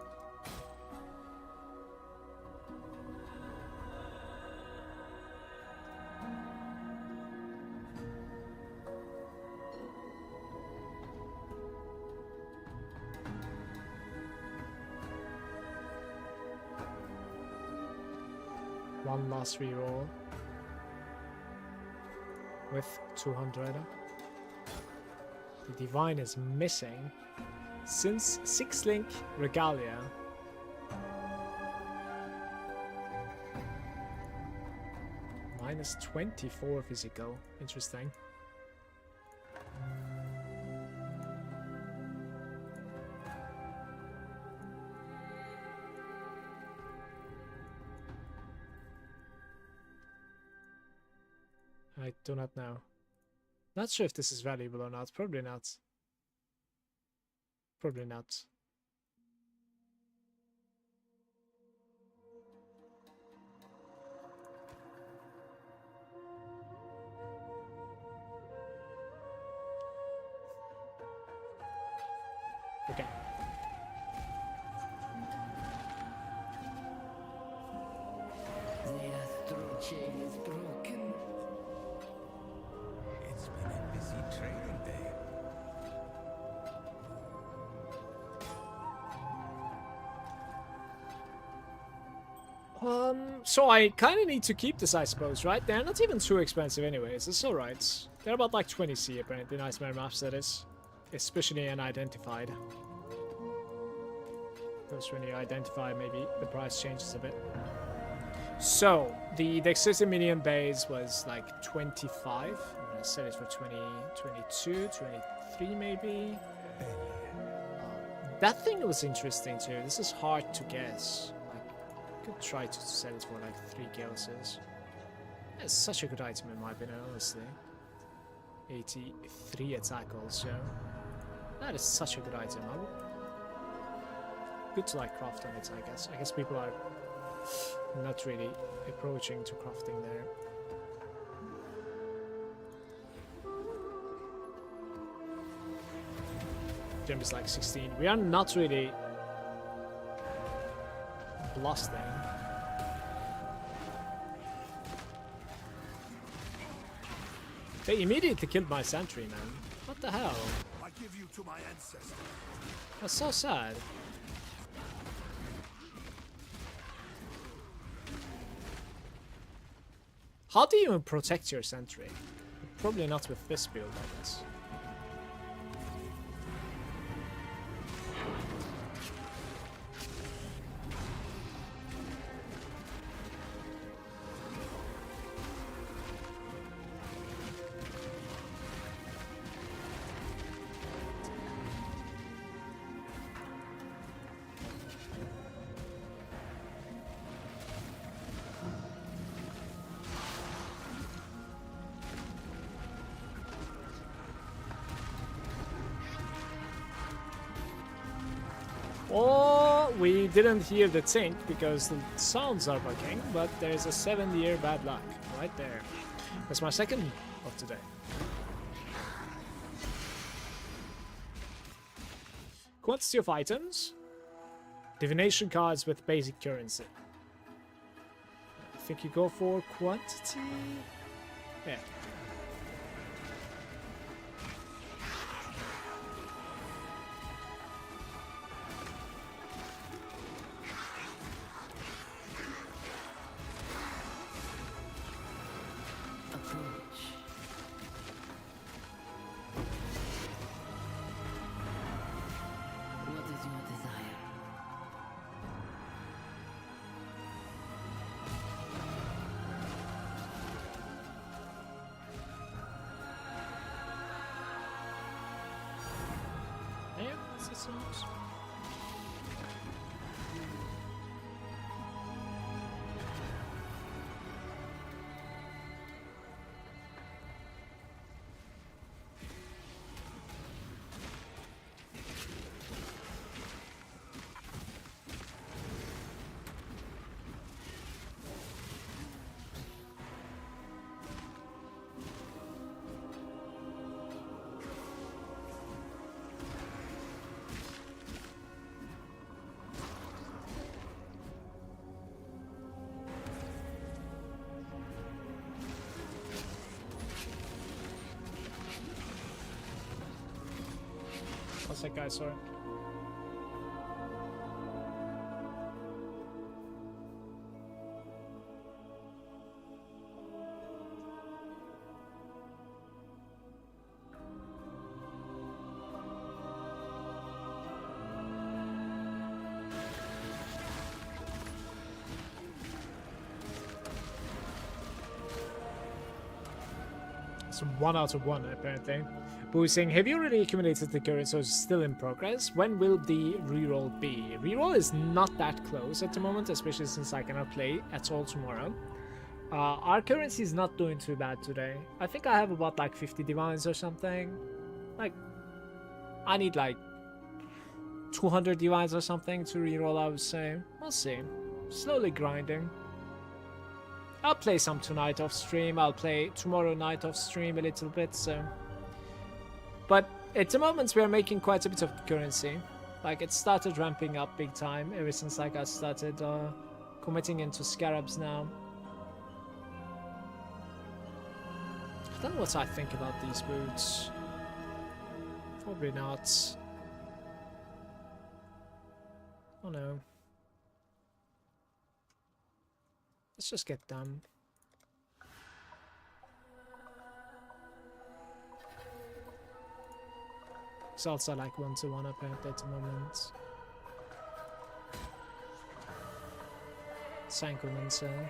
One last reroll with 200. The Divine is missing since 6-link Regalia. Minus 24 physical. Interesting. I do not know. Not sure if this is valuable or not. Probably not. Probably not. Okay. The astral chain is broken. It's been a busy trading day. So I kind of need to keep this, I suppose, right? They're not even too expensive anyways. It's alright. They're about like 20c apparently, Nightmare maps that is. Especially unidentified. Because when you identify, maybe the price changes a bit. So, the Dexterity Minion base was like 25. I'm gonna set it for 20, 22, 23 maybe. That thing was interesting too. This is hard to guess. Could try to sell it for like 3 gilses. It's such a good item in my opinion, honestly. 83 attack also. That is such a good item. Good to like craft on it, I guess. I guess people are not really approaching to crafting there. Gem is like 16. We are not really blasting. They immediately killed my sentry, man. What the hell? I give you to my ancestors. That's so sad. How do you even protect your sentry? Probably not with this build, I guess. Oh, we didn't hear the tink because the sounds are bugging, but there's a 7-year bad luck right there. That's my second of today. Quantity of items. Divination cards with basic currency. I think you go for quantity. Yeah. Approach. What is your desire? Yeah, that's it sounds. What's that guy, sorry? It's 1 out of 1 apparently. But we're saying, have you already accumulated the currency, so it's still in progress? When will the reroll be? Reroll is not that close at the moment, especially since I cannot play at all tomorrow. Our currency is not doing too bad today. I think I have about like 50 divines or something. Like, I need like 200 divines or something to reroll, I would say. We'll see. Slowly grinding. I'll play some tonight off stream. I'll play tomorrow night off stream a little bit, so... But at the moment we are making quite a bit of currency. Like, it started ramping up big time ever since like I started committing into scarabs now. I don't know what I think about these boots. Probably not. Oh no. Let's just get done. Results are like 1-to-1 apparently at the moment. Sankomancer.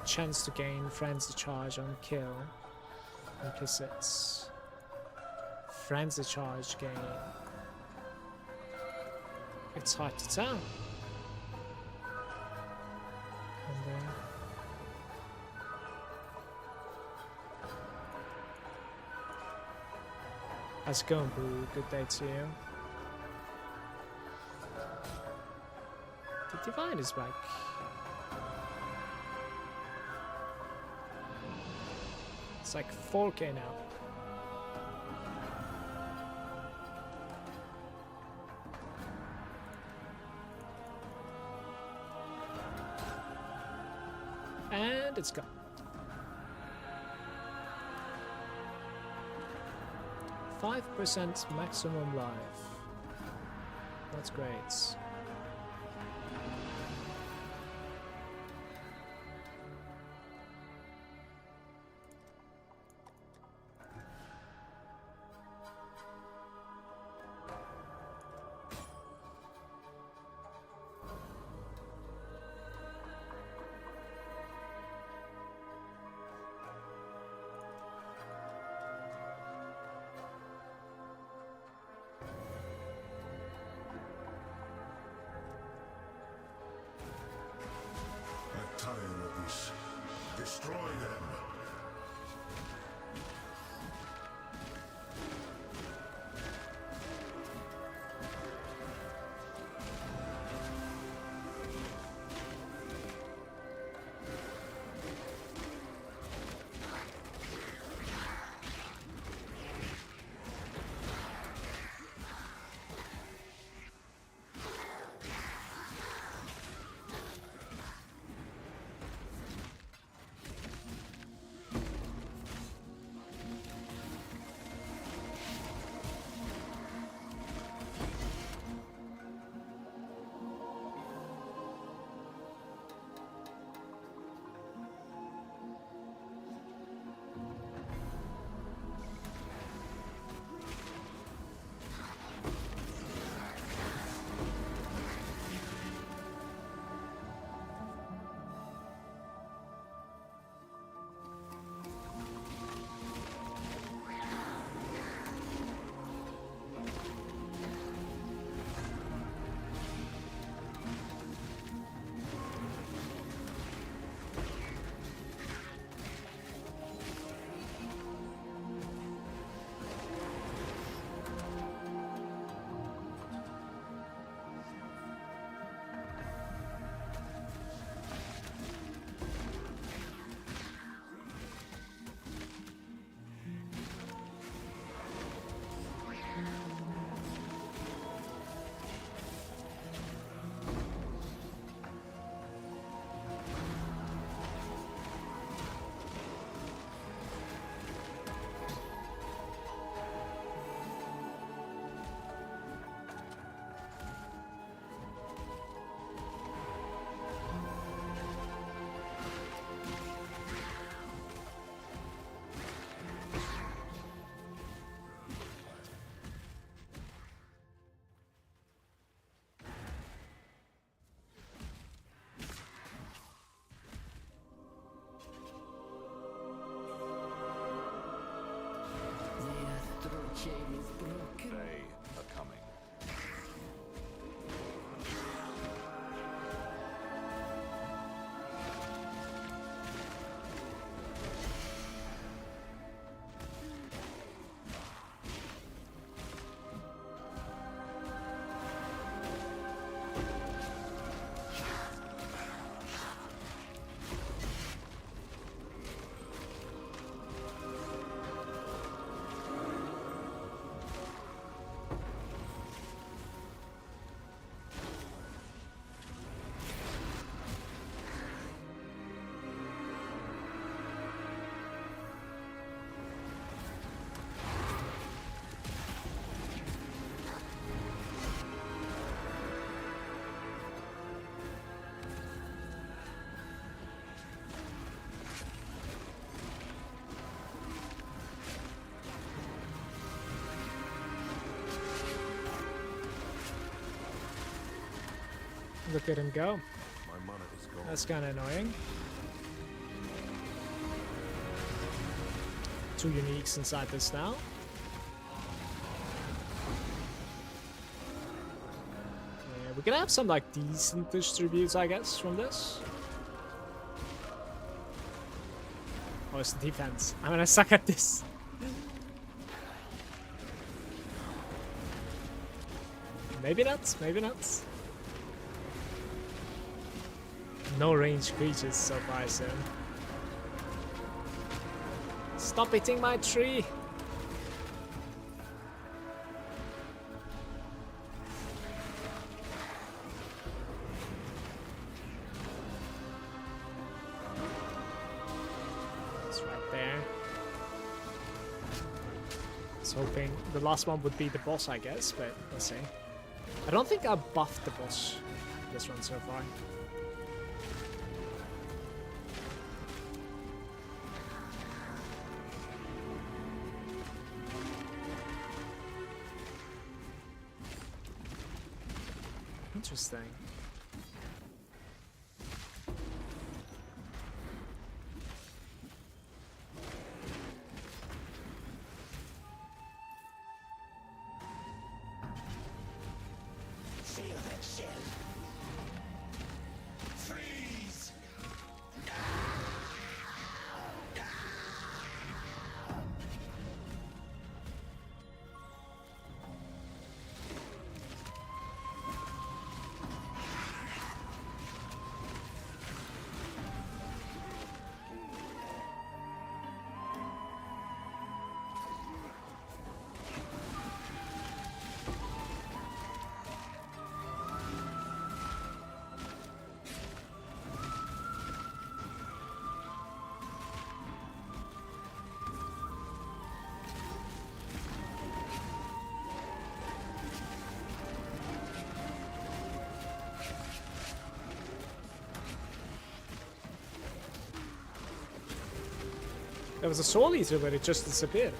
Chance to gain Frenzy Charge on kill. Implicits. Frenzy Charge gain. It's hard to tell. And then how's it going, Boo? Good day to you. The Divine is back. It's like 4K now. And it's gone. 5% maximum life. That's great. Tired of this. Destroy them. The astral chain is broken. They are coming. Look at him go. My mana is gone. That's kind of annoying. 2 uniques inside this now. Yeah, we can have some like decent distributes, I guess, from this. Oh, it's the defense. I'm gonna suck at this. Maybe not, maybe not. No ranged creatures so far, so Stop hitting my tree! It's right there. I was hoping the last one would be the boss, I guess, but we'll see. I don't think I buffed the boss this run so far. Interesting. Feel that shell. Freeze! There was a soul eater, but it just disappeared.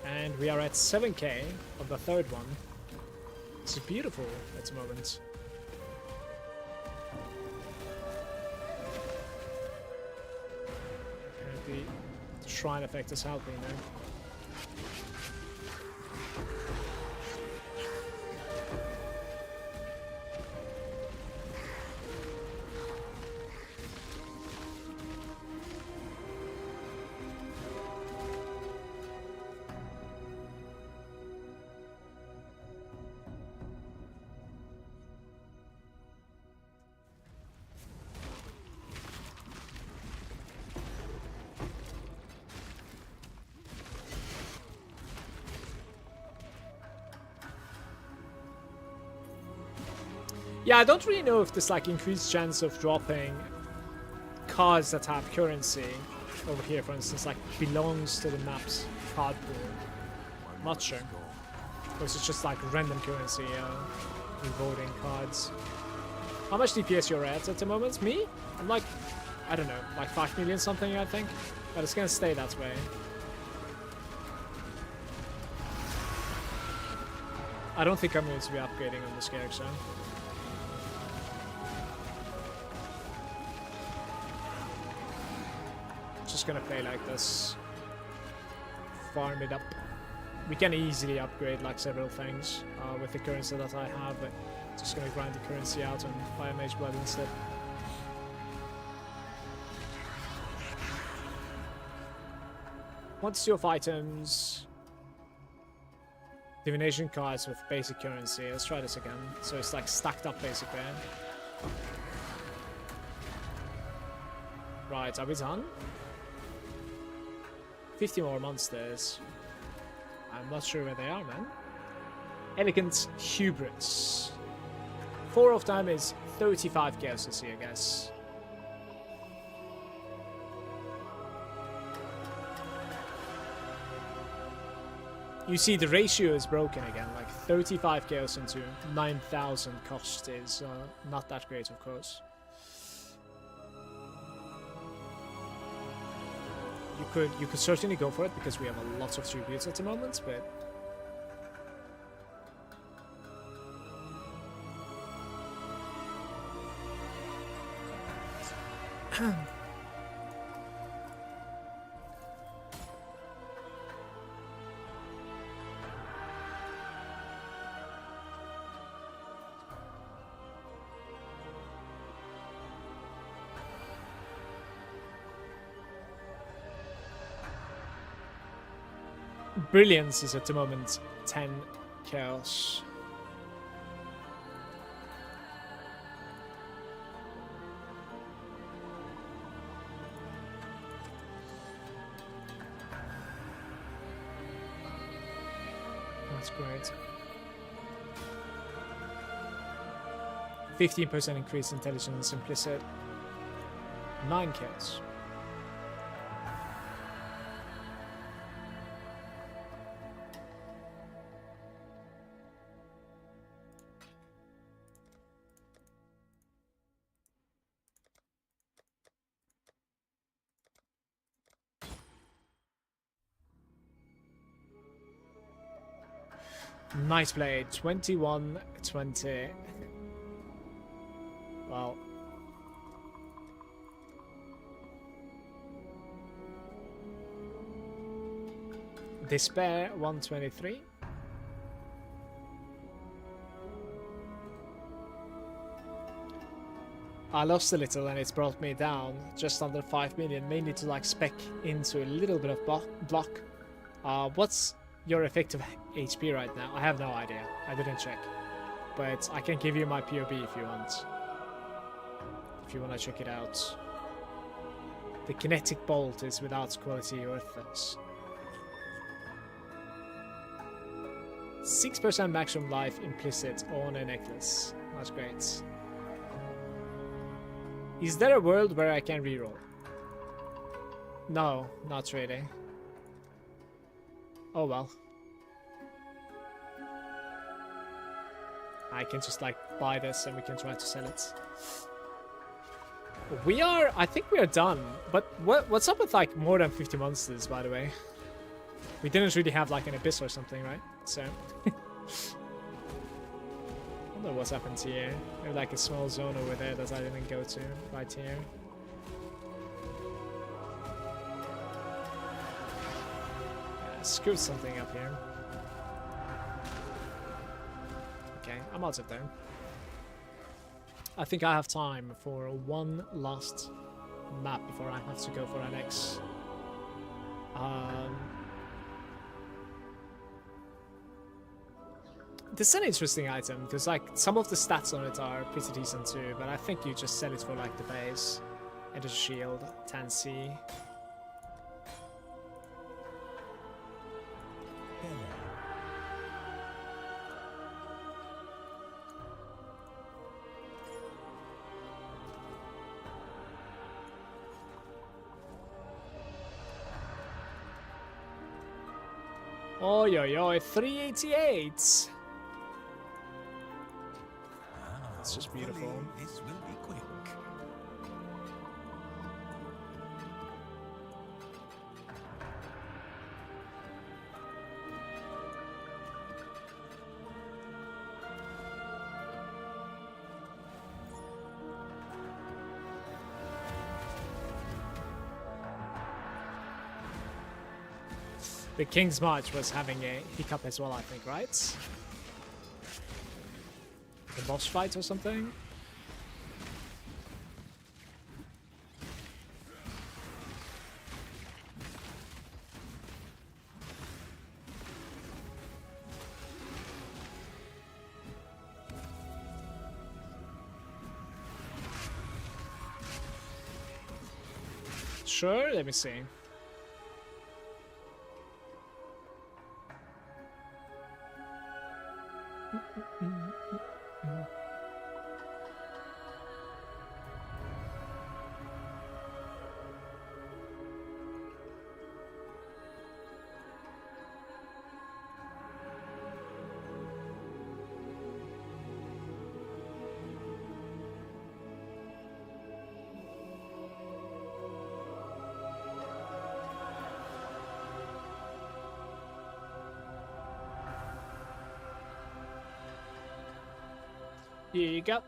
And we are at 7k of the third one. This is beautiful at the moment. Apparently, the shrine effect is helping now. Yeah, I don't really know if there's like increased chance of dropping cards that have currency over here, for instance, like belongs to the map's card pool. Not sure. Or is it just like random currency revoting cards? How much DPS you're at the moment? Me? I'm like, I don't know, like 5 million something, I think. But it's gonna stay that way. I don't think I'm going to be upgrading on this character. Just gonna play like this. Farm it up. We can easily upgrade like several things with the currency that I have, but just gonna grind the currency out and buy a mage blood instead. Quantity of items. Divination cards with basic currency. Let's try this again. So it's like stacked up basically. Right, are we done? 50 more monsters. I'm not sure where they are, man. Elegant Hubris. 4 of them is 35 chaos, I guess. You see, the ratio is broken again. Like 35 chaos into 9,000 cost is not that great, of course. You could certainly go for it because we have a lot of tributes at the moment, but Brilliance is at the moment 10 chaos. That's great. 15% increase intelligence implicit. 9 kills. Nice play. 21-20. Well. Despair 123. I lost a little and it's brought me down just under 5 million, mainly to like spec into a little bit of block. What's your effective HP right now? I have no idea. I didn't check. But I can give you my POB if you want. If you want to check it out. The kinetic bolt is without quality worthless. 6% maximum life implicit on a necklace. That's great. Is there a world where I can reroll? No, not really. Oh well. I can just like buy this and we can try to sell it. I think we are done. But what's up with like more than 50 monsters, by the way? We didn't really have like an abyss or something, right? So I wonder what's happened here. There's like a small zone over there that I didn't go to right here. Yeah, screwed something up here. Okay, I'm out of there. I think I have time for one last map before I have to go for an X. This is an interesting item because like some of the stats on it are pretty decent too, but I think you just sell it for like the base. Energy shield, 10C. Oh yo, 388. It's just beautiful. This will be quick. The King's March was having a hiccup as well, I think, right? The boss fight or something? Sure, let me see. Here you go.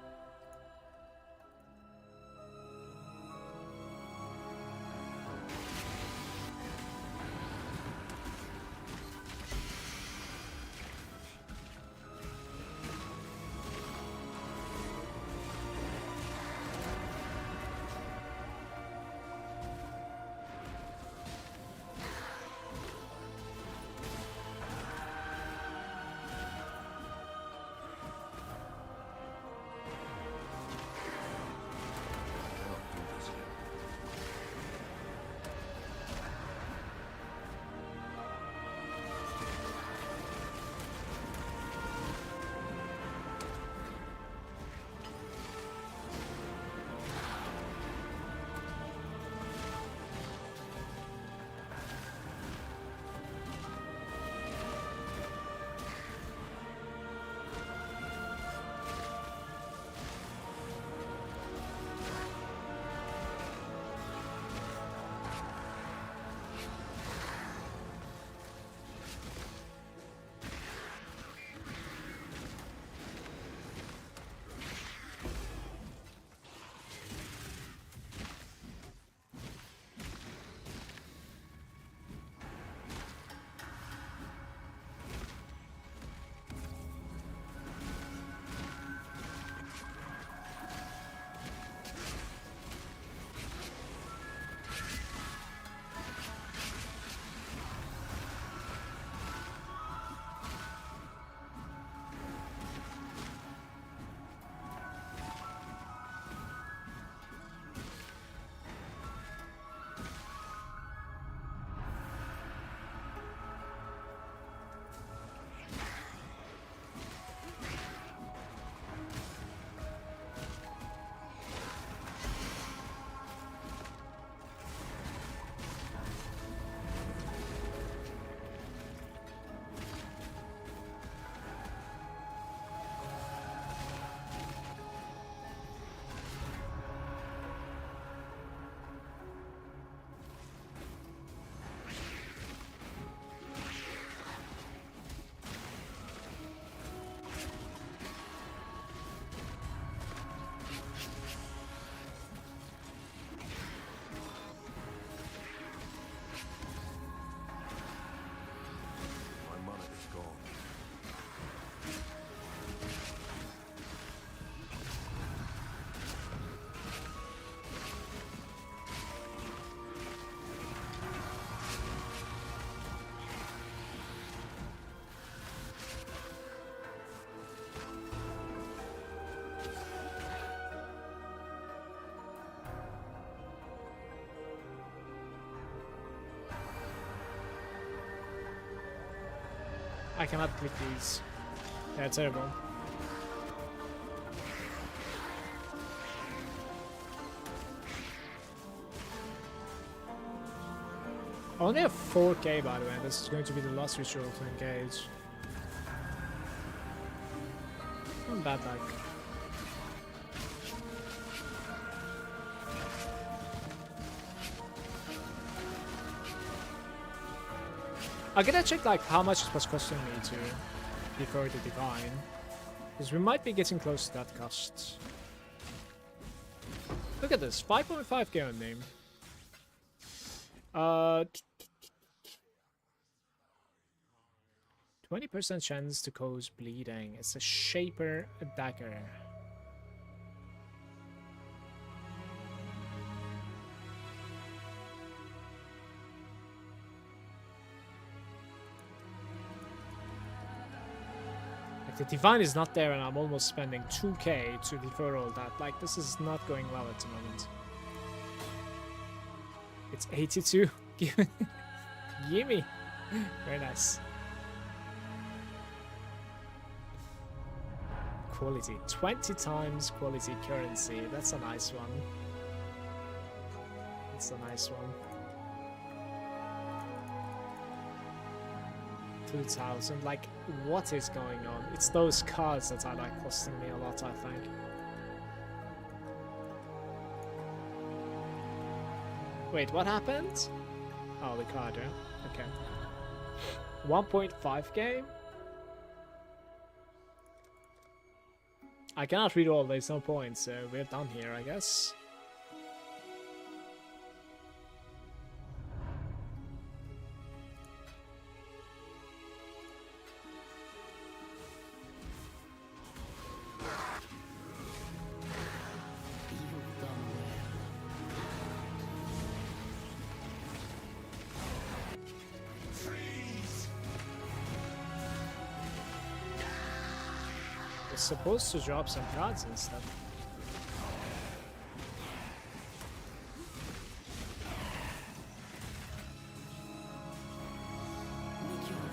I cannot click these. They're terrible. I only have 4k by the way. This is going to be the last ritual to engage. Bad luck. I'm gonna check like how much it was costing me to defer the divine, because we might be getting close to that cost. Look at this, 5.5k on name. 20% chance to cause bleeding. It's a Shaper Dagger. Like the divine is not there and I'm almost spending 2k to defer all that. Like this is not going well at the moment. It's 82. Gimme. Very nice. Quality. 20 times quality currency. That's a nice one. That's a nice one. 2,000. Like, what is going on? It's those cards that are like costing me a lot, I think. Wait, what happened? Oh, the card, yeah. Okay. 1.5k? I cannot read all, there's no point, so we're done here, I guess. You've done It's supposed to drop some cards and stuff.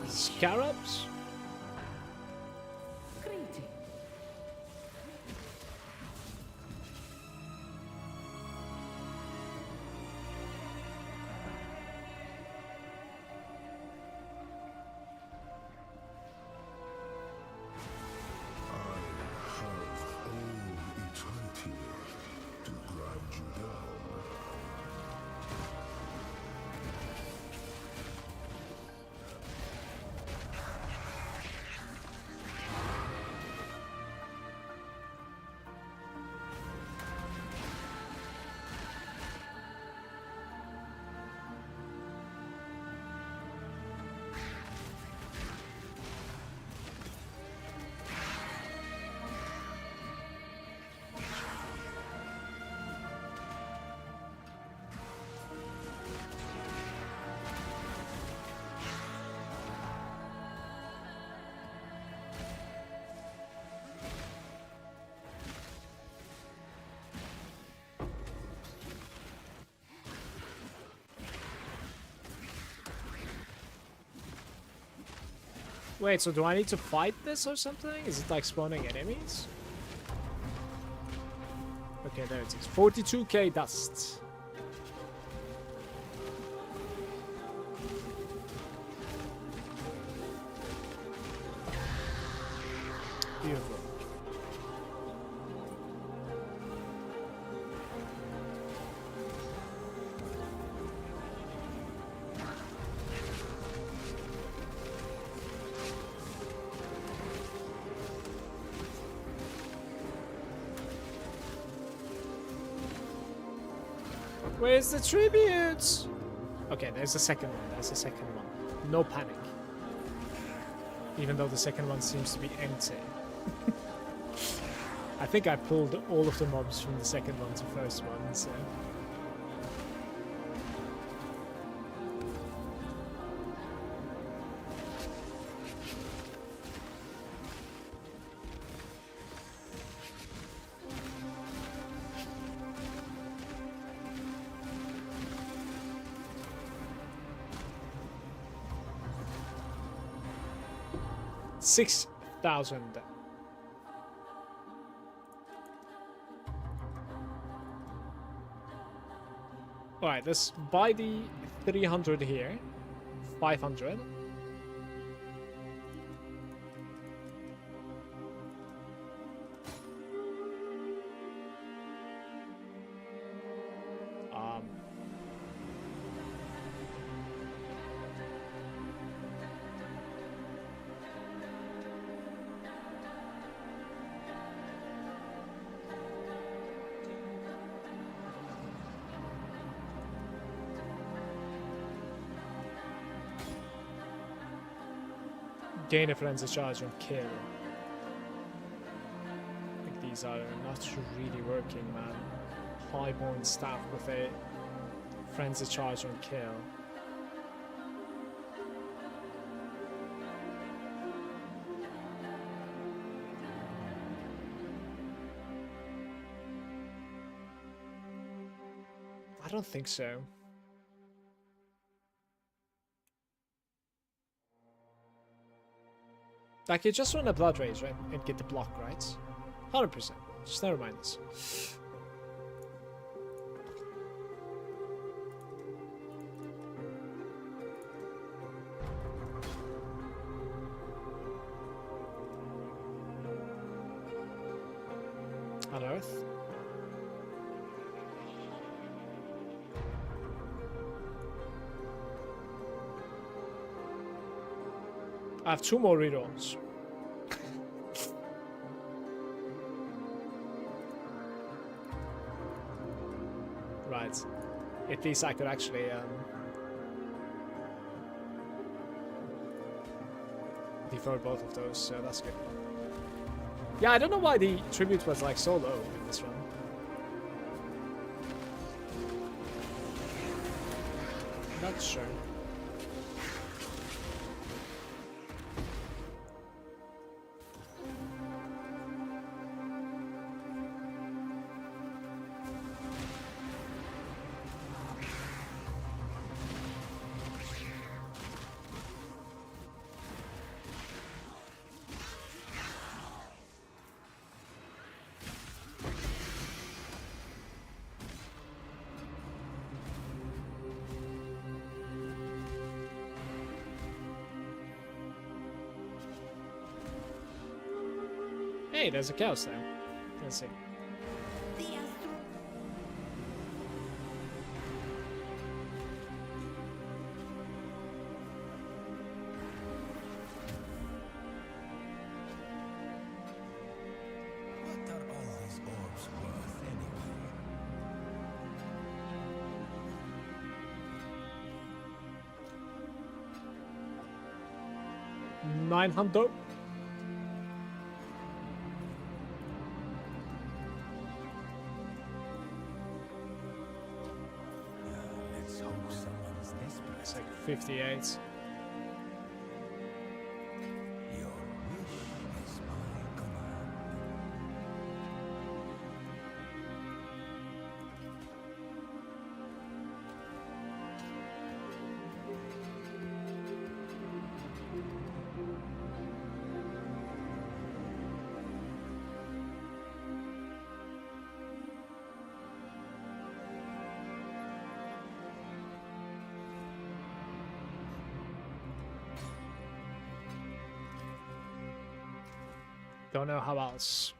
Scarabs? Greeting. Wait, so do I need to fight this or something? Is it like spawning enemies? Okay, there it is. 42k dust. Beautiful. Where's the tributes? Okay, there's a second one. There's a second one. No panic. Even though the second one seems to be empty. I think I pulled all of the mobs from the second one to first one, so... 6,000. Alright, let's buy the 300 here. 500. Gain a frenzy charge on kill. I think these are not really working, man. Highborn staff with a frenzy charge on kill. I don't think so. Like, you just run a Blood Rage, right? And get the block, right? 100%. Just never mind this. Unearth. I have 2 more rerolls. Right. At least I could actually defer both of those, so that's good. Yeah, I don't know why the tribute was like so low in this run. Not sure. Hey, there's a chaos there. Let's see. What are all these orbs worth anyway? 900. Let's hope someone's desperate. It's like 58. Your wish is my command. Don't know how else.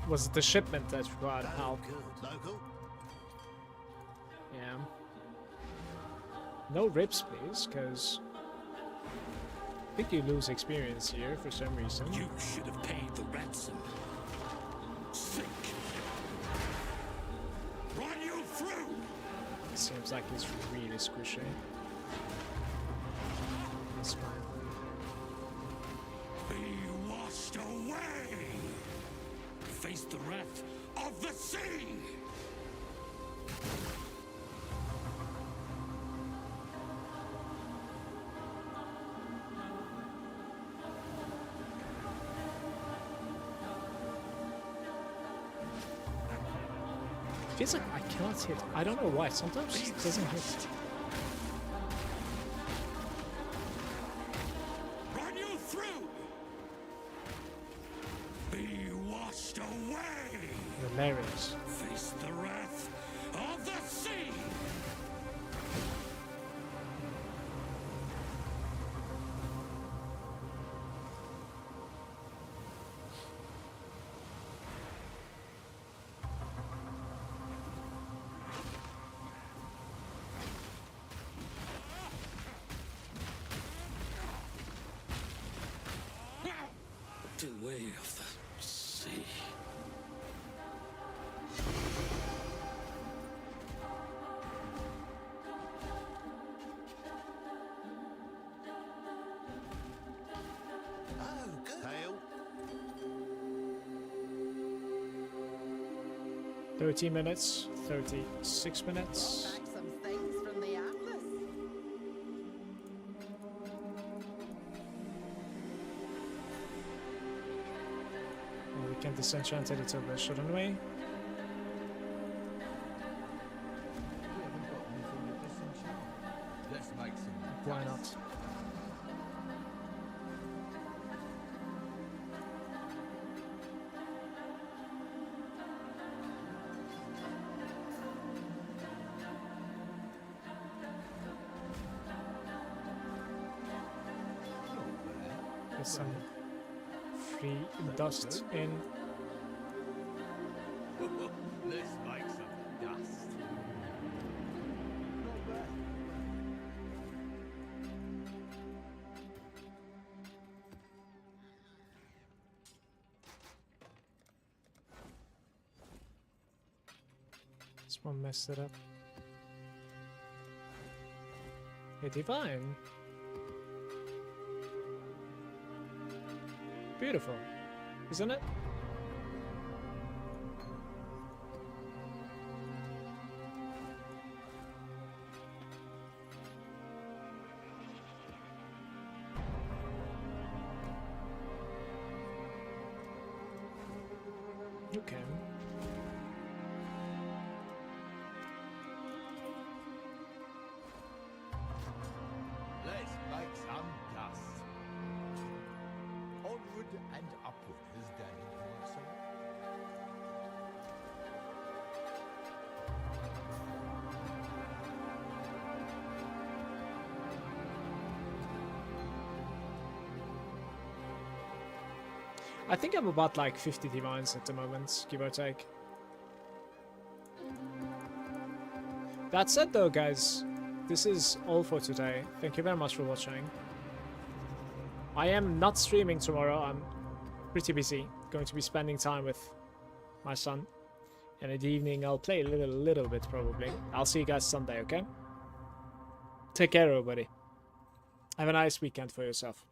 Was it the shipment that required help? Local? Yeah. No rips, please, because I think you lose experience here for some reason. You should have paid the ransom. Sick. Run you through! Seems like he's really squishy. That's fine. Be washed away! Face the wrath of the sea! Feels like I cannot hit. I don't know why. Sometimes it doesn't hit. Run you through! Be washed away! Hilarious. Face the wrath of the sea! The way of the sea. Oh, good. Hail. 30 minutes, 36 minutes. Back some things from the Atlas. Well, we can disenchant it a bit, shouldn't we? We haven't got anything to disenchant. Let's make some. Why not? Get some free dust in. Let's make some dust. Not bad. This one messed it up. A divine. Beautiful, isn't it? Okay. Let's make some dust. Onward and upward, as Danny might say. I think I'm about like 50 divines at the moment, give or take. That said though, guys, this is all for today. Thank you very much for watching. I am not streaming tomorrow. I'm pretty busy. Going to be spending time with my son. And in the evening, I'll play a little bit probably. I'll see you guys Sunday, okay? Take care, everybody. Have a nice weekend for yourself.